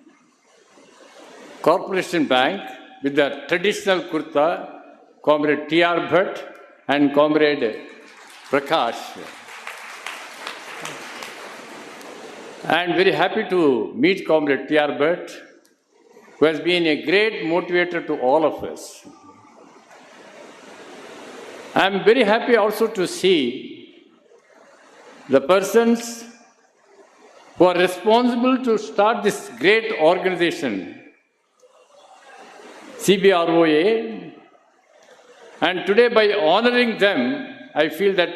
Corporation Bank with the traditional kurta, Comrade T.R. Bhatt and Comrade Prakash. I am very happy to meet Comrade T.R. Bhatt, who has been a great motivator to all of us. I am very happy also to see the persons who are responsible to start this great organization, CBROA, and today by honoring them, I feel that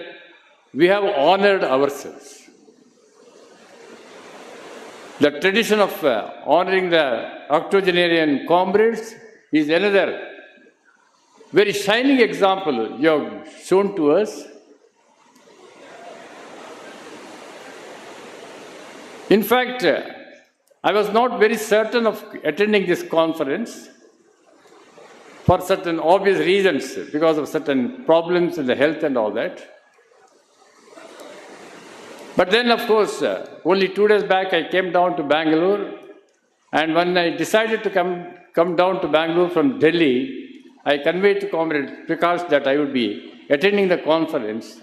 we have honored ourselves. The tradition of honoring the octogenarian comrades is another very shining example you have shown to us. In fact, I was not very certain of attending this conference for certain obvious reasons, because of certain problems in the health and all that. But then, of course, only 2 days back I came down to Bangalore, and when I decided to come down to Bangalore from Delhi, I conveyed to Comrade Prakash that I would be attending the conference.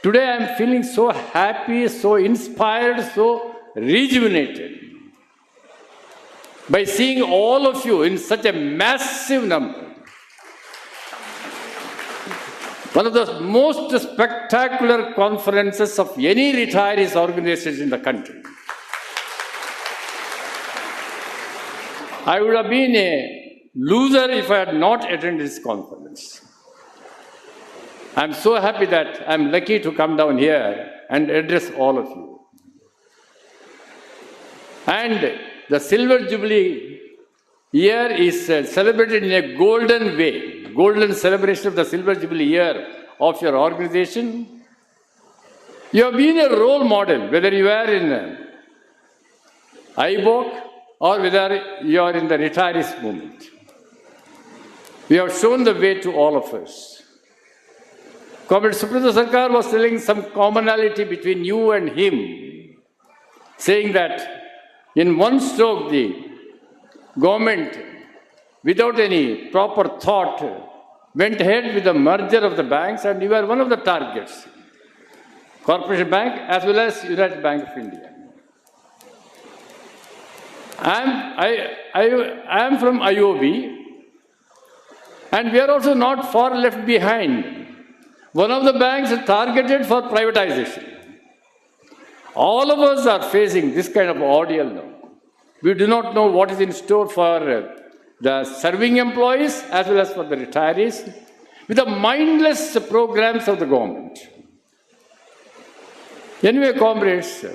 Today I am feeling so happy, so inspired, so rejuvenated by seeing all of you in such a massive number. One of the most spectacular conferences of any retirees organization in the country. I would have been a loser if I had not attended this conference. I am so happy that I am lucky to come down here and address all of you. And the Silver Jubilee year is celebrated in a golden way. Golden celebration of the Silver Jubilee year of your organization. You have been a role model, whether you are in IBOC or whether you are in the retirees movement. You have shown the way to all of us. Comrade Subrito Sarkar was telling some commonality between you and him, saying that in one stroke the government, without any proper thought, went ahead with the merger of the banks, and you are one of the targets. Corporation Bank as well as United Bank of India. I am from IOB, and we are also not far left behind. One of the banks is targeted for privatization. All of us are facing this kind of ordeal now. We do not know what is in store for the serving employees as well as for the retirees, with the mindless programs of the government. Anyway, comrades,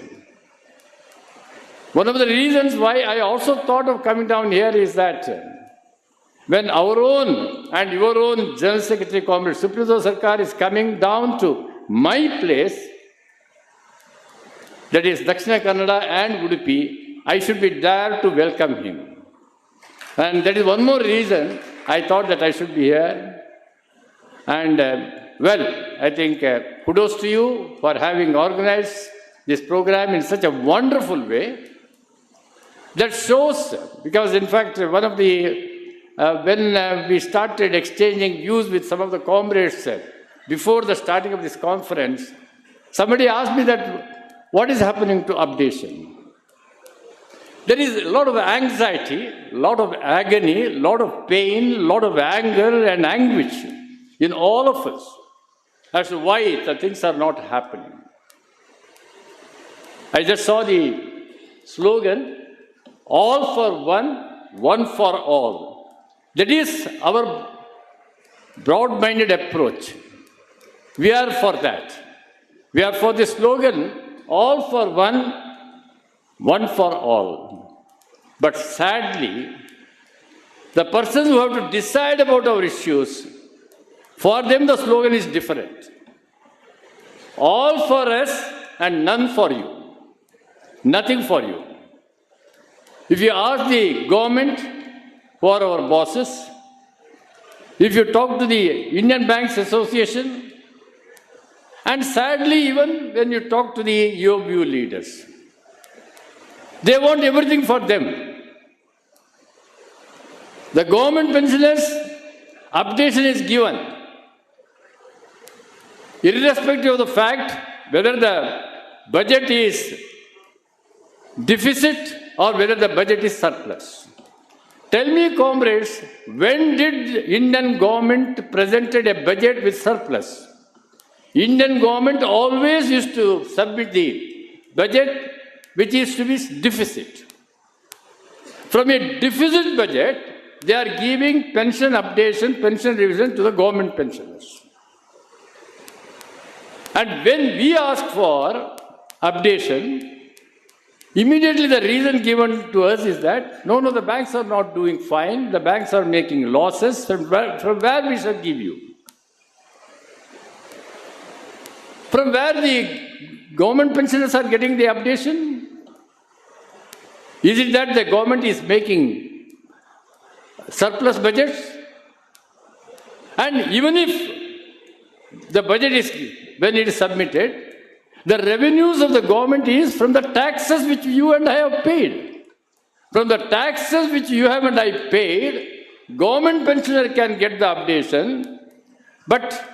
one of the reasons why I also thought of coming down here is that when our own and your own General Secretary, Comrade Subrito Sarkar, is coming down to my place, that is Dakshina Kannada and Udupi, I should be there to welcome him. And that is one more reason I thought that I should be here. And I think kudos to you for having organized this program in such a wonderful way. That shows, because in fact, one of the, when we started exchanging views with some of the comrades before the starting of this conference, somebody asked me that, what is happening to updation? There is a lot of anxiety, a lot of agony, a lot of pain, a lot of anger and anguish in all of us as to why the things are not happening. I just saw the slogan, all for one, one for all. That is our broad-minded approach. We are for that. We are for the slogan, all for one, one for all. But sadly, the persons who have to decide about our issues, for them the slogan is different. All for us and none for you. Nothing for you. If you ask the government, who are our bosses, if you talk to the Indian Banks Association, and sadly even when you talk to the UOBU leaders, they want everything for them. The government pensioners, updation is given, irrespective of the fact whether the budget is deficit or whether the budget is surplus. Tell me, comrades, when did Indian government presented a budget with surplus? Indian government always used to submit the budget which is to be deficit. From a deficit budget, they are giving pension updation, pension revision to the government pensioners. And when we ask for updation, immediately the reason given to us is that, no, the banks are not doing fine, the banks are making losses, from where we shall give you? From where the government pensioners are getting the updation? Is it that the government is making surplus budgets? And even if the budget is, when it is submitted, the revenues of the government is from the taxes which you and I have paid. From the taxes which you have and I paid, government pensioner can get the updation, but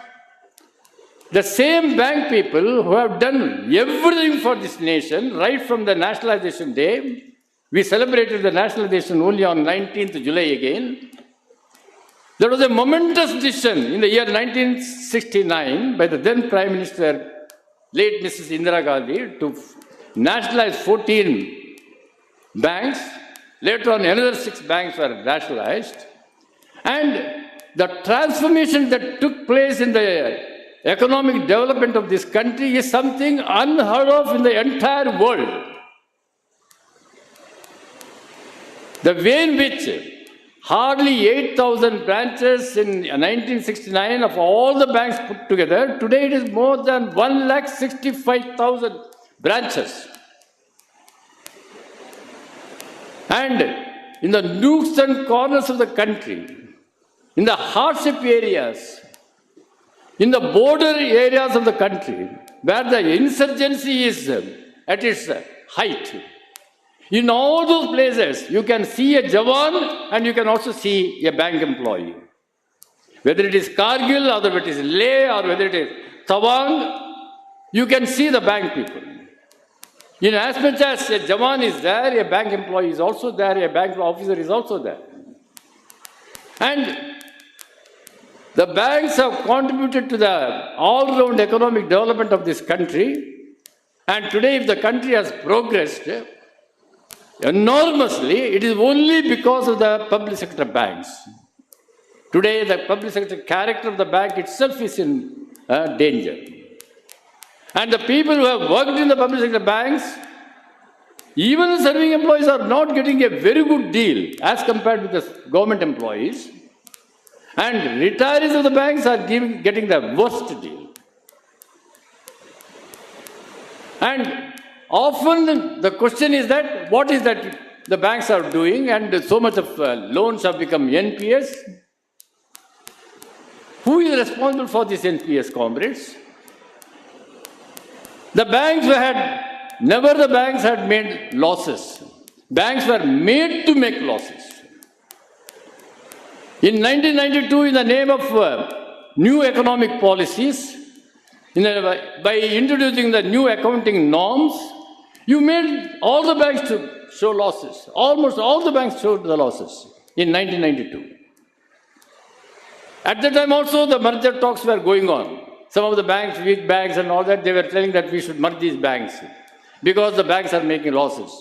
the same bank people who have done everything for this nation, right from the nationalization day, we celebrated the nationalization only on 19th July again. There was a momentous decision in the year 1969 by the then Prime Minister, late Mrs. Indira Gandhi, to nationalize 14 banks. Later on, another 6 banks were nationalized. And the transformation that took place in the economic development of this country is something unheard of in the entire world. The way in which hardly 8,000 branches in 1969 of all the banks put together, today it is more than 165,000 branches. And in the nooks and corners of the country, in the hardship areas, in the border areas of the country, where the insurgency is at its height, in all those places, you can see a Jawan and you can also see a bank employee. Whether it is Kargil or whether it is Leh or whether it is Tawang, you can see the bank people. In as much as a Jawan is there, a bank employee is also there, a bank officer is also there. And the banks have contributed to the all-round economic development of this country. And today, if the country has progressed enormously, it is only because of the public sector banks. Today, the public sector character of the bank itself is in danger. And the people who have worked in the public sector banks, even the serving employees are not getting a very good deal as compared with the government employees. And retirees of the banks are getting the worst deal. And often the question is that what is that the banks are doing, and so much of loans have become NPS. Who is responsible for this NPS, comrades? The banks never the banks had made losses. Banks were made to make losses. In 1992, in the name of new economic policies, by introducing the new accounting norms, you made all the banks to show losses. Almost all the banks showed the losses in 1992. At that time also, the merger talks were going on. Some of the banks, weak banks and all that, they were telling that we should merge these banks because the banks are making losses.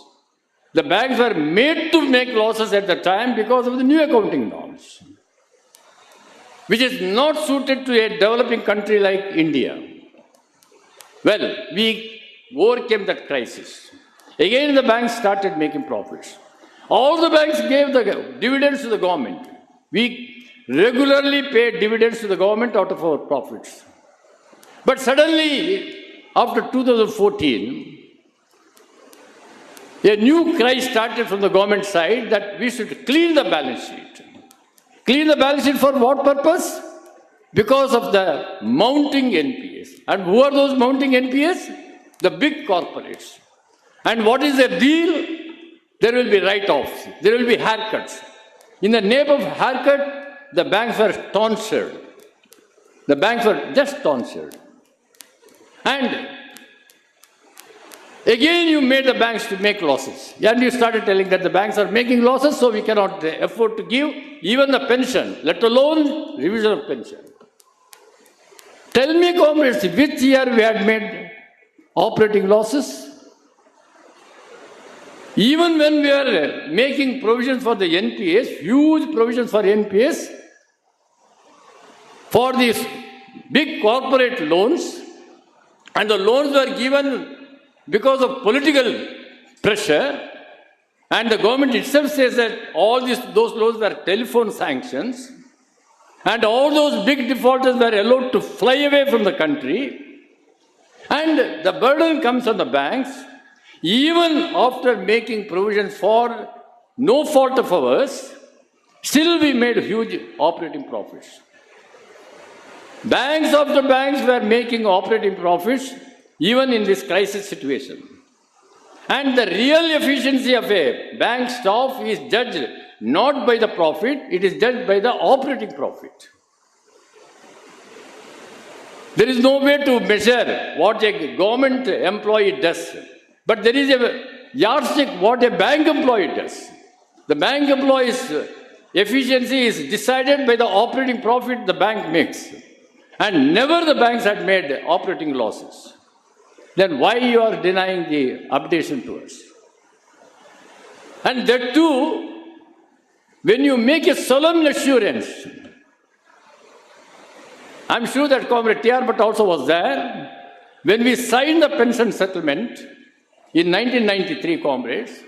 The banks were made to make losses at the time because of the new accounting norms, which is not suited to a developing country like India. Well, we overcame that crisis. Again, the banks started making profits. All the banks gave the dividends to the government. We regularly paid dividends to the government out of our profits. But suddenly, after 2014, a new cry started from the government side that we should clean the balance sheet. Clean the balance sheet for what purpose? Because of the mounting NPS. And who are those mounting NPS? The big corporates. And what is the deal? There will be write-offs. There will be haircuts. In the name of haircut, the banks were tonsured. The banks were just tonsured. And again you made the banks to make losses. And you started telling that the banks are making losses, so we cannot afford to give even the pension, let alone revision of pension. Tell me, comrades, which year we had made operating losses? Even when we are making provisions for the NPS, huge provisions for NPS, for these big corporate loans, and the loans were given because of political pressure, and the government itself says that those loans were telephone sanctions, and all those big defaulters were allowed to fly away from the country, and the burden comes on the banks. Even after making provisions for no fault of ours, still we made huge operating profits. Banks after banks were making operating profits even in this crisis situation. And the real efficiency of a bank staff is judged not by the profit, it is judged by the operating profit. There is no way to measure what a government employee does. But there is a yardstick what a bank employee does. The bank employee's efficiency is decided by the operating profit the bank makes. And never the banks had made operating losses. Then why you are denying the updation to us? And that too, when you make a solemn assurance, I'm sure that Comrade T.R. Bhatt also was there, when we signed the pension settlement in 1993, comrades,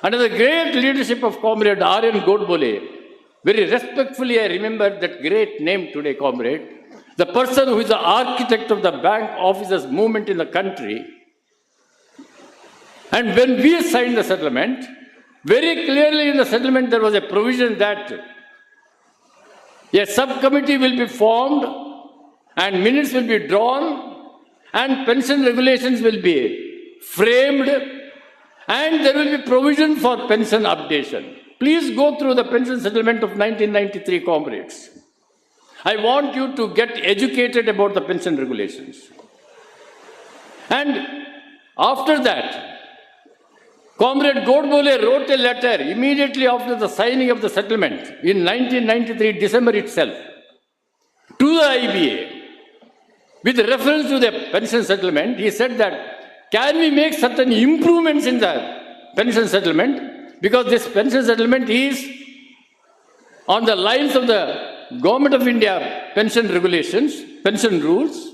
under the great leadership of Comrade R.N. Godbole, very respectfully I remember that great name today, comrade, the person who is the architect of the bank officers movement in the country. And when we signed the settlement, very clearly in the settlement there was a provision that a subcommittee will be formed and minutes will be drawn and pension regulations will be framed, and there will be provision for pension updation. Please go through the pension settlement of 1993, comrades. I want you to get educated about the pension regulations. And after that, Comrade Godbole wrote a letter immediately after the signing of the settlement in 1993, December itself, to the IBA. With reference to the pension settlement, he said that, can we make certain improvements in the pension settlement? Because this pension settlement is on the lines of the Government of India pension regulations, pension rules,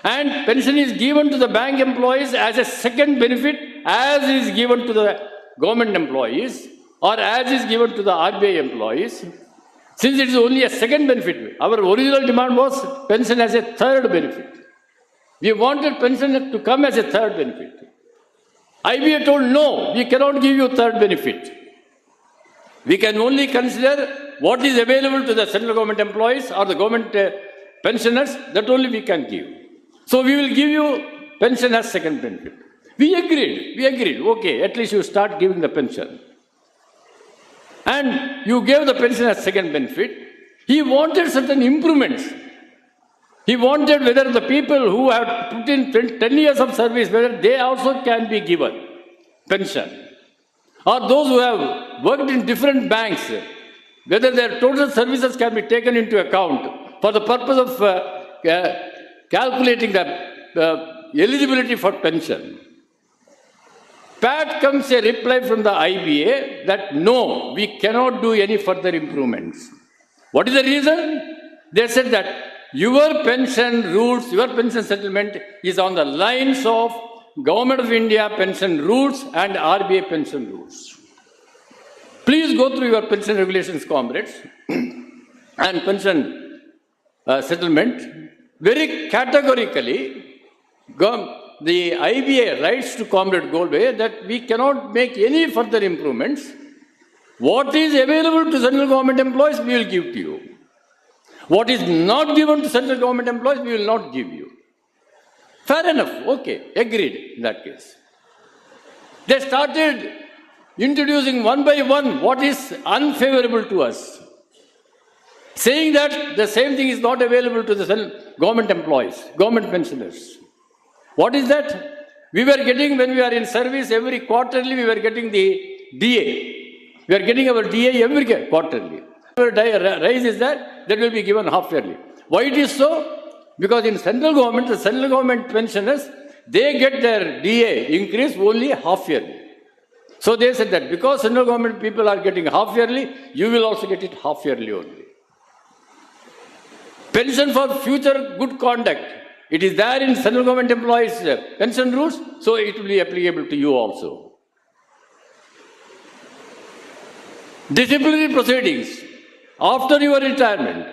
and pension is given to the bank employees as a second benefit as is given to the government employees or as is given to the RBI employees. Since it is only a second benefit, our original demand was pension as a third benefit. We wanted pension to come as a third benefit. IBA told, no, we cannot give you third benefit. We can only consider what is available to the central government employees or the government pensioners, that only we can give. So we will give you pension as second benefit. We agreed, okay, at least you start giving the pension. And you gave the pension as second benefit. He wanted certain improvements. He wanted whether the people who have put in 10 years of service, whether they also can be given pension. Or those who have worked in different banks, whether their total services can be taken into account for the purpose of calculating the eligibility for pension. Pat comes a reply from the IBA that no, we cannot do any further improvements. What is the reason? They said that your pension rules, your pension settlement is on the lines of Government of India pension rules and RBI pension rules. Please go through your pension regulations, comrades, and pension settlement. Very categorically, the IBA writes to Comrade Goldway that we cannot make any further improvements. What is available to central government employees, we will give to you. What is not given to central government employees, we will not give you. Fair enough, okay, agreed in that case. They started introducing one by one what is unfavorable to us, saying that the same thing is not available to the government employees, government pensioners. What is that? We were getting, when we are in service, every quarterly we were getting the DA. We are getting our DA every quarterly. Whatever rise is that will be given half yearly. Why it is so? Because in central government, the central government pensioners, they get their DA increase only half yearly. So they said that because central government people are getting half yearly, you will also get it half yearly only. Pension for future good conduct. It is there in central government employees' pension rules, so it will be applicable to you also. Disciplinary proceedings. After your retirement,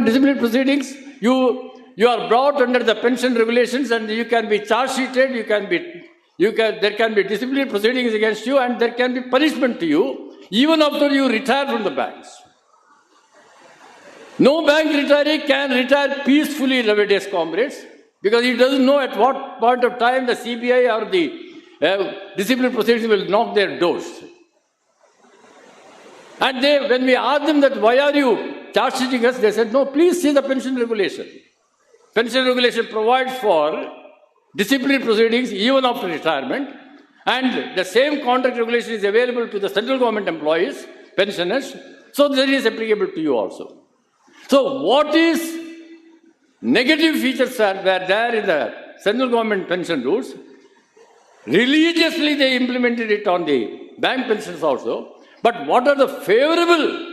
disciplinary proceedings, you are brought under the pension regulations and you can be charge sheeted, there can be disciplinary proceedings against you and there can be punishment to you even after you retire from the banks. No bank retiree can retire peacefully nowadays, comrades, because he doesn't know at what point of time the CBI or the disciplinary proceedings will knock their doors. And when we asked them that why are you charge sheeting us, they said, no, please see the pension regulation. Pension regulation provides for disciplinary proceedings even after retirement, and the same contract regulation is available to the central government employees, pensioners, so that is applicable to you also. So what is negative features were there in the central government pension rules? Religiously they implemented it on the bank pensions also, but what are the favorable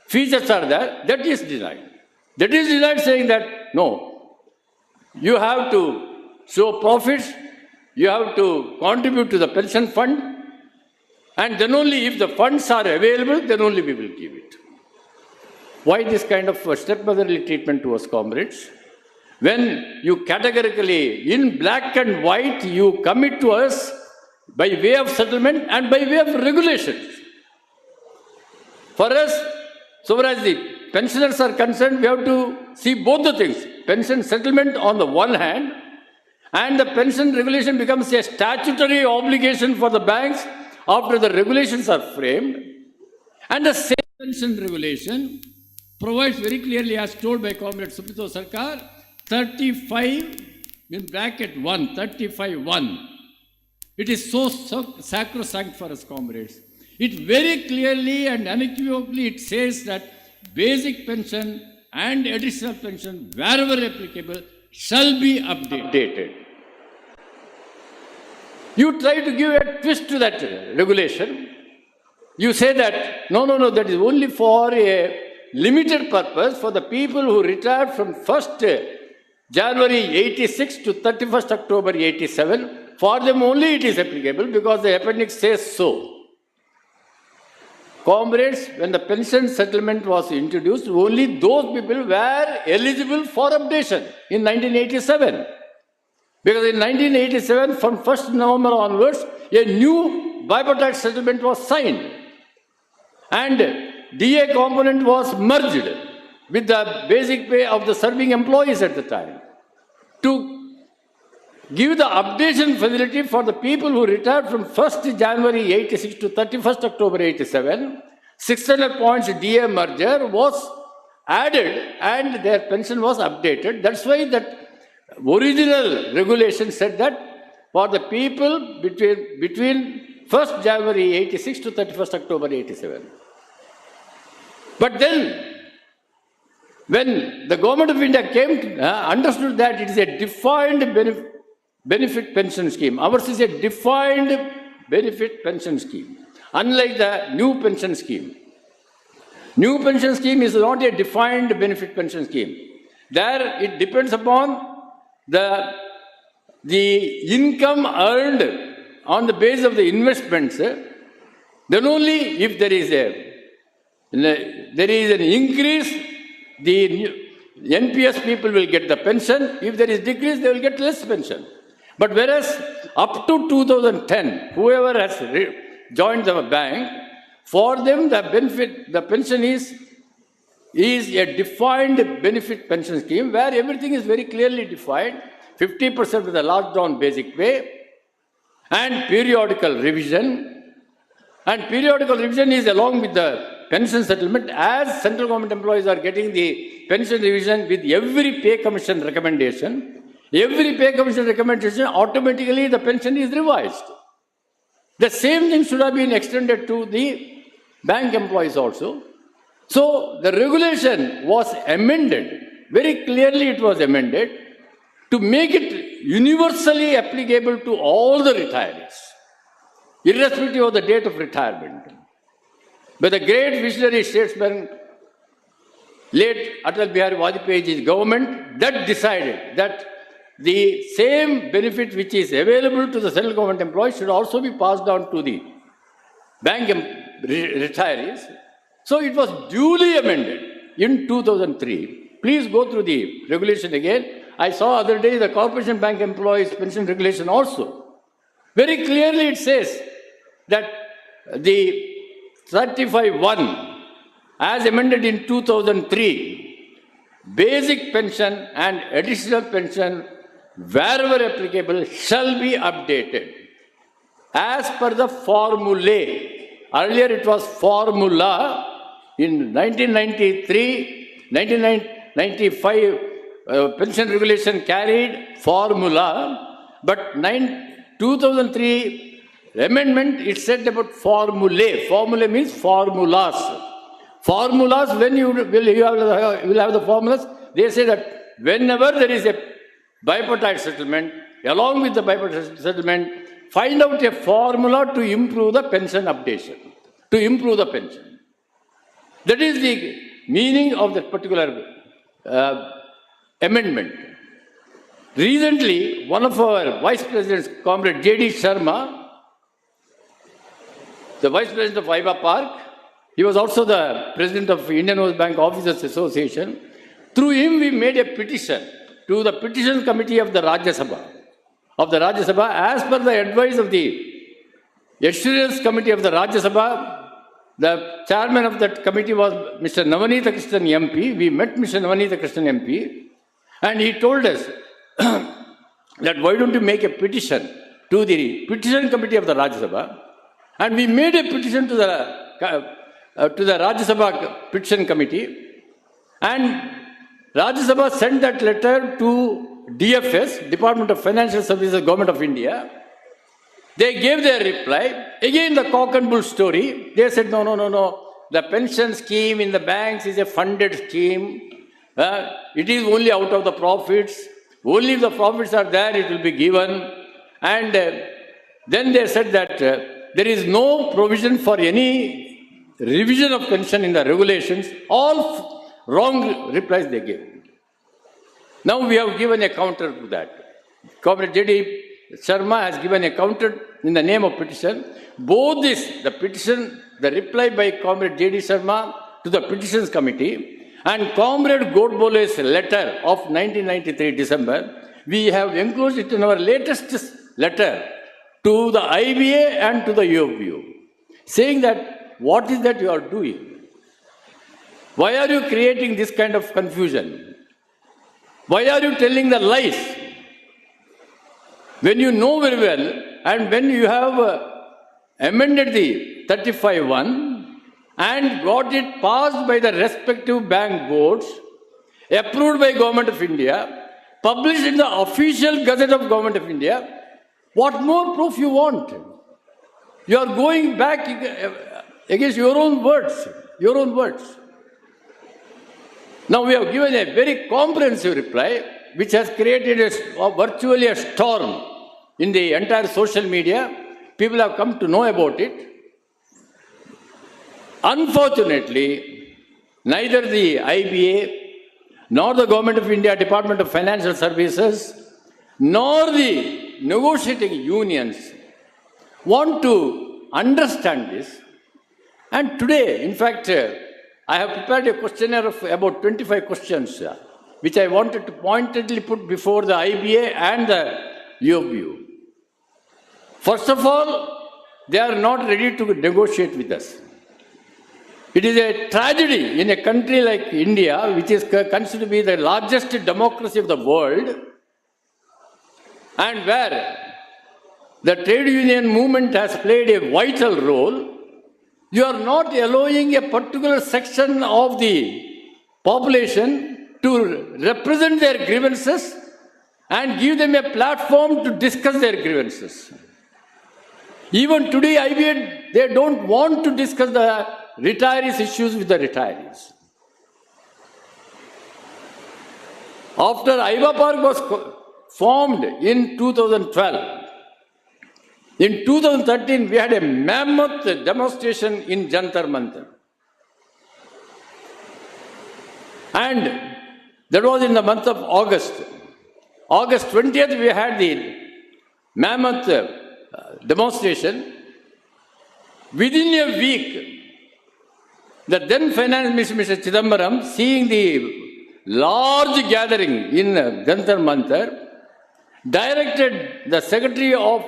features are there? That is denied. That is denied, saying that, no, you have to show profits, you have to contribute to the pension fund, and then only if the funds are available, then only we will give it. Why this kind of stepmotherly treatment to us, comrades? When you categorically, in black and white, you commit to us by way of settlement and by way of regulations. For us, so far as the pensioners are concerned, we have to see both the things. Pension settlement on the one hand, and the pension regulation becomes a statutory obligation for the banks after the regulations are framed. And the same pension regulation provides very clearly, as told by Comrade Subrata Sarkar, 35 in bracket 1, 35(1). It is so sacrosanct for us, comrades. It very clearly and unequivocally it says that basic pension and additional pension, wherever applicable, shall be updated. You try to give a twist to that regulation. You say that, no, that is only for a limited purpose for the people who retired from 1st January 86 to 31st October 87. For them only it is applicable because the appendix says so. Comrades, when the pension settlement was introduced, only those people were eligible for updation in 1987. Because in 1987, from 1st November onwards, a new bipartite settlement was signed. And DA component was merged with the basic pay of the serving employees at the time to give the updation facility for the people who retired from 1st January 86 to 31st October 87. 600 points DA merger was added and their pension was updated. That's why that original regulation said that for the people between 1st January 86 to 31st October 87. But then, when the government of India came to understood that it is a defined benefit pension scheme. Ours is a defined benefit pension scheme, unlike the new pension scheme. New pension scheme is not a defined benefit pension scheme. There it depends upon the income earned on the basis of the investments. Then only if there is an increase, the NPS people will get the pension. If there is decrease, they will get less pension. But whereas up to 2010, whoever has joined the bank, for them the pension is a defined benefit pension scheme where everything is very clearly defined. 50% of the locked down basic pay and periodical revision. And periodical revision is along with the pension settlement, as central government employees are getting the pension revision with every pay commission recommendation. Every pay commission recommendation, automatically the pension is revised. The same thing should have been extended to the bank employees also. So the regulation was amended, very clearly it was amended, to make it universally applicable to all the retirees, irrespective of the date of retirement. But the great visionary statesman, late Atal Bihari Vajpayee's government, that decided that the same benefit which is available to the central government employees should also be passed on to the bank retirees. So it was duly amended in 2003. Please go through the regulation again. I saw other day the Corporation Bank Employees Pension Regulation also. Very clearly it says that the 35(1) as amended in 2003, basic pension and additional pension wherever applicable shall be updated as per the formulae. Earlier it was formula. In 1993, 1995 pension regulation carried formula, but 2003 amendment, it said about formulae. Formulae means formulas. Formulas, when you will have the formulas, they say that whenever there is a bipartite settlement, along with the bipartite settlement, find out a formula to improve the pension updation, to improve the pension. That is the meaning of that particular amendment. Recently, one of our vice presidents, Comrade J.D. Sharma, the vice president of IBA Park, he was also the president of Indian Oil Bank Officers Association. Through him, we made a petition to the petition committee of the Rajya Sabha. As per the advice of the assurance committee of the Rajya Sabha, the chairman of that committee was Mr. Navanitha Krishnan MP. We met Mr. Navanitha Krishnan MP, and he told us that why don't you make a petition to the petition committee of the Rajya Sabha, and we made a petition to the Rajya Sabha petition committee, and Rajya Sabha sent that letter to DFS, Department of Financial Services, Government of India. They gave their reply. Again, the cock and bull story. They said, no. The pension scheme in the banks is a funded scheme. It is only out of the profits. Only if the profits are there, it will be given. And then they said that there is no provision for any revision of pension in the regulations. All wrong replies they gave. Now we have given a counter to that. Comrade J.D. Sharma has given a counter in the name of petition. Both this, the petition, the reply by Comrade J.D. Sharma to the petitions committee, and Comrade Godbole's letter of 1993 December, we have enclosed it in our latest letter to the IBA and to the UFU, saying that what is that you are doing? Why are you creating this kind of confusion? Why are you telling the lies? When you know very well, and when you have amended the 35(1) and got it passed by the respective bank boards, approved by Government of India, published in the official Gazette of Government of India, what more proof you want? You are going back against your own words, your own words. Now we have given a very comprehensive reply, which has created virtually a storm in the entire social media. People have come to know about it. Unfortunately, neither the IBA nor the Government of India Department of Financial Services nor the negotiating unions want to understand this. And today, in fact, I have prepared a questionnaire of about 25 questions, which I wanted to pointedly put before the IBA and the UFU. First of all, they are not ready to negotiate with us. It is a tragedy in a country like India, which is considered to be the largest democracy of the world, and where the trade union movement has played a vital role. You are not allowing a particular section of the population to represent their grievances and give them a platform to discuss their grievances. Even today, IBA, they don't want to discuss the retirees' issues with the retirees. After IBA Park was formed in 2012, in 2013, we had a mammoth demonstration in Jantar Mantar. And that was in the month of August. August 20th, we had the mammoth demonstration. Within a week, the then Finance Minister, Mr. Chidambaram, seeing the large gathering in Jantar Mantar, directed the Secretary of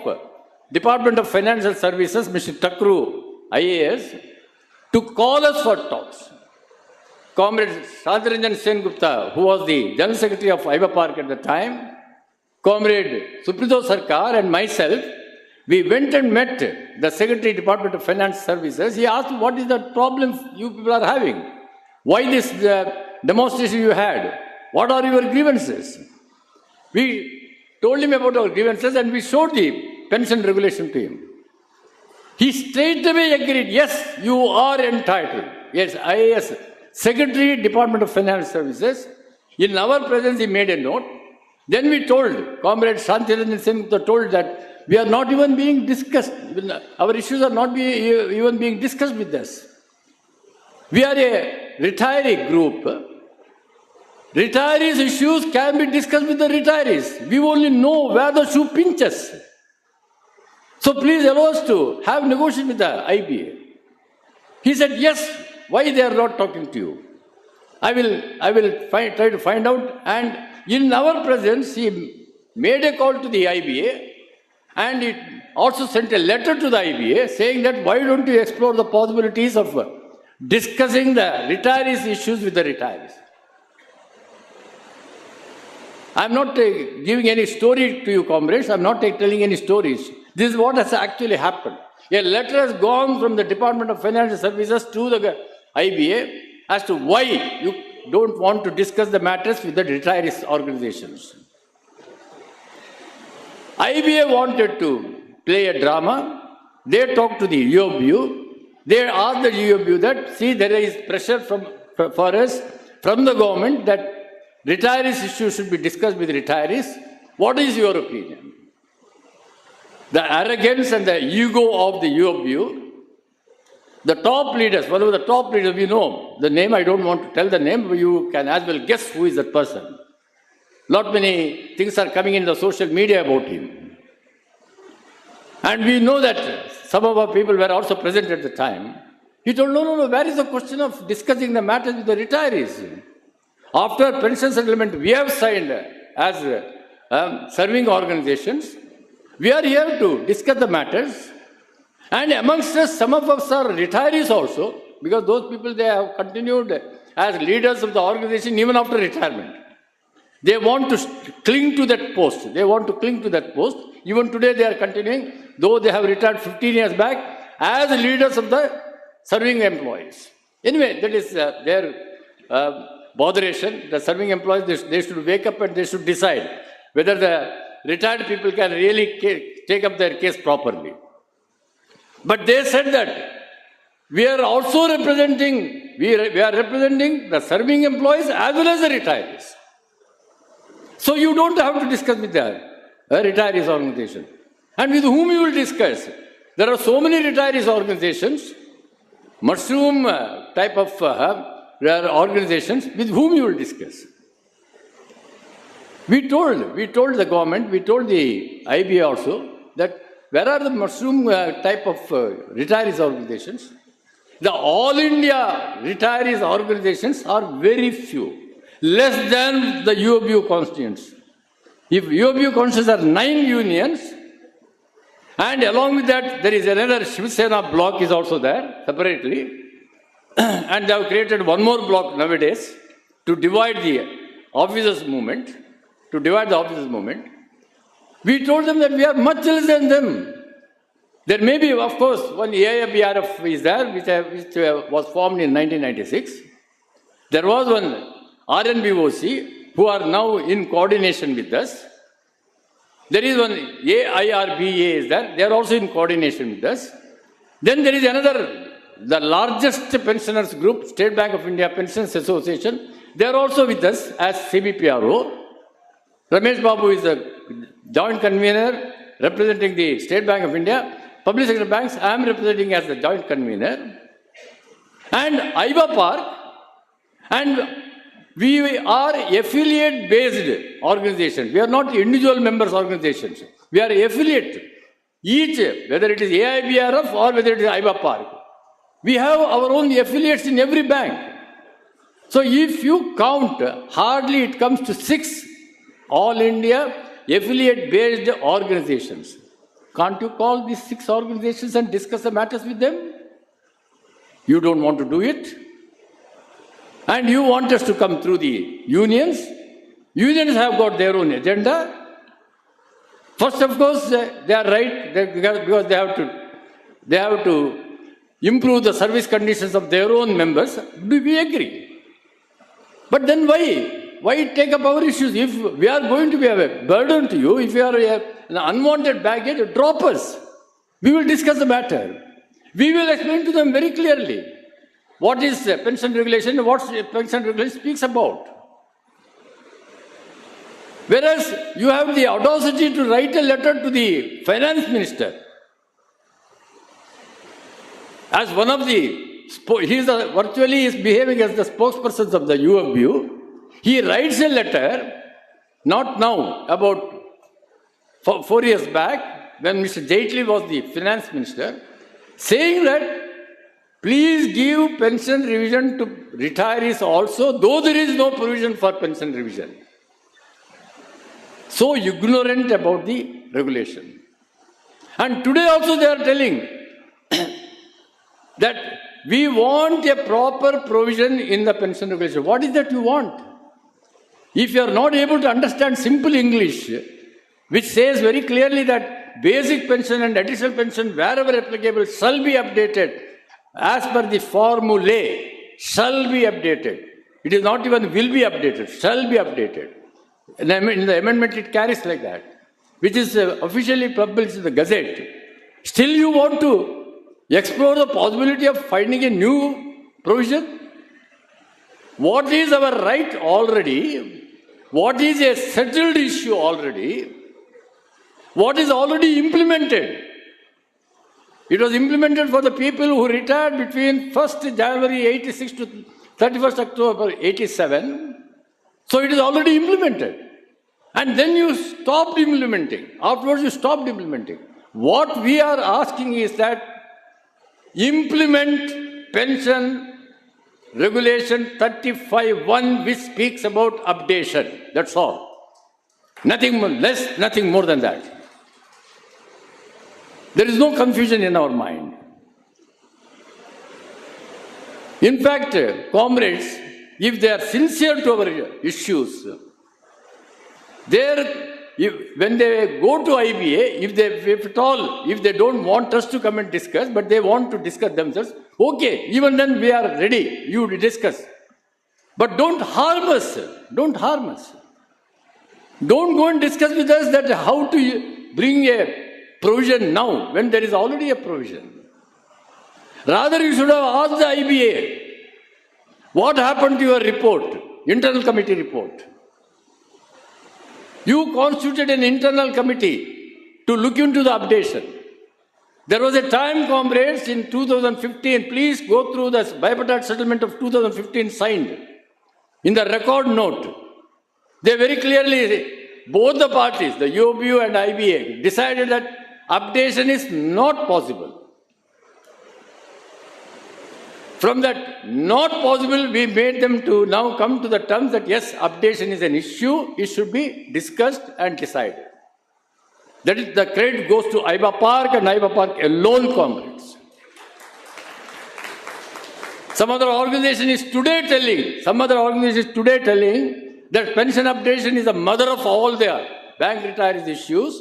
Department of Financial Services, Mr. Takru, IAS, to call us for talks. Comrade Shantharanjan Sen Gupta, who was the General Secretary of IBA Park at the time, Comrade Suprito Sarkar and myself, we went and met the Secretary Department of Finance Services. He asked, what is the problem you people are having? Why this demonstration you had? What are your grievances? We told him about our grievances and we showed the pension regulation to him. He straight away agreed, yes, you are entitled. Yes, I, as Secretary, Department of Finance Services, in our presence, he made a note. Then we told, Comrade Shantharanjan Sen told that we are not even being discussed. Our issues are not even being discussed with us. We are a retiree group. Retirees' issues can be discussed with the retirees. We only know where the shoe pinches. So please allow us to have negotiation with the IBA. He said, yes, why they are not talking to you? I will try to find out. And in our presence, he made a call to the IBA and it also sent a letter to the IBA saying that why don't you explore the possibilities of discussing the retirees' issues with the retirees. I'm not giving any story to you, comrades. I'm not telling any stories. This is what has actually happened. A letter has gone from the Department of Financial Services to the IBA as to why you don't want to discuss the matters with the retirees organizations. IBA wanted to play a drama. They talked to the UFU. They asked the UFU that, see, there is pressure for us from the government that retirees' issues should be discussed with retirees. What is your opinion? The arrogance and the ego of the UFU, the top leaders, one of the top leaders, we know the name, I don't want to tell the name, but you can as well guess who is that person. Not many things are coming in the social media about him. And we know that some of our people were also present at the time. He told, no, where is the question of discussing the matters with the retirees? After pension settlement, we have signed as serving organizations. We are here to discuss the matters. And amongst us, some of us are retirees also, because those people, they have continued as leaders of the organization even after retirement. They want to cling to that post. They want to cling to that post. Even today they are continuing, though they have retired 15 years back, as leaders of the serving employees. Anyway, that is their botheration. The serving employees, they should wake up and they should decide whether the retired people can really take up their case properly. But they said that we are also representing, we are representing the serving employees as well as the retirees. So you don't have to discuss with the retirees organization. And with whom you will discuss? There are so many retirees organizations, mushroom type of organizations, with whom you will discuss. We told the government, we told the IBA also, that where are the mushroom type of retirees organizations? The All India retirees organizations are very few, less than the UOBU constituents. If UOBU constituents are 9 unions, and along with that, there is another Shiv Sena block is also there, separately. And they have created one more block nowadays to divide the officers' movement, We told them that we are much less than them. There may be, of course, one AIBRF is there, which was formed in 1996. There was one RNBOC, who are now in coordination with us. There is one AIRBA is there. They are also in coordination with us. Then there is another, the largest pensioners group, State Bank of India Pensions Association. They are also with us as CBPRO. Ramesh Babu is the joint convener representing the State Bank of India. Public sector banks, I am representing as the joint convener. And IBA Park, and we are affiliate-based organizations. We are not individual members organizations. We are affiliate. Each, whether it is AIBRF or whether it is IBA Park, we have our own affiliates in every bank. So if you count, hardly it comes to 6 All India affiliate-based organizations. Can't you call these 6 organizations and discuss the matters with them? You don't want to do it. And you want us to come through the unions. Unions have got their own agenda. First, of course, they are right, because they have to improve the service conditions of their own members. Do we agree? But then why? Why take up our issues? If we are going to be a burden to you, if you are an unwanted baggage, drop us. We will discuss the matter. We will explain to them very clearly what is pension regulation, what pension regulation speaks about. Whereas you have the audacity to write a letter to the finance minister. As one of the, virtually is behaving as the spokespersons of the UFBU. He writes a letter, not now, about 4 years back, when Mr. Jaitley was the finance minister, saying that please give pension revision to retirees also, though there is no provision for pension revision. So ignorant about the regulation. And today also they are telling that we want a proper provision in the pension regulation. What is that you want? If you are not able to understand simple English, which says very clearly that basic pension and additional pension, wherever applicable, shall be updated as per the formulae, shall be updated. It is not even will be updated, shall be updated. In the amendment it carries like that, which is officially published in the Gazette. Still you want to explore the possibility of finding a new provision? What is our right already? What is a settled issue already? What is already implemented? It was implemented for the people who retired between 1st January 86 to 31st October 87. So it is already implemented. And then you stopped implementing. Afterwards you stopped implementing. What we are asking is that implement pension regulation 35(1), which speaks about updation. That's all. Nothing less, nothing more than that. There is no confusion in our mind. In fact, comrades, if they are sincere to our issues, when they go to IBA, if they don't want us to come and discuss, but they want to discuss themselves, okay, even then we are ready, you discuss. But don't harm us. Don't harm us. Don't go and discuss with us that how to bring a provision now when there is already a provision. Rather, you should have asked the IBA, what happened to your report, internal committee report? You constituted an internal committee to look into the updation. There was a time, comrades, in 2015, please go through the bipartite settlement of 2015 signed. In the record note, they very clearly, both the parties, the UOBU and IBA, decided that updation is not possible. From that not possible, we made them to now come to the terms that yes, updation is an issue, it should be discussed and decided. That is, the credit goes to IBA Park and IBA Park alone, comrades. Some other organization is today telling that pension updation is the mother of all their bank retirees issues,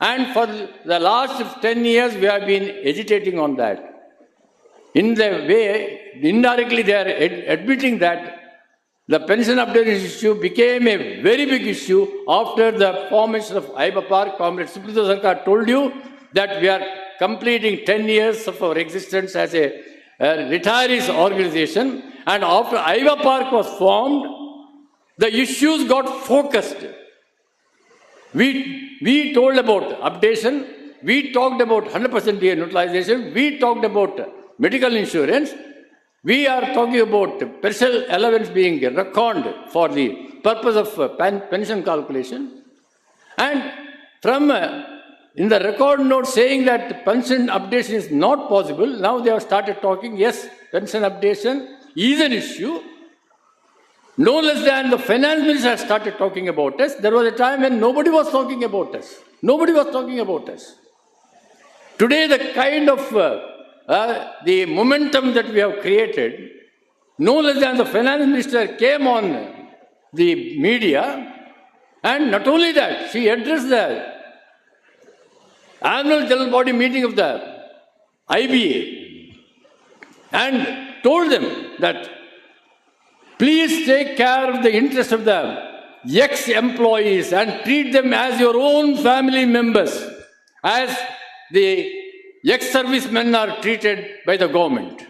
and for the last 10 years we have been agitating on that. In the way, indirectly they are admitting that the pension updation issue became a very big issue after the formation of IBA Park. Comrade Subrata Sarkar told you that we are completing 10 years of our existence as a retirees organization, and after IBA Park was formed, the issues got focused. We told about updation, we talked about 100% utilization, we talked about medical insurance, we are talking about special allowance being reckoned for the purpose of pension calculation. And from in the record note saying that pension updation is not possible, now they have started talking, yes, pension updation is an issue. No less than the finance minister has started talking about us. There was a time when nobody was talking about us. Nobody was talking about us. Today, the kind of the momentum that we have created, no less than the finance minister came on the media, and not only that, she addressed the annual general body meeting of the IBA and told them that please take care of the interest of the ex-employees and treat them as your own family members, as the ex-servicemen are treated by the government.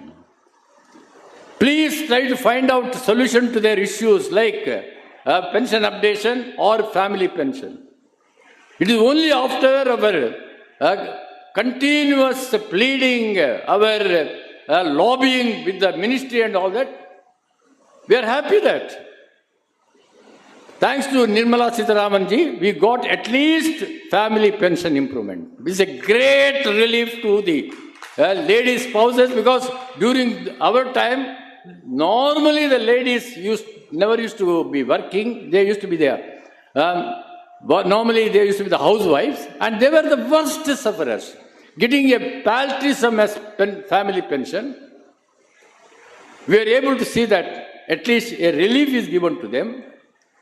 Please try to find out a solution to their issues like pension updation or family pension. It is only after our continuous pleading, our lobbying with the ministry and all that, we are happy that thanks to Nirmala Sitharaman ji, we got at least family pension improvement. This is a great relief to the lady spouses, because during our time, normally the ladies never used to be working, they used to be there. Normally they used to be the housewives, and they were the worst sufferers. Getting a paltry sum as family pension, we are able to see that at least a relief is given to them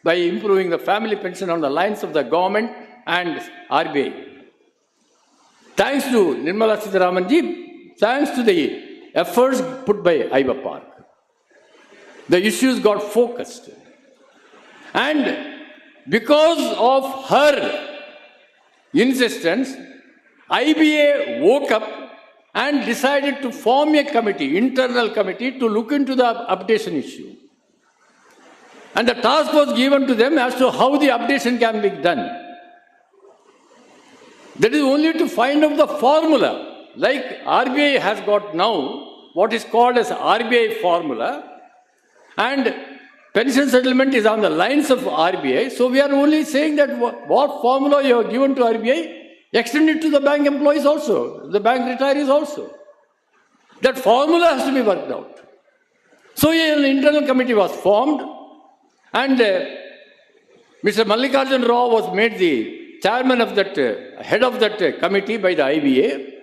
by improving the family pension on the lines of the government and RBI. Thanks to Nirmala Sitharaman ji, thanks to the efforts put by IBA Park, the issues got focused. And because of her insistence, IBA woke up and decided to form a committee, internal committee, to look into the updation issue. And the task was given to them as to how the updation can be done. That is only to find out the formula. Like RBI has got now what is called as RBI formula, and pension settlement is on the lines of RBI. So we are only saying that what formula you have given to RBI, extend it to the bank employees also, the bank retirees also. That formula has to be worked out. So an internal committee was formed, and Mr. Mallikarjun Rao was made the chairman of that, head of that committee by the IBA.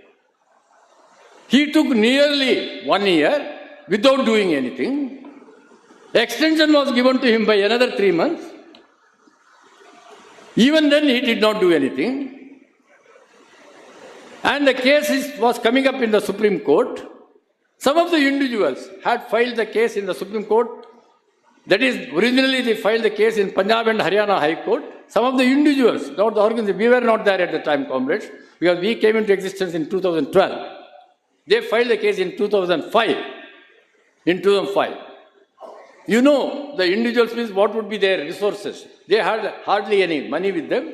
He took nearly 1 year without doing anything. Extension was given to him by another 3 months. Even then, he did not do anything. And the case was coming up in the Supreme Court. Some of the individuals had filed the case in the Supreme Court. That is, originally they filed the case in Punjab and Haryana High Court. Some of the individuals, not the organization, we were not there at the time, comrades, because we came into existence in 2012. They filed the case in 2005. In 2005. You know, the individuals means what would be their resources. They had hardly any money with them,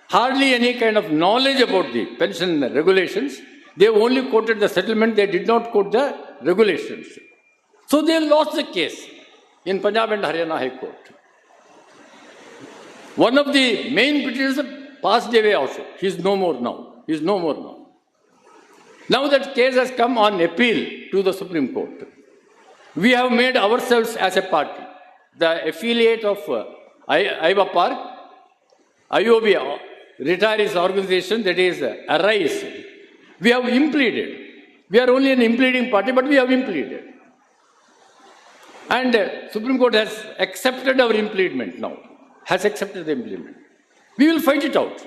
hardly any kind of knowledge about the pension regulations. They only quoted the settlement, they did not quote the regulations. So they lost the case in Punjab and Haryana High Court. One of the main petitioners passed away also. He is no more now. He is no more now. Now that case has come on appeal to the Supreme Court. We have made ourselves as a party, the affiliate of Iva Park, IOB, retirees organization, that is ARISE. We have impleaded. We are only an impleading party, but we have impleaded. And Supreme Court has accepted our impleadment now. Has accepted the impleadment. We will fight it out.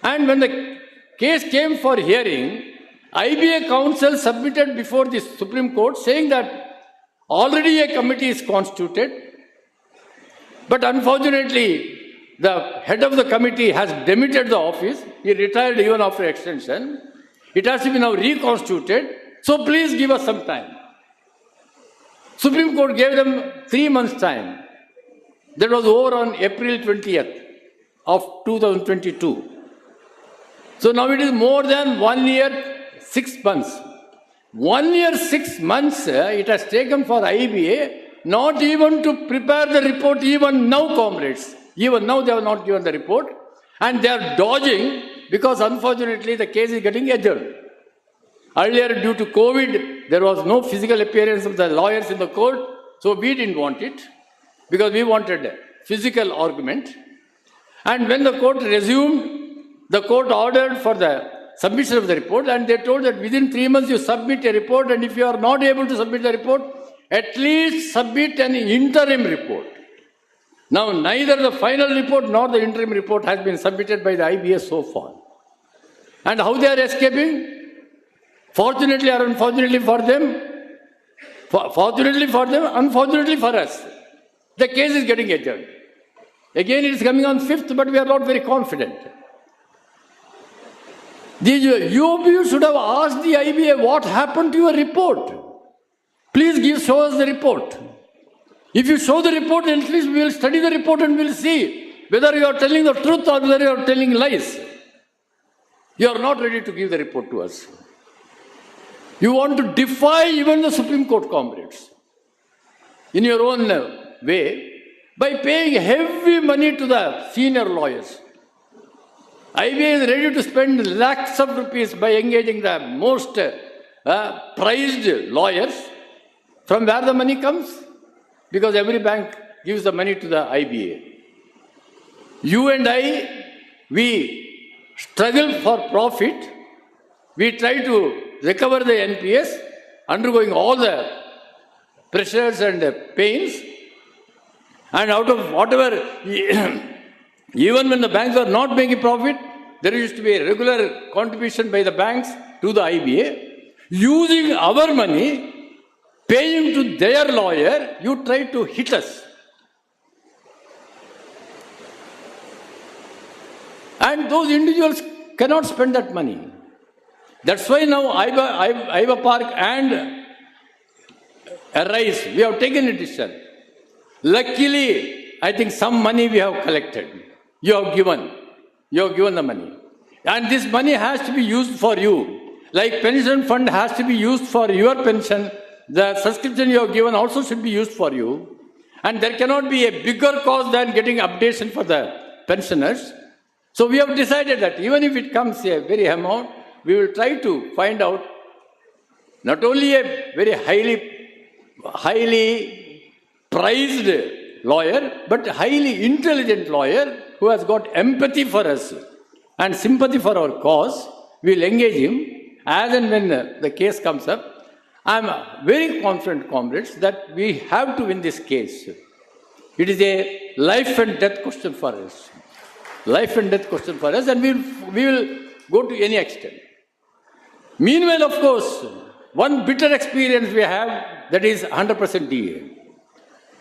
And when the case came for hearing, IBA counsel submitted before the Supreme Court saying that already a committee is constituted, but unfortunately the head of the committee has demitted the office. He retired even after extension. It has to be now reconstituted. So please give us some time. Supreme Court gave them 3 months' time. That was over on April 20th of 2022. So now it is more than 1 year, 6 months. 1 year, 6 months it has taken for IBA not even to prepare the report even now, comrades. Even now they have not given the report. And they are dodging because unfortunately the case is getting adjourned. Earlier, due to COVID, there was no physical appearance of the lawyers in the court, so we didn't want it because we wanted a physical argument. And when the court resumed, the court ordered for the submission of the report, and they told that within 3 months you submit a report, and if you are not able to submit the report, at least submit an interim report. Now, neither the final report nor the interim report has been submitted by the IBA so far. And how they are escaping? Fortunately or unfortunately for them, unfortunately for us, the case is getting adjourned. Again, it is coming on 5th, but we are not very confident. The UOB should have asked the IBA what happened to your report. Please show us the report. If you show the report, at least we will study the report and we will see whether you are telling the truth or whether you are telling lies. You are not ready to give the report to us. You want to defy even the Supreme Court, comrades, in your own way, by paying heavy money to the senior lawyers. IBA is ready to spend lakhs of rupees by engaging the most prized lawyers. From where the money comes? Because every bank gives the money to the IBA. You and I, we struggle for profit. We try to recover the NPS, undergoing all the pressures and pains. And out of whatever, even when the banks are not making profit, there used to be a regular contribution by the banks to the IBA. Using our money, paying to their lawyer, you try to hit us. And those individuals cannot spend that money. That's why now Iva Park and ARISE, we have taken a decision. Luckily, I think some money we have collected. You have given the money. And this money has to be used for you. Like pension fund has to be used for your pension, the subscription you have given also should be used for you. And there cannot be a bigger cause than getting updation for the pensioners. So we have decided that even if it comes a very amount, we will try to find out not only a very highly prized lawyer, but highly intelligent lawyer who has got empathy for us and sympathy for our cause. We will engage him as and when the case comes up. I am very confident, comrades, that we have to win this case. It is a life and death question for us. Life and death question for us, and we will go to any extent. Meanwhile, of course, one bitter experience we have, that is 100% DA.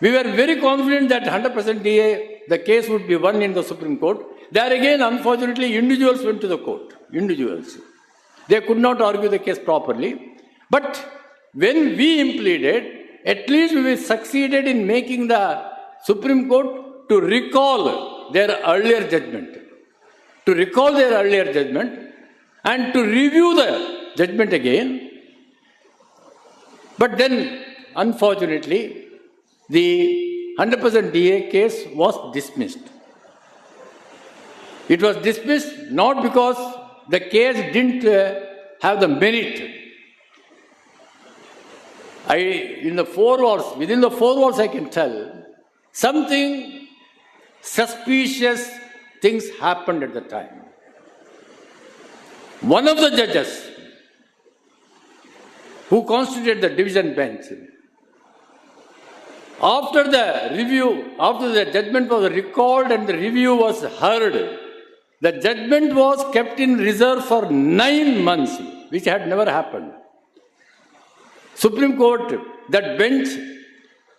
We were very confident that 100% DA, the case would be won in the Supreme Court. There again, unfortunately, individuals went to the court. Individuals. They could not argue the case properly. But when we pleaded, at least we succeeded in making the Supreme Court to recall their earlier judgment. To recall their earlier judgment and to review the judgment again. But then, unfortunately, the 100% DA case was dismissed. It was dismissed not because the case didn't have the merit. Within the four walls, I can tell, something suspicious things happened at the time. One of the judges who constituted the division bench, after the judgment was recalled and the review was heard, the judgment was kept in reserve for 9 months, which had never happened. Supreme Court, that bench,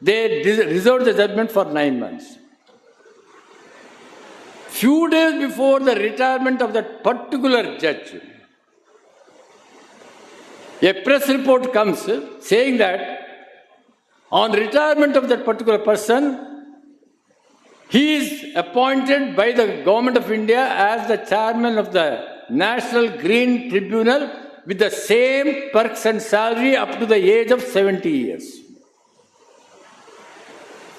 they reserved the judgment for 9 months. Few days before the retirement of that particular judge, a press report comes saying that on retirement of that particular person, he is appointed by the Government of India as the chairman of the National Green Tribunal with the same perks and salary up to the age of 70 years.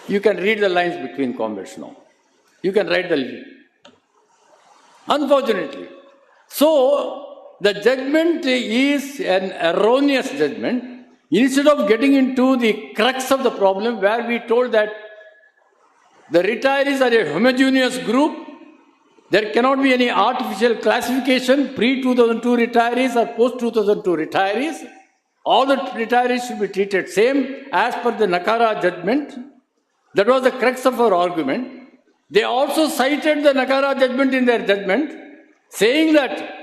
You can read the lines between comrades now. You can write the... Unfortunately. So, the judgment is an erroneous judgment. Instead of getting into the crux of the problem, where we told that the retirees are a homogeneous group, there cannot be any artificial classification, pre-2002 retirees or post-2002 retirees. All the retirees should be treated same as per the Nakara judgment. That was the crux of our argument. They also cited the Nakara judgment in their judgment, saying that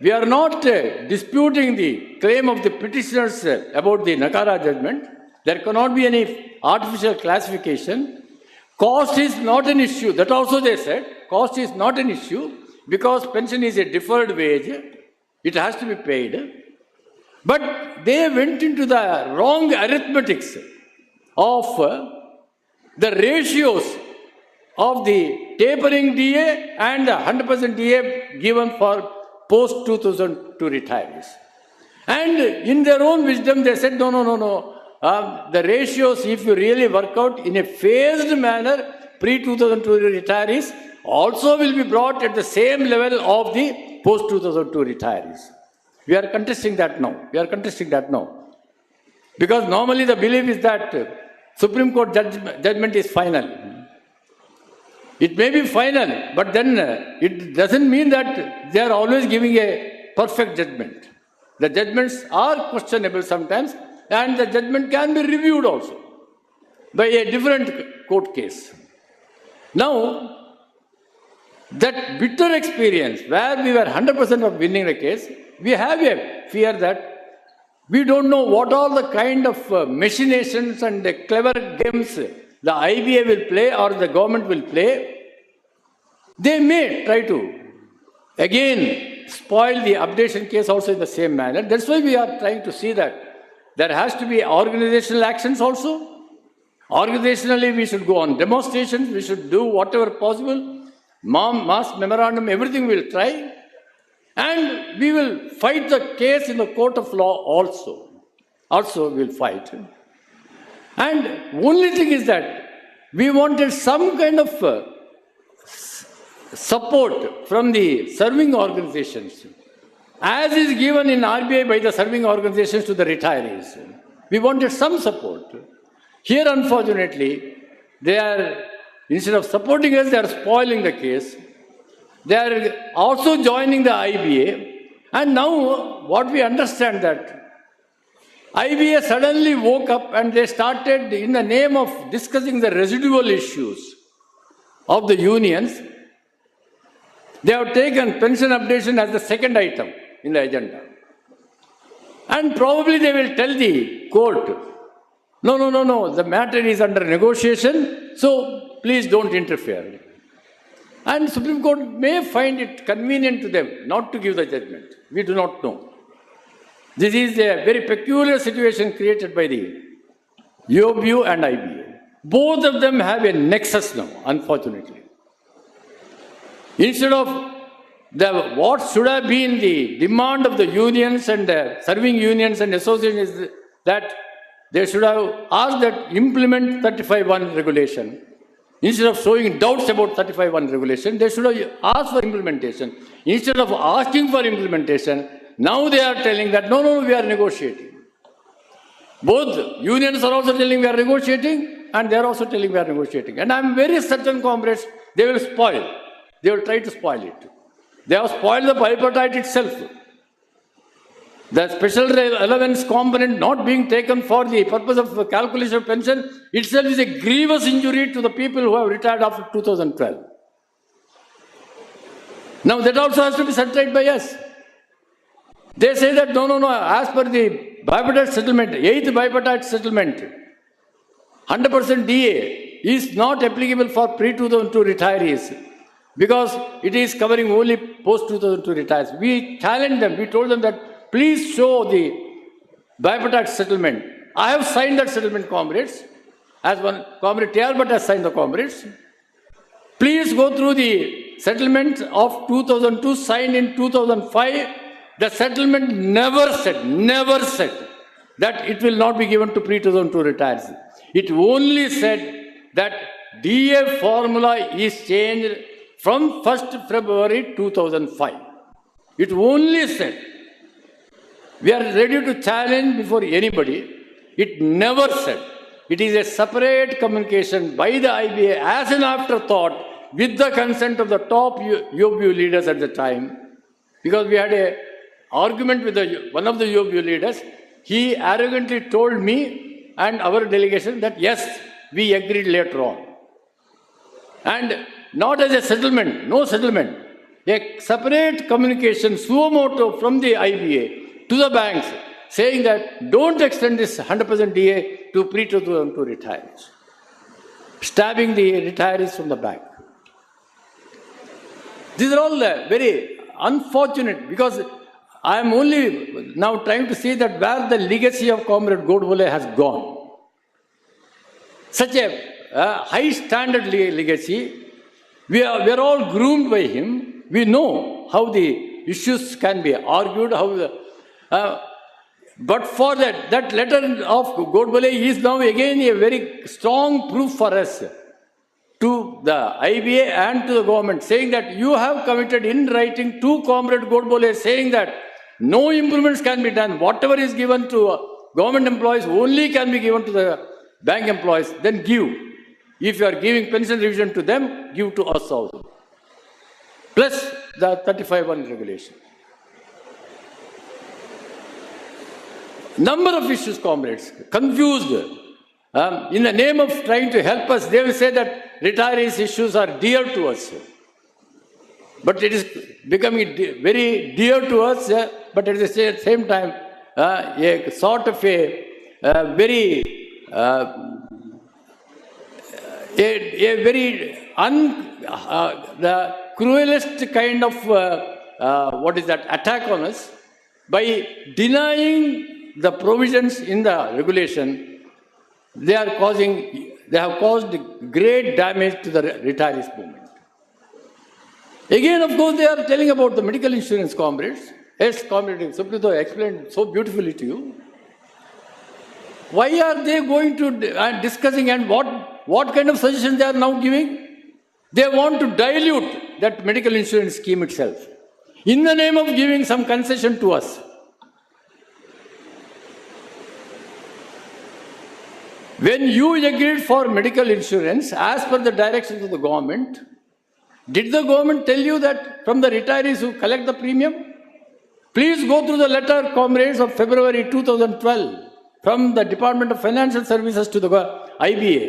we are not disputing the claim of the petitioners about the Nakara judgment. There cannot be any artificial classification. Cost is not an issue. That also they said. Cost is not an issue because pension is a deferred wage. It has to be paid. But they went into the wrong arithmetics of the ratios of the tapering DA and the 100% DA given for post-2002 retirees. And in their own wisdom, they said, no. The ratios, if you really work out in a phased manner, pre-2002 retirees also will be brought at the same level of the post-2002 retirees. We are contesting that now. Because normally the belief is that Supreme Court judgment is final. It may be final, but then it doesn't mean that they are always giving a perfect judgment. The judgments are questionable sometimes, and the judgment can be reviewed also by a different court case. Now, that bitter experience where we were 100% of winning the case, we have a fear that we don't know what all the kind of machinations and the clever games the IBA will play or the government will play. They may try to again spoil the updation case also in the same manner. That's why we are trying to see that there has to be organizational actions also. Organizationally, we should go on demonstrations, we should do whatever possible, mass memorandum, everything we will try. And we will fight the case in the court of law also. Also we will fight. And only thing is that we wanted some kind of support from the serving organizations, as is given in RBI by the serving organizations to the retirees. We wanted some support. Here, unfortunately, they are instead of supporting us, they are spoiling the case. They are also joining the IBA. And now what we understand that IBA suddenly woke up and they started, in the name of discussing the residual issues of the unions, they have taken pension updation as the second item in the agenda. And probably they will tell the court, no, the matter is under negotiation, so please don't interfere. And Supreme Court may find it convenient to them not to give the judgment. We do not know. This is a very peculiar situation created by the UOBU and IBA. Both of them have a nexus now, unfortunately. Instead of what should have been the demand of the unions and the serving unions and associations is that they should have asked that implement 35(1) regulation. Instead of showing doubts about 35(1) regulation, they should have asked for implementation. Instead of asking for implementation, now they are telling that no, we are negotiating. Both unions are also telling we are negotiating, and they are also telling we are negotiating. And I am very certain, comrades, they will spoil. They will try to spoil it. They have spoiled the bipartite itself. The special allowance component not being taken for the purpose of calculation of pension itself is a grievous injury to the people who have retired after 2012. Now that also has to be certified by us. They say that no, as per the bipartite settlement, 8th bipartite settlement, 100% DA is not applicable for pre-2002 retirees because it is covering only post-2002 retirees. We challenged them, we told them that please show the bipartite settlement. I have signed that settlement, comrades, as one comrade TR Bhatt has signed the comrades. Please go through the settlement of 2002 signed in 2005. The settlement never said that it will not be given to pre-2002 retirees. It only said that DA formula is changed from 1st February 2005. It only said. We are ready to challenge before anybody. It never said. It is a separate communication by the IBA as an afterthought with the consent of the top UOBU leaders at the time. Because we had an argument with one of the UOBU leaders. He arrogantly told me and our delegation that yes, we agreed later on. And not as a settlement, no settlement. A separate communication, suo motu from the IBA to the banks, saying that don't extend this 100% DA to pre-2002 retirees, stabbing the retirees from the back. These are all very unfortunate because I am only now trying to see that where the legacy of Comrade Godbole has gone. Such a high standard legacy. We are all groomed by him. We know how the issues can be argued, but for that letter of Godbole is now again a very strong proof for us to the IBA and to the government, saying that you have committed in writing to Comrade Godbole, saying that no improvements can be done. Whatever is given to government employees only can be given to the bank employees. Then give. If you are giving pension revision to them, give to us also. Plus the 35(1) regulation. Number of issues, comrades, confused. In the name of trying to help us, they will say that retirees' issues are dear to us. But it is becoming very dear to us, but at the same time, a sort of a very the cruelest kind of attack on us by denying the provisions in the regulation. They have caused great damage to the retirees movement. Again, of course, they are telling about the medical insurance, comrades. Yes, Comrade Suprito explained so beautifully to you. Why are they going to discussing and what kind of suggestions they are now giving? They want to dilute that medical insurance scheme itself in the name of giving some concession to us. When you agreed for medical insurance, as per the directions of the government, did the government tell you that from the retirees who collect the premium? Please go through the letter, comrades, of February 2012 from the Department of Financial Services to the IBA.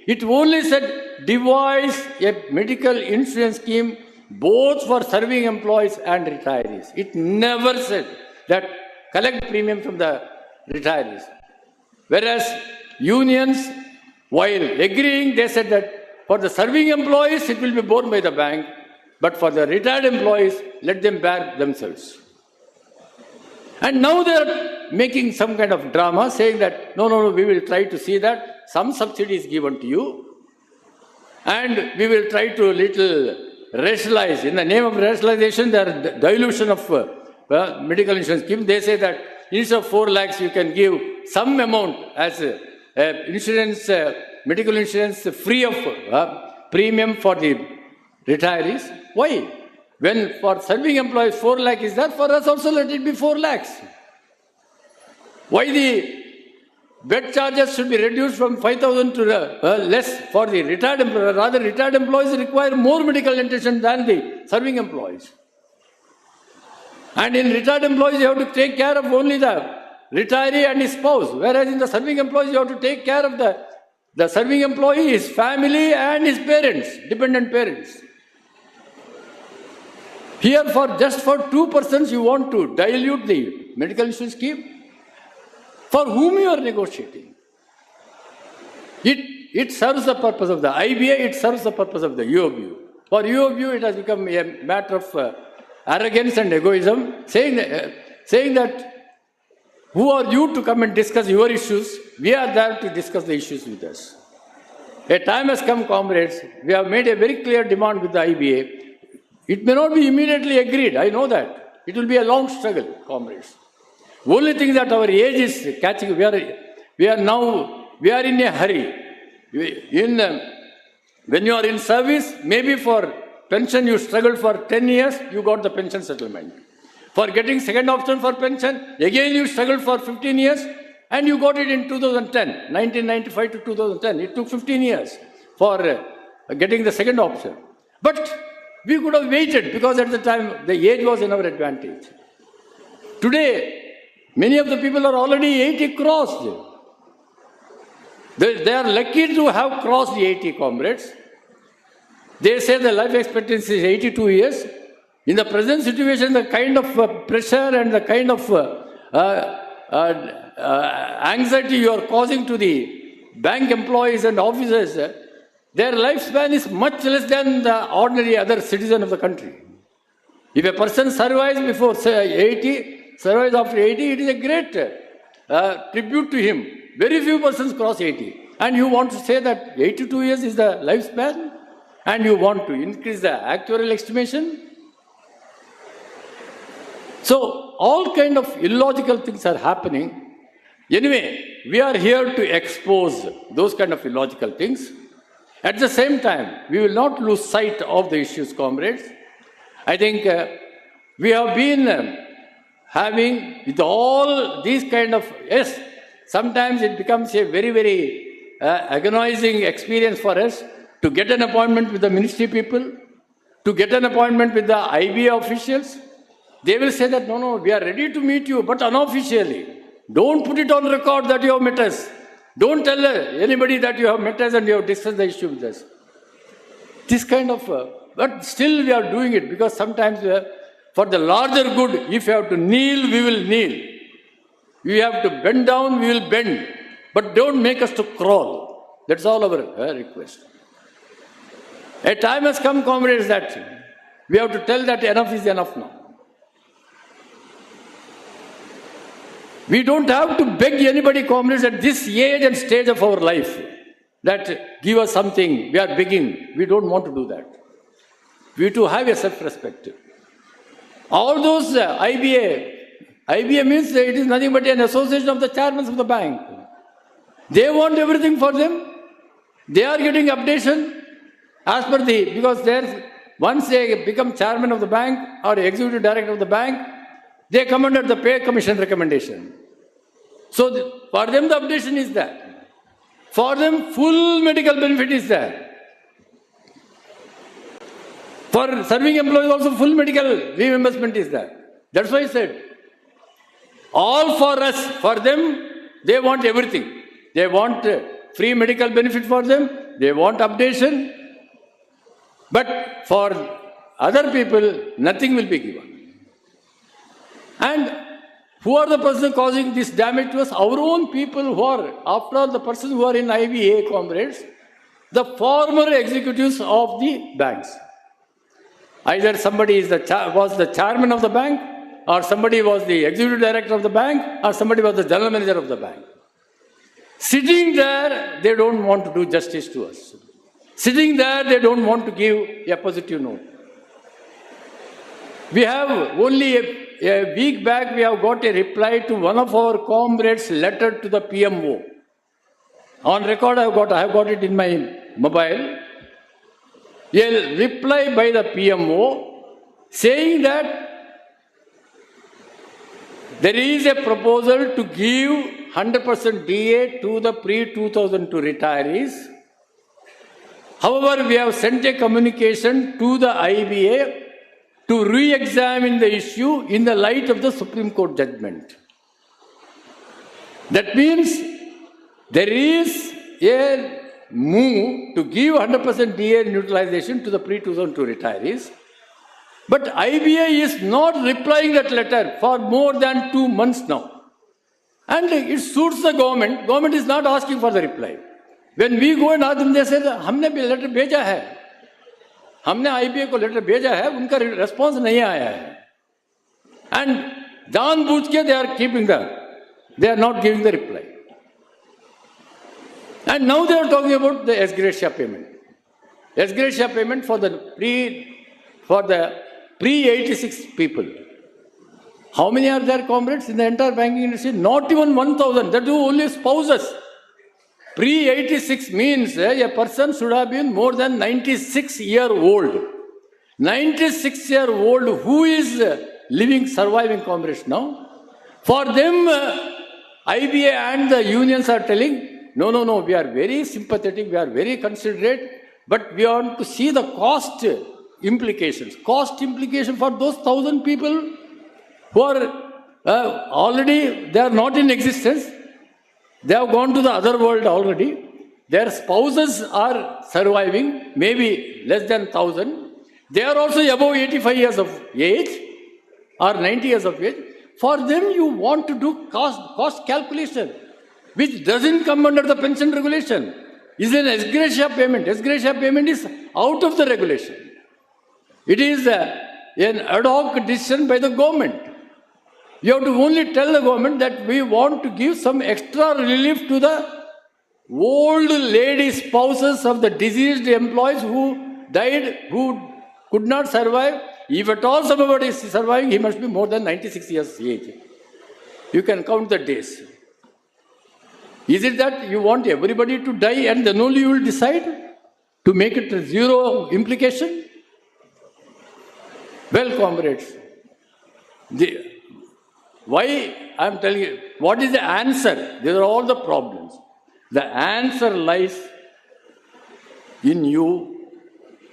It only said devise a medical insurance scheme both for serving employees and retirees. It never said that collect premium from the retirees. Whereas unions, while agreeing, they said that for the serving employees, it will be borne by the bank, but for the retired employees, let them bear themselves. And now they are making some kind of drama, saying that, no, we will try to see that some subsidy is given to you, and we will try to little rationalize. In the name of rationalization, there are dilution of medical insurance scheme. They say that instead of 4 lakhs, you can give some amount as insurance, medical insurance free of premium for the retirees. Why? When for serving employees 4 lakh is there, for us also let it be 4 lakhs. Why the bed charges should be reduced from 5,000 to less for the retired employees? Rather, retired employees require more medical attention than the serving employees. And in retired employees, you have to take care of only the retiree and his spouse, whereas in the serving employees, you have to take care of the serving employee, his family and his parents, dependent parents. Here, just for 2 persons, you want to dilute the medical insurance scheme? For whom you are negotiating? It serves the purpose of the IBA, it serves the purpose of the UOBU. For UOBU, it has become a matter of arrogance and egoism, saying that who are you to come and discuss your issues? We are there to discuss the issues with us. A time has come, comrades. We have made a very clear demand with the IBA. It may not be immediately agreed, I know that. It will be a long struggle, comrades. Only thing that our age is catching, we are in a hurry. When you are in service, maybe for pension you struggled for 10 years, you got the pension settlement. For getting second option for pension, again you struggled for 15 years and you got it in 2010, 1995 to 2010. It took 15 years for getting the second option. But we could have waited because at the time the age was in our advantage. Today, many of the people are already 80 crossed. They are lucky to have crossed the 80, comrades. They say the life expectancy is 82 years. In the present situation, the kind of pressure and the kind of anxiety you are causing to the bank employees and officers, their lifespan is much less than the ordinary other citizen of the country. If a person survives before, say, 80, survives after 80, it is a great tribute to him. Very few persons cross 80. And you want to say that 82 years is the lifespan? And you want to increase the actuarial estimation? So, all kind of illogical things are happening. Anyway, we are here to expose those kind of illogical things. At the same time, we will not lose sight of the issues, comrades. I think we have been having with all these kind of, yes, sometimes it becomes a very, very agonizing experience for us to get an appointment with the ministry people, to get an appointment with the IBA officials. They will say that, no, we are ready to meet you, but unofficially. Don't put it on record that you have met us. Don't tell anybody that you have met us and you have discussed the issue with us. This kind of, but still we are doing it because sometimes for the larger good, if you have to kneel, we will kneel. We have to bend down, we will bend. But don't make us to crawl. That's all our request. A time has come, comrades, that we have to tell that enough is enough now. We don't have to beg anybody, comrades, at this age and stage of our life that give us something. We are begging. We don't want to do that. We have to have a self-respect. All those IBA means it is nothing but an association of the chairmen of the bank. They want everything for them. They are getting updation as per because once they become chairman of the bank or executive director of the bank, they come under the pay commission recommendation. So for them the updation is that. For them, full medical benefit is there. For serving employees also full medical reimbursement is there. That's why I said, all for us, for them, they want everything. They want free medical benefit for them, they want updation, but for other people, nothing will be given. And who are the persons causing this damage to us? Our own people who are, after all, the persons who are in IBA, comrades, the former executives of the banks. Either somebody is was the chairman of the bank, or somebody was the executive director of the bank, or somebody was the general manager of the bank. Sitting there, they don't want to do justice to us. Sitting there, they don't want to give a positive note. We have only a week back, we have got a reply to one of our comrades' letter to the PMO. On record, I have got it in my mobile. A reply by the PMO saying that there is a proposal to give 100% DA to the pre-2002 retirees. However, we have sent a communication to the IBA to re-examine the issue in the light of the Supreme Court judgment. That means there is a move to give 100% DA neutralization to the pre-2002 retirees, but IBA is not replying that letter for more than 2 months now. And it suits the government. Government is not asking for the reply. When we go and ask them, they say, हमने भी letter भेजा है. हमने IBA को letter भेजा है, उनका response नहीं आया है. And जानबूझ के they are not giving the reply. And now they are talking about the ex gratia payment. Ex gratia payment for the pre-86 people. How many are there, comrades, in the entire banking industry? Not even 1,000. That do only spouses. Pre-86 means a person should have been more than 96-year-old. 96-year-old who is living, surviving, comrades now. For them, IBA and the unions are telling, no, we are very sympathetic, we are very considerate, but we want to see the cost implications. Cost implication for those 1,000 people who are already, they are not in existence. They have gone to the other world already. Their spouses are surviving, maybe less than 1,000. They are also above 85 years of age or 90 years of age. For them, you want to do cost calculation, which doesn't come under the pension regulation. Is an ex gratia payment. Ex gratia payment is out of the regulation. It is an ad hoc decision by the government. You have to only tell the government that we want to give some extra relief to the old lady spouses of the deceased employees who died, who could not survive. If at all somebody is surviving, he must be more than 96 years age. You can count the days. Is it that you want everybody to die and then only you will decide to make it a zero implication? Well, comrades, why I am telling you, what is the answer? These are all the problems. The answer lies in you,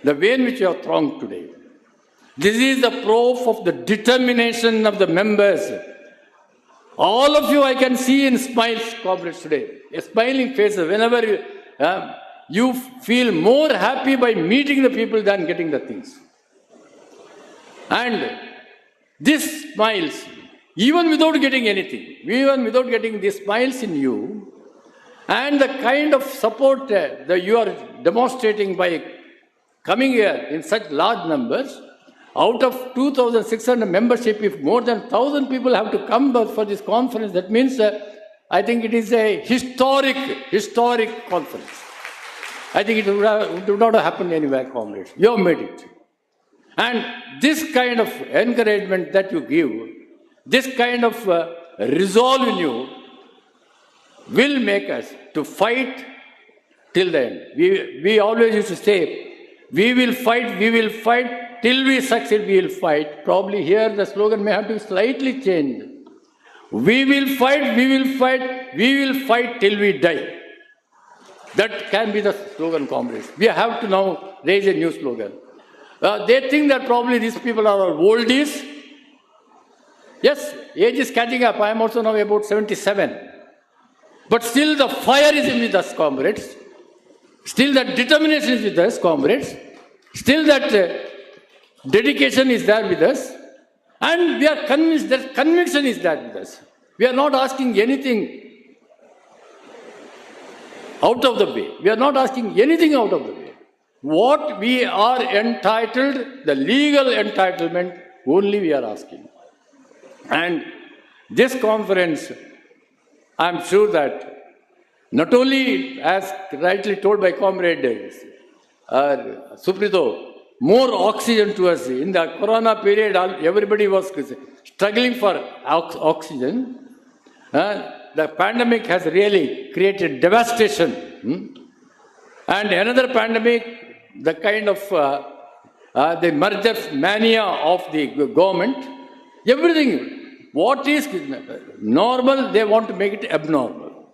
the way in which you are thronged today. This is the proof of the determination of the members. All of you I can see in smiles, comrades, today. A smiling faces. Whenever you feel more happy by meeting the people than getting the things. And these smiles, even without getting anything, even without getting these smiles in you, and the kind of support that you are demonstrating by coming here in such large numbers, out of 2,600 membership, if more than 1,000 people have to come for this conference, that means I think it is a historic conference. I think it would not have happened anywhere, comrades. You have made it. And this kind of encouragement that you give, this kind of resolve in you will make us to fight till the end. We always used to say, we will fight till we succeed, we will fight. Probably here the slogan may have to be slightly changed. We will fight till we die. That can be the slogan, comrades. We have to now raise a new slogan. They think that probably these people are oldies. Yes, age is catching up. I am also now about 77. But still the fire is with us, comrades. Still that determination is with us, comrades. Still that dedication is there with us. And we are convinced that conviction is there with us. We are not asking anything out of the way. We are not asking anything out of the way. What we are entitled, the legal entitlement, only we are asking. And this conference, I am sure that not only, as rightly told by Comrade Suprito, more oxygen to us. In the Corona period, everybody was struggling for oxygen. The pandemic has really created devastation. And another pandemic, the kind of the merger mania of the government, everything. What is normal, they want to make it abnormal.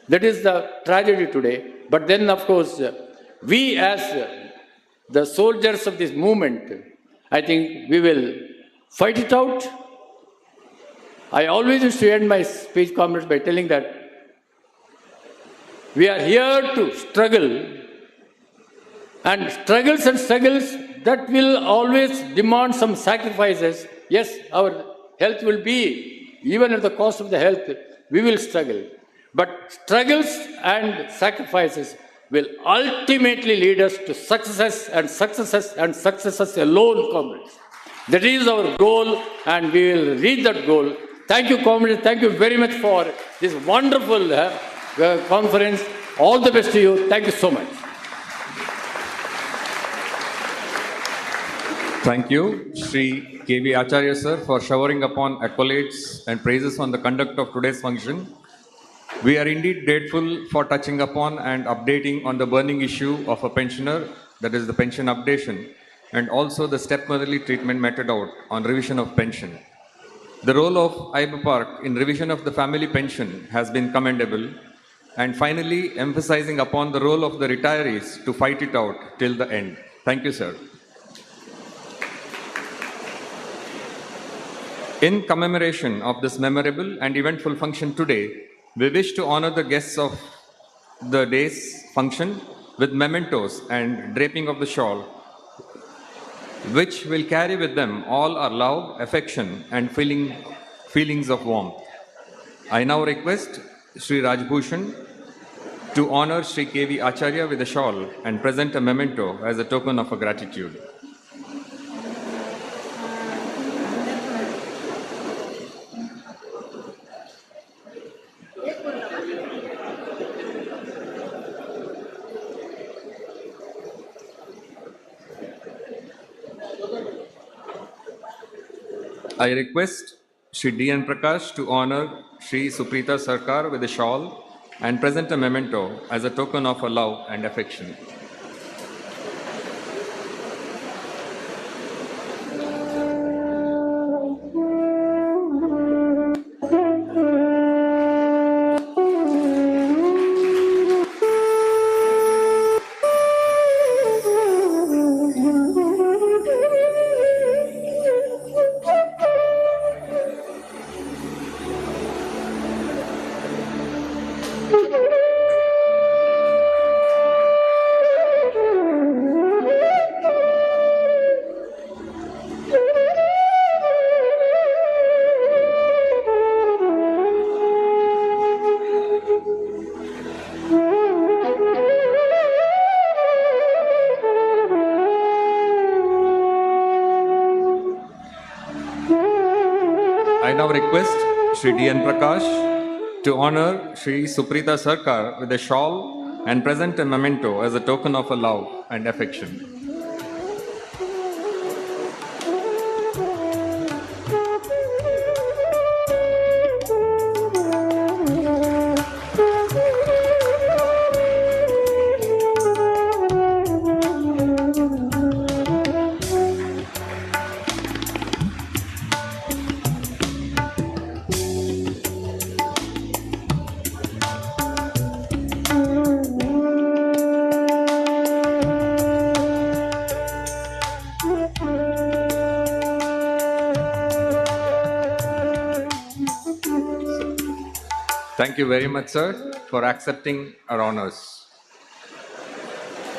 That is the tragedy today. But then, of course, we as the soldiers of this movement, I think we will fight it out. I always used to end my speech, comrades, by telling that we are here to struggle, and struggles that will always demand some sacrifices. Yes, our health will be, even at the cost of the health, we will struggle. But struggles and sacrifices will ultimately lead us to success and successes and successes alone, comrades. That is our goal, and we will reach that goal. Thank you, comrades. Thank you very much for this wonderful conference. All the best to you. Thank you so much. Thank you, Sri K.V. Acharya sir, for showering upon accolades and praises on the conduct of today's function. We are indeed grateful for touching upon and updating on the burning issue of a pensioner, that is the pension updation, and also the stepmotherly treatment meted out on revision of pension. The role of IBPARC in revision of the family pension has been commendable, and finally emphasizing upon the role of the retirees to fight it out till the end. Thank you, sir. In commemoration of this memorable and eventful function today, we wish to honor the guests of the day's function with mementos and draping of the shawl, which will carry with them all our love, affection, and feelings of warmth. I now request Sri Rajbhushan to honor Sri K.V. Acharya with a shawl and present a memento as a token of gratitude. I request Shri D.N. Prakash to honor Shri Suprita Sarkar with a shawl and present a memento as a token of her love and affection. I now request Shri D.N. Prakash to honor Shri Suprita Sarkar with a shawl and present a memento as a token of her love and affection. Thank you very much, sir, for accepting our honors.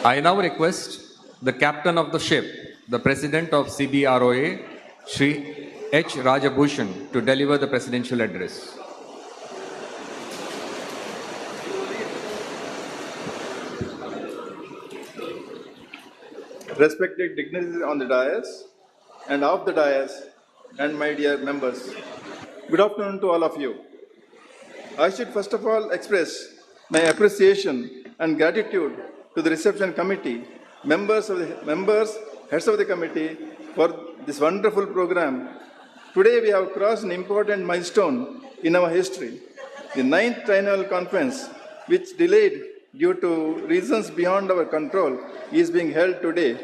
I now request the captain of the ship, the president of CBROA, Shri H. Rajabhushan, to deliver the presidential address. Respected dignitaries on the dais and off the dais, and my dear members. Good afternoon to all of you. I should first of all express my appreciation and gratitude to the reception committee, members, heads of the committee for this wonderful program. Today we have crossed an important milestone in our history. The 9th Triennial Conference, which delayed due to reasons beyond our control, is being held today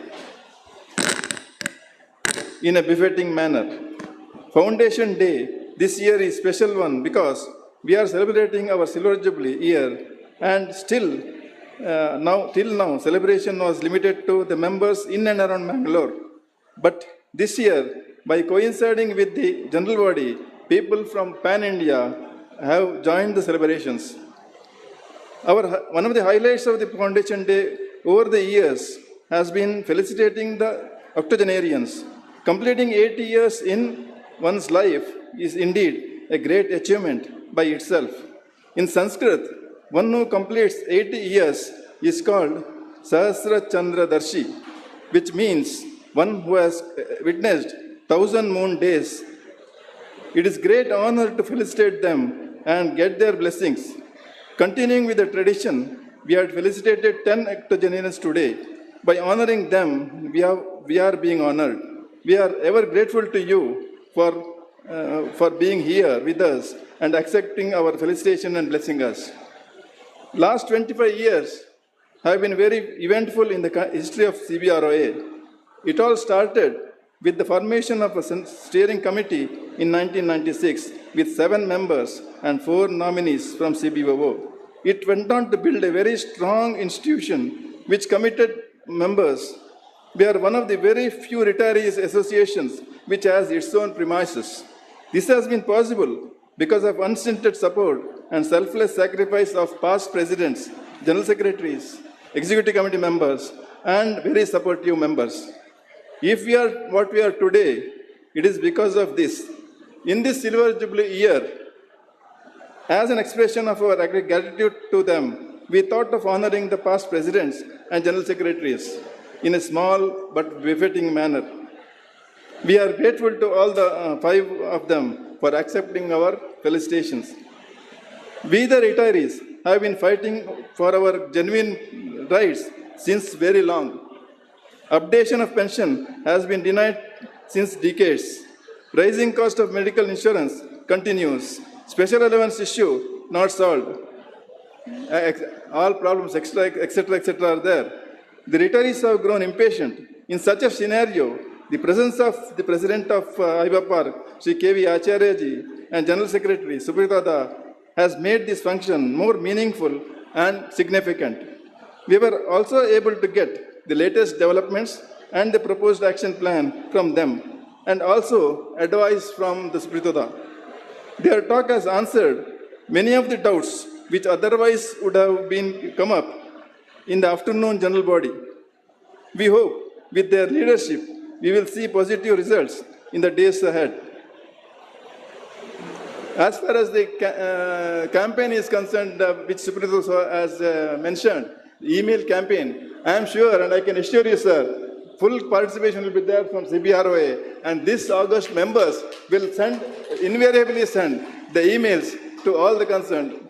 in a befitting manner. Foundation Day this year is a special one because we are celebrating our Silver Jubilee year, and till now, celebration was limited to the members in and around Bangalore. But this year, by coinciding with the general body, people from Pan-India have joined the celebrations. One of the highlights of the Foundation Day over the years has been felicitating the octogenarians. Completing 80 years in one's life is indeed a great achievement by itself. In Sanskrit, one who completes 80 years is called Sahasra Chandra Darshi, which means one who has witnessed 1,000 moon days. It is great honor to felicitate them and get their blessings. Continuing with the tradition, we have felicitated 10 octogenarians today. By honoring them, we are being honored. We are ever grateful to you for being here with us and accepting our felicitation and blessing us. Last 25 years have been very eventful in the history of CBROA. It all started with the formation of a steering committee in 1996 with 7 members and 4 nominees from CBROA. It went on to build a very strong institution which committed members. We are one of the very few retirees associations which has its own premises. This has been possible because of unstinted support and selfless sacrifice of past presidents, general secretaries, executive committee members, and very supportive members. If we are what we are today, it is because of this. In this Silver Jubilee year, as an expression of our gratitude to them, we thought of honoring the past presidents and general secretaries in a small but befitting manner. We are grateful to all the 5 of them for accepting our felicitations. We, the retirees, have been fighting for our genuine rights since very long. Updation of pension has been denied since decades. Rising cost of medical insurance continues. Special allowance issue not solved. All problems, etc., are there. The retirees have grown impatient. In such a scenario, the presence of the President of IBA Park, Sri K.V. Acharyaji, and General Secretary Supritada has made this function more meaningful and significant. We were also able to get the latest developments and the proposed action plan from them, and also advice from the Supritada. Their talk has answered many of the doubts which otherwise would have been come up in the afternoon general body. We hope with their leadership, we will see positive results in the days ahead. As far as the campaign is concerned, which Supritada has mentioned, the email campaign, I am sure and I can assure you, sir, full participation will be there from CBROA, and this August members will invariably send the emails to all the concerned.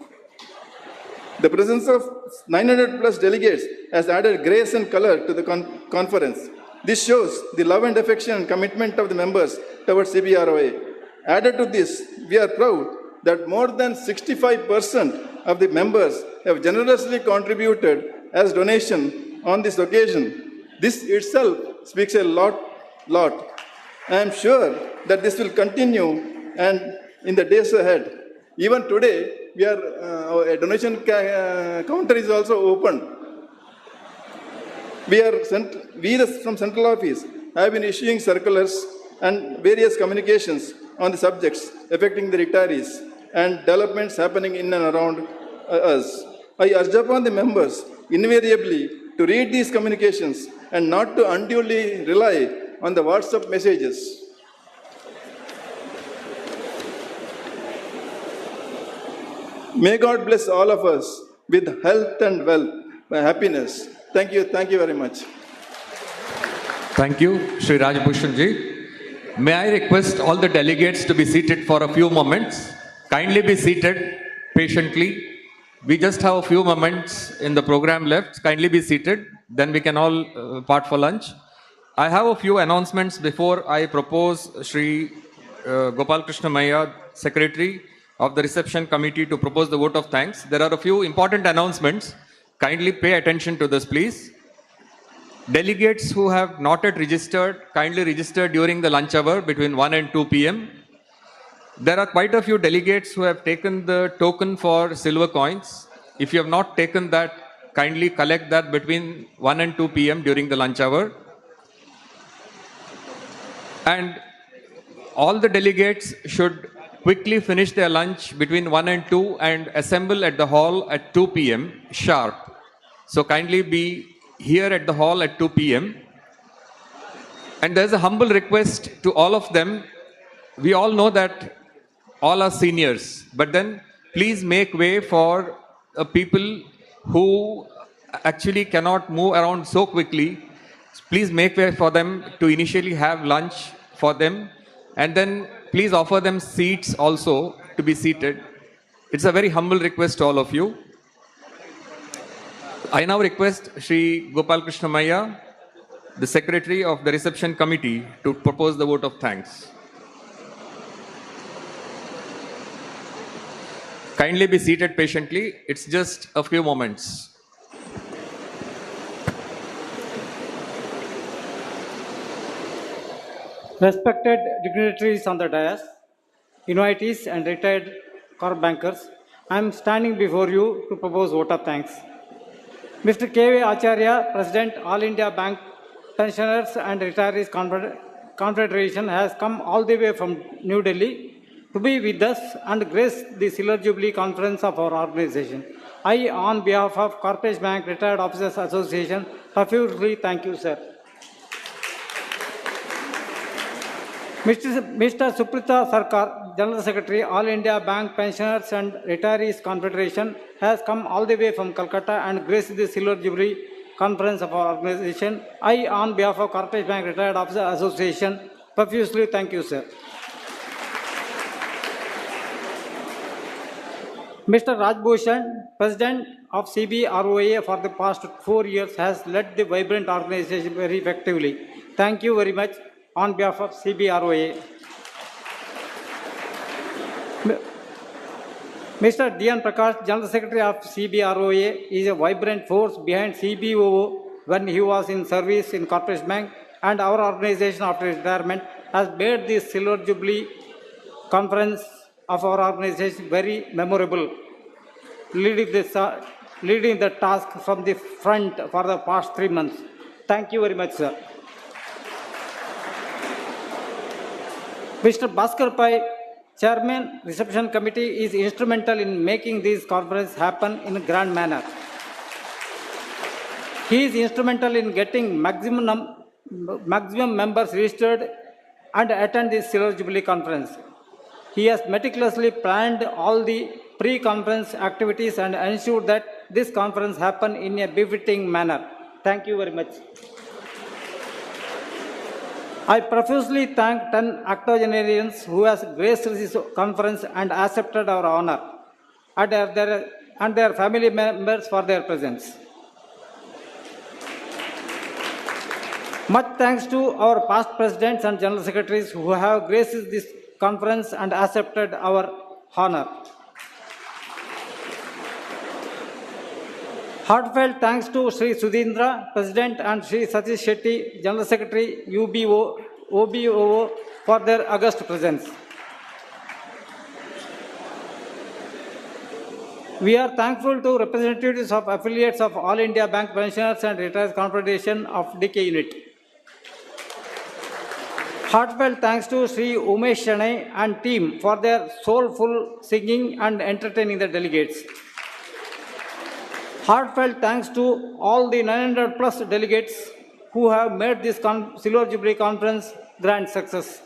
The presence of 900 plus delegates has added grace and color to the conference. This shows the love and affection and commitment of the members towards CBROA. Added to this, we are proud that more than 65% of the members have generously contributed as donation on this occasion. This itself speaks a lot. I am sure that this will continue and in the days ahead. Even today, a donation counter is also open. We from central office have been issuing circulars and various communications on the subjects affecting the retirees. and developments happening in and around us. I urge upon the members invariably to read these communications and not to unduly rely on the WhatsApp messages. May God bless all of us with health and wealth, happiness. Thank you very much. Thank you, Sri Rajabhushan ji. May I request all the delegates to be seated for a few moments? Kindly be seated patiently. We just have a few moments in the program left. Kindly be seated. Then we can all part for lunch. I have a few announcements before I propose Sri Gopal Krishna Maya, Secretary of the Reception Committee, to propose the vote of thanks. There are a few important announcements. Kindly pay attention to this, please. Delegates who have not yet registered, kindly register during the lunch hour between 1 and 2 p.m. There are quite a few delegates who have taken the token for silver coins. If you have not taken that, kindly collect that between 1 and 2 p.m. during the lunch hour. And all the delegates should quickly finish their lunch between 1 and 2 and assemble at the hall at 2 p.m. sharp. So kindly be here at the hall at 2 p.m. And there's a humble request to all of them. We all know that all are seniors, but then please make way for people who actually cannot move around so quickly. Please make way for them to initially have lunch for them, and then please offer them seats also to be seated. It's a very humble request to all of you. I now request Sri Gopal Krishna Maya, the Secretary of the Reception Committee, to propose the vote of thanks. Kindly be seated patiently. It's just a few moments. Respected dignitaries on the dais, invitees and retired corp bankers, I am standing before you to propose vote of thanks. Mr. K.V. Acharya, President, All India Bank Pensioners and Retirees Confederation, has come all the way from New Delhi to be with us and grace the Silver Jubilee Conference of our organization. I, on behalf of Corporation Bank Retired Officers Association, profusely thank you, sir. Mr. Suprita Sarkar, General Secretary, All India Bank Pensioners and Retirees Confederation, has come all the way from Calcutta and graced the Silver Jubilee Conference of our organization. I, on behalf of Corporation Bank Retired Officers Association, profusely thank you, sir. Mr. Rajbhushan, President of CBROA for the past 4 years, has led the vibrant organization very effectively. Thank you very much on behalf of CBROA. Mr. D.N. Prakash, General Secretary of CBROA, is a vibrant force behind CBOO when he was in service in Corporation Bank, and our organization after retirement has made the Silver Jubilee Conference of our organization very memorable, leading the task from the front for the past 3 months. Thank you very much, sir. Mr. Bhaskar Pai, Chairman, Reception Committee, is instrumental in making these conferences happen in a grand manner. He is instrumental in getting maximum members registered and attend this Silver Jubilee Conference. He has meticulously planned all the pre-conference activities and ensured that this conference happen in a befitting manner. Thank you very much. I profusely thank 10 octogenarians who has graced this conference and accepted our honor, and their family members for their presence. Much thanks to our past presidents and general secretaries who have graced this conference and accepted our honor. Heartfelt thanks to Sri Sudhindra, President, and Sri Satish Shetty, General Secretary, OBO, for their august presence. We are thankful to representatives of affiliates of All India Bank Pensioners and Retirees Confederation of DK Unit. Heartfelt thanks to Sri Umesh Shanai and team for their soulful singing and entertaining the delegates. Heartfelt thanks to all the 900 plus delegates who have made this Silver Jubilee Conference grand success.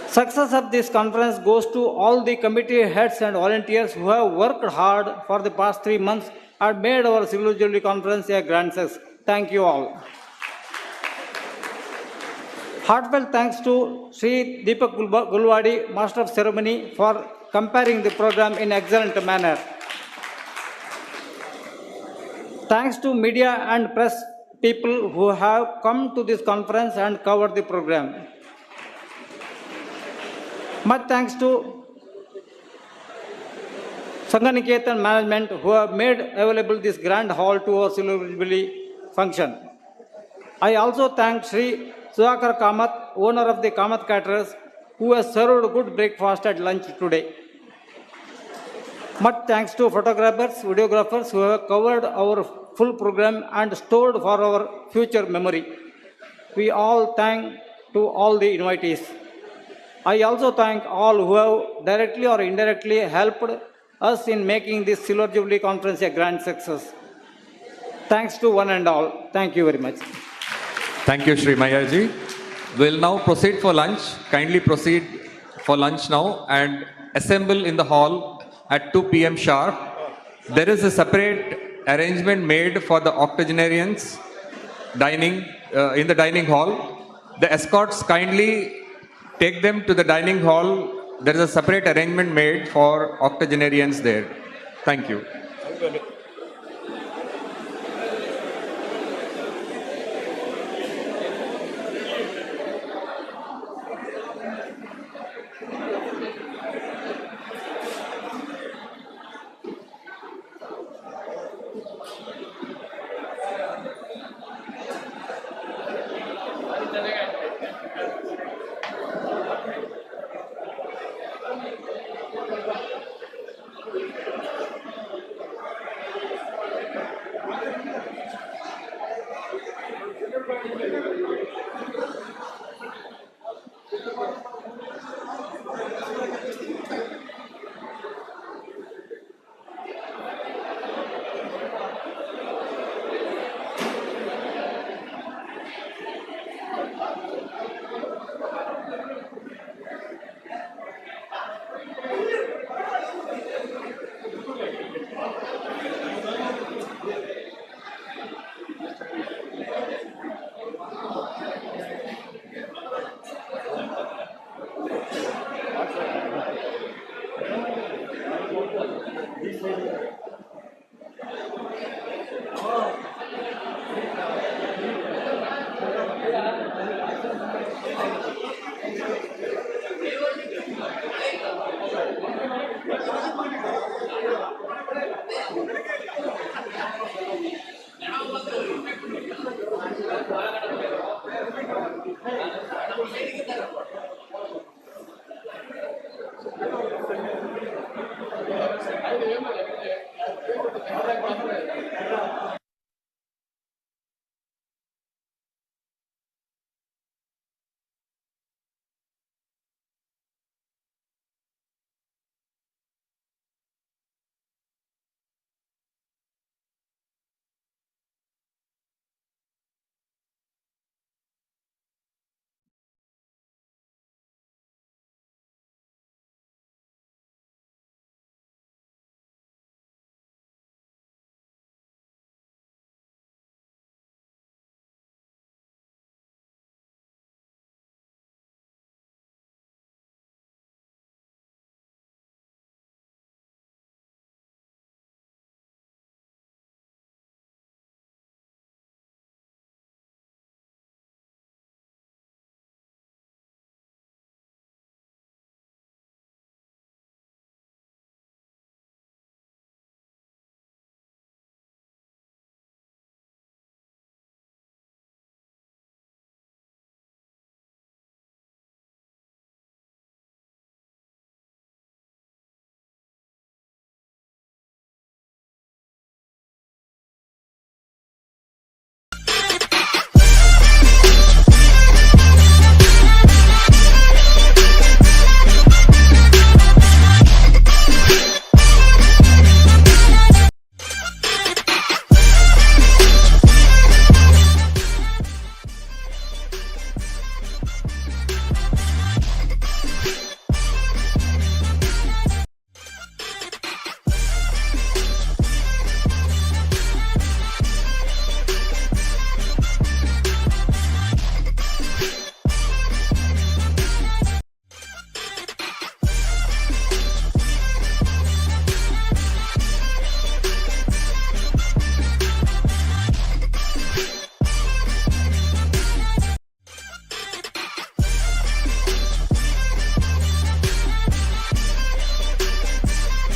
Success of this conference goes to all the committee heads and volunteers who have worked hard for the past 3 months and made our Silver Jubilee Conference a grand success. Thank you all. Heartfelt thanks to Sri Deepak Gulwadi, Master of Ceremony, for comparing the program in excellent manner. Thanks to media and press people who have come to this conference and covered the program. Much thanks to Sanganiketan management who have made available this grand hall to our Silver Jubilee function. I also thank Sri Sudhakar Kamath, owner of the Kamath Caterers, who has served a good breakfast at lunch today. Much thanks to photographers, videographers who have covered our full program and stored for our future memory. We all thank to all the invitees. I also thank all who have directly or indirectly helped us in making this Silver Jubilee Conference a grand success. Thanks to one and all. Thank you very much. Thank you, Sri Mayarji. We'll now proceed for lunch. Kindly proceed for lunch now and assemble in the hall at 2 p.m. sharp. There is a separate arrangement made for the octogenarians dining in the dining hall. The escorts kindly take them to the dining hall. There is a separate arrangement made for octogenarians there. Thank you.